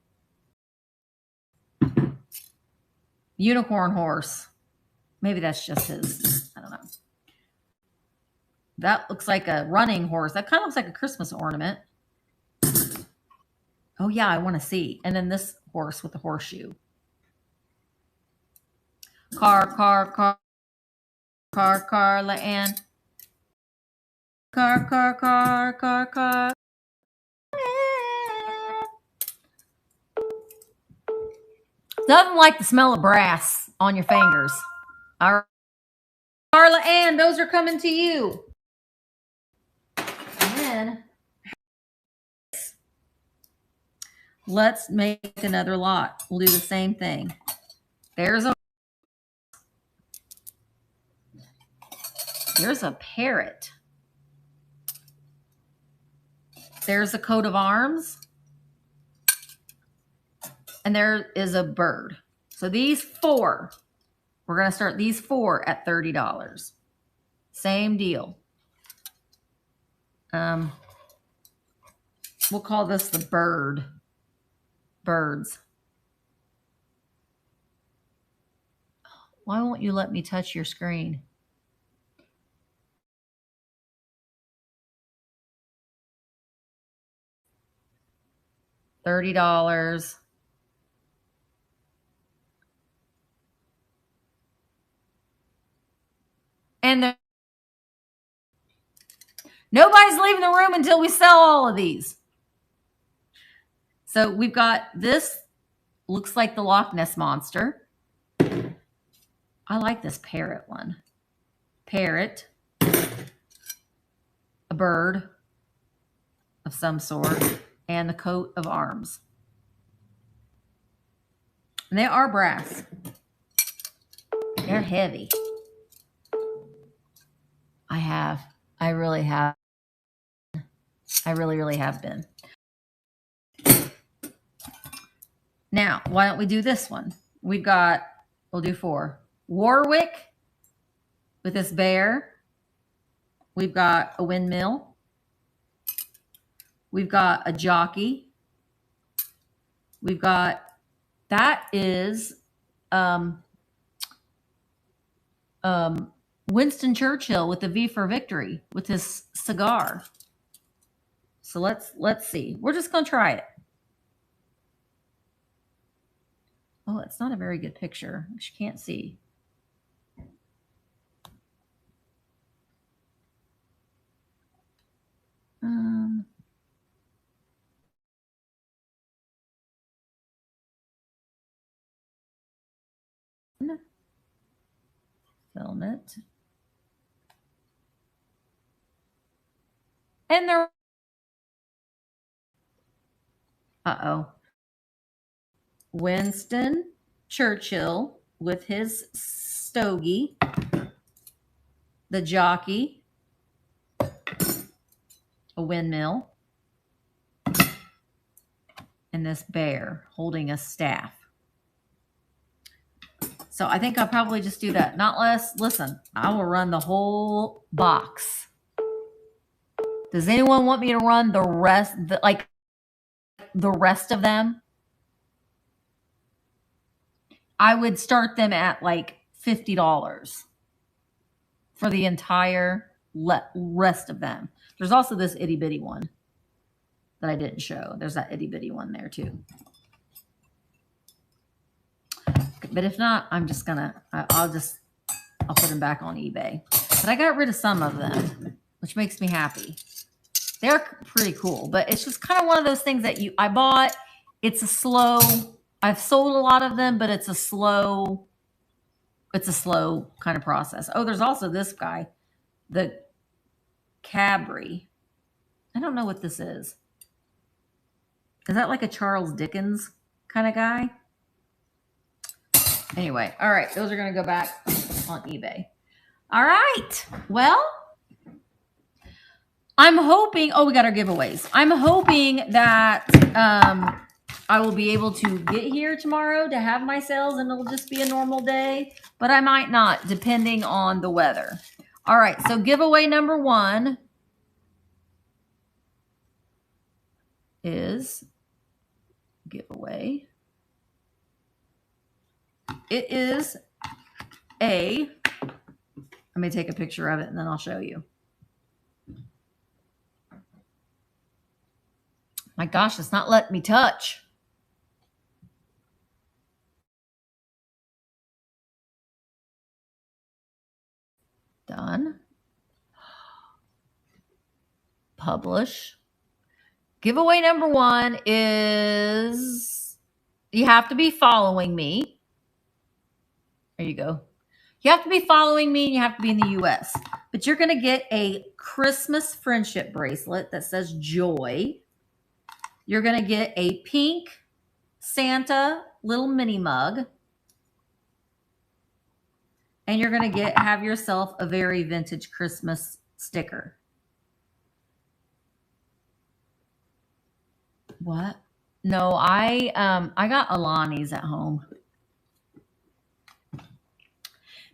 unicorn horse. Maybe that's just his. I don't know. That looks like a running horse. That kind of looks like a Christmas ornament. Oh, yeah, I want to see. And then this horse with the horseshoe. Carla Ann. Car. Nothing like the smell of brass on your fingers. All right. Carla Ann, those are coming to you. And then let's make another lot. We'll do the same thing. There's a parrot. There's a coat of arms. And there is a bird. So these four, we're going to start these four at $30. Same deal. We'll call this the birds. Why won't you let me touch your screen? $30. And nobody's leaving the room until we sell all of these. So we've got this, looks like the Loch Ness Monster. I like this parrot one. Parrot. A bird of some sort. And the coat of arms. And they are brass. They're heavy. I really have. I really have been. Now, why don't we do this one? We'll do four. Warwick with this bear. We've got a windmill. We've got a jockey. We've got, that is Winston Churchill with the V for Victory with his cigar. So let's see. We're just going to try it. Oh, it's not a very good picture. She can't see. Film it. And they're, Winston Churchill with his stogie, the jockey, a windmill, and this bear holding a staff. So I think I'll probably just do that. Not less. Listen, I will run the whole box. Does anyone want me to run the rest, the rest of them? I would start them at like $50 for the entire rest of them. There's also this itty bitty one that I didn't show. There's that itty bitty one there too. But if not, I'm just gonna, I'll put them back on eBay. But I got rid of some of them, which makes me happy. They're pretty cool, but it's just kind of one of those things that I bought. It's a slow, I've sold a lot of them, but it's a slow kind of process. Oh, there's also this guy, the Cabri. I don't know what this is. Is that like a Charles Dickens kind of guy? Anyway, all right. Those are going to go back on eBay. All right. Well, I'm hoping, we got our giveaways. I'm hoping that I will be able to get here tomorrow to have my sales and it'll just be a normal day, but I might not depending on the weather. All right, so giveaway number 1 is giveaway. It is let me take a picture of it and then I'll show you. My gosh, it's not letting me touch. Done. Publish. Giveaway number 1 is, you have to be following me. There you go. You have to be following me and you have to be in the US. But you're going to get a Christmas friendship bracelet that says joy. You're going to get a pink Santa little mini mug. And you're going to have yourself a very vintage Christmas sticker. What? No, I got Alani's at home.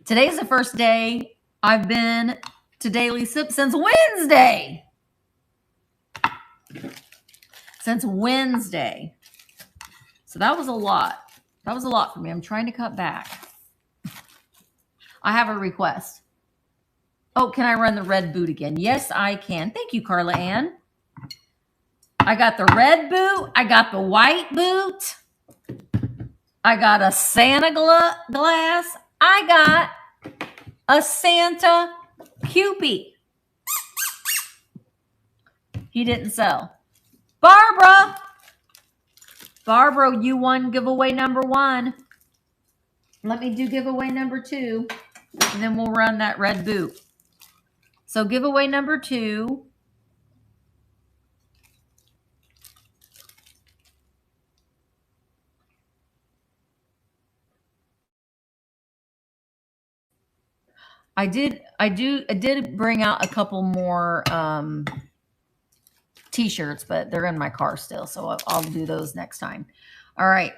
Today's the first day I've been to Daily Sip since Wednesday. Since Wednesday. So that was a lot. That was a lot for me. I'm trying to cut back. I have a request. Oh, can I run the red boot again? Yes, I can. Thank you, Carla Ann. I got the red boot. I got the white boot. I got a Santa glass. I got a Santa Cupid. He didn't sell. Barbara, you won giveaway number 1. Let me do giveaway number 2, and then we'll run that red boot. So giveaway number 2. I did bring out a couple more t-shirts, but they're in my car still, so I'll do those next time. All right.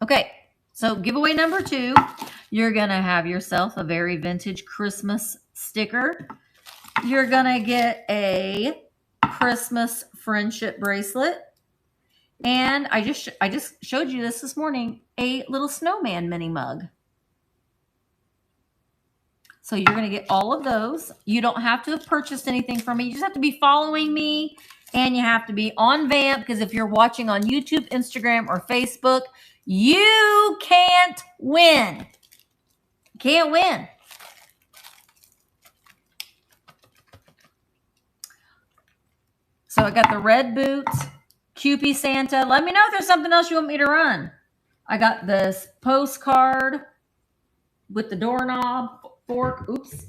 Okay. So giveaway number 2, you're going to have yourself a very vintage Christmas sticker. You're going to get a Christmas friendship bracelet. And I just showed you this morning, a little snowman mini mug. So you're going to get all of those. You don't have to have purchased anything from me. You just have to be following me and you have to be on Vamp, because if you're watching on YouTube, Instagram, or Facebook, you can't win. Can't win. So I got the red boots. Cupid Santa. Let me know if there's something else you want me to run. I got this postcard with the doorknob fork. Oops.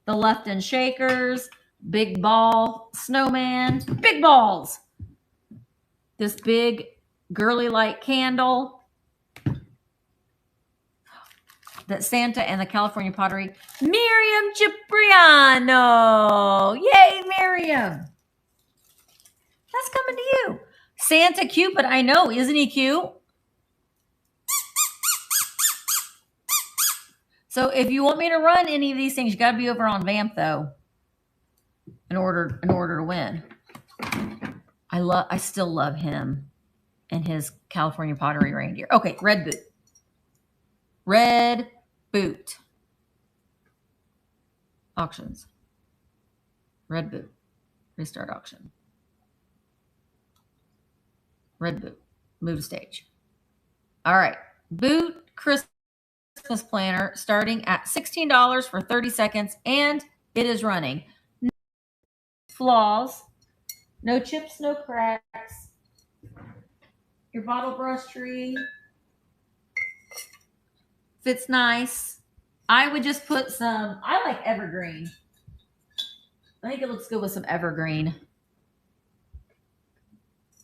The left and shakers. Big ball snowman. Big balls. This big girly light candle. That Santa and the California pottery. Miriam Cipriano. Yay, Miriam. That's coming to you. Santa Cupid, I know. Isn't he cute? So if you want me to run any of these things, you got to be over on Vamp, though, in order to win. I still love him and his California pottery reindeer. Okay, red boot. Red boot. Auctions. Red boot. Restart auction. Red boot. Move to stage. All right. Boot Christmas planner starting at $16 for 30 seconds, and it is running. No flaws. No chips, no cracks. Your bottle brush tree fits nice. I would just put some, I like evergreen. I think it looks good with some evergreen.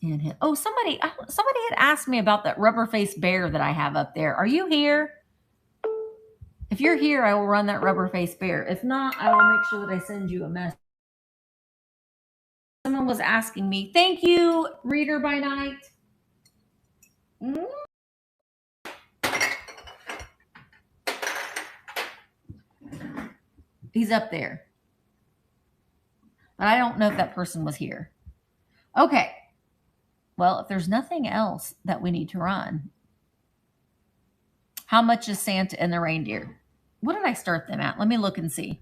And oh, somebody had asked me about that rubber face bear that I have up there. Are you here? If you're here, I will run that rubber face bear. If not, I will make sure that I send you a message. Someone was asking me. Thank you, Reader by Night. He's up there. But I don't know if that person was here. Okay. Well, if there's nothing else that we need to run, how much is Santa and the reindeer? What did I start them at? Let me look and see.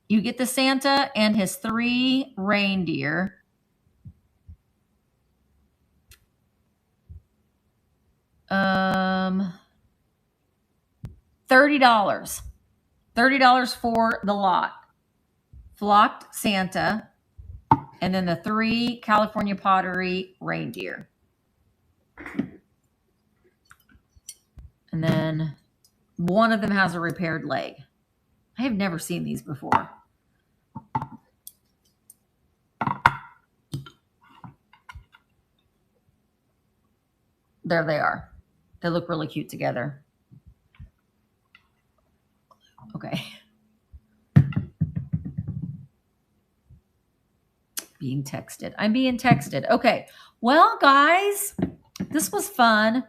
You get the Santa and his 3 reindeer. $30. $30 for the lot. Flocked Santa, and then the 3 California Pottery reindeer. And then one of them has a repaired leg. I have never seen these before. There they are. They look really cute together. Okay. Being texted. I'm being texted. Okay. Well, guys, this was fun.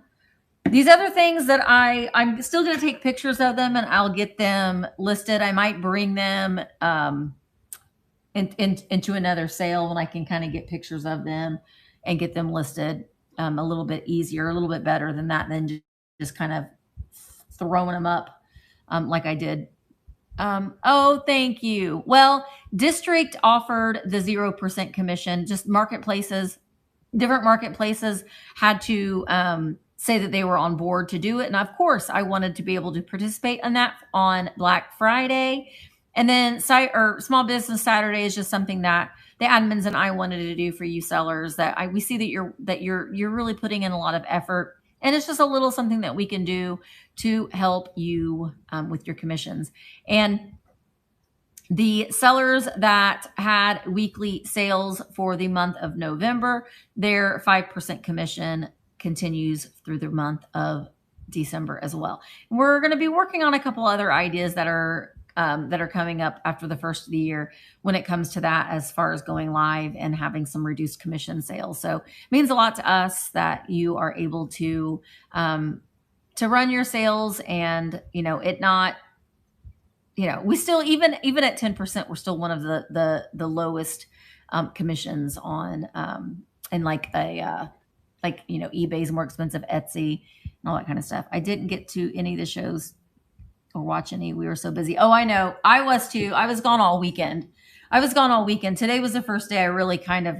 These other things that I'm still going to take pictures of them and I'll get them listed. I might bring them into another sale when I can kind of get pictures of them and get them listed a little bit easier, a little bit better than that, than just kind of throwing them up like I did. Oh, thank you. Well, District offered the 0% commission. Just marketplaces, different marketplaces had to say that they were on board to do it. And of course, I wanted to be able to participate in that on Black Friday. And then Small Business Saturday is just something that the admins and I wanted to do for you sellers. That we see that you're really putting in a lot of effort, and it's just a little something that we can do to help you with your commissions. And the sellers that had weekly sales for the month of November, their 5% commission continues through the month of December as well. We're going to be working on a couple other ideas that are coming up after the first of the year when it comes to that, as far as going live and having some reduced commission sales. So it means a lot to us that you are able to run your sales, and it not, we still, even at 10%, we're still one of the lowest commissions on and eBay's more expensive, Etsy, and all that kind of stuff. I didn't get to any of the shows or watch any. We were so busy. Oh, I know. I was too. I was gone all weekend. Today was the first day I really kind of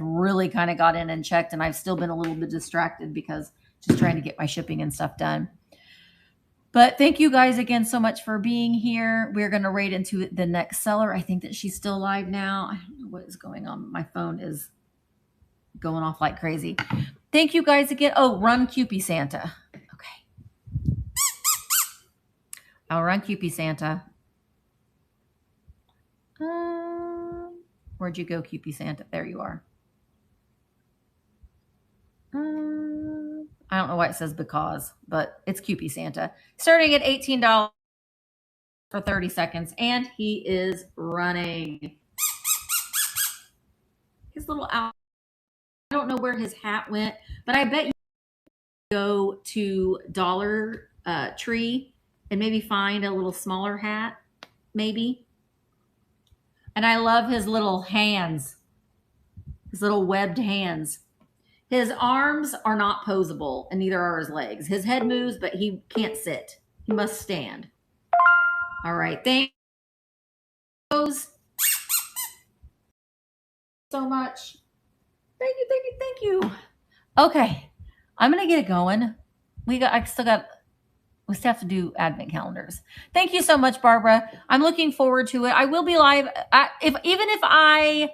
got in and checked, and I've still been a little bit distracted because just trying to get my shipping and stuff done. But thank you guys again so much for being here. We're going to raid into the next seller. I think that she's still live now. I don't know what is going on. My phone is going off like crazy. Thank you guys again. Oh, run Cupie Santa. Okay. I'll run Cupie Santa. Where'd you go, Cupie Santa? There you are. I don't know why it says because, but it's Cupie Santa. Starting at $18 for 30 seconds, and he is running. His little owl. I don't know where his hat went, but I bet you go to Dollar Tree and maybe find a little smaller hat, maybe. And I love his little hands, his little webbed hands. His arms are not posable, and neither are his legs. His head moves, but he can't sit. He must stand. All right. Thank you so much. Thank you. Okay. I'm going to get it going. We still have to do advent calendars. Thank you so much, Barbara. I'm looking forward to it. I will be live. Even if I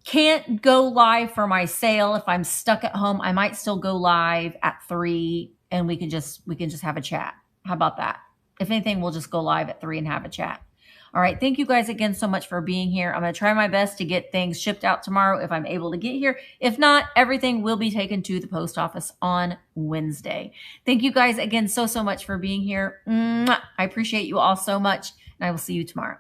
can't go live for my sale, if I'm stuck at home, I might still go live at 3 and we can just have a chat. How about that? If anything, we'll just go live at 3 and have a chat. All right. Thank you guys again so much for being here. I'm going to try my best to get things shipped out tomorrow if I'm able to get here. If not, everything will be taken to the post office on Wednesday. Thank you guys again so much for being here. I appreciate you all so much, and I will see you tomorrow.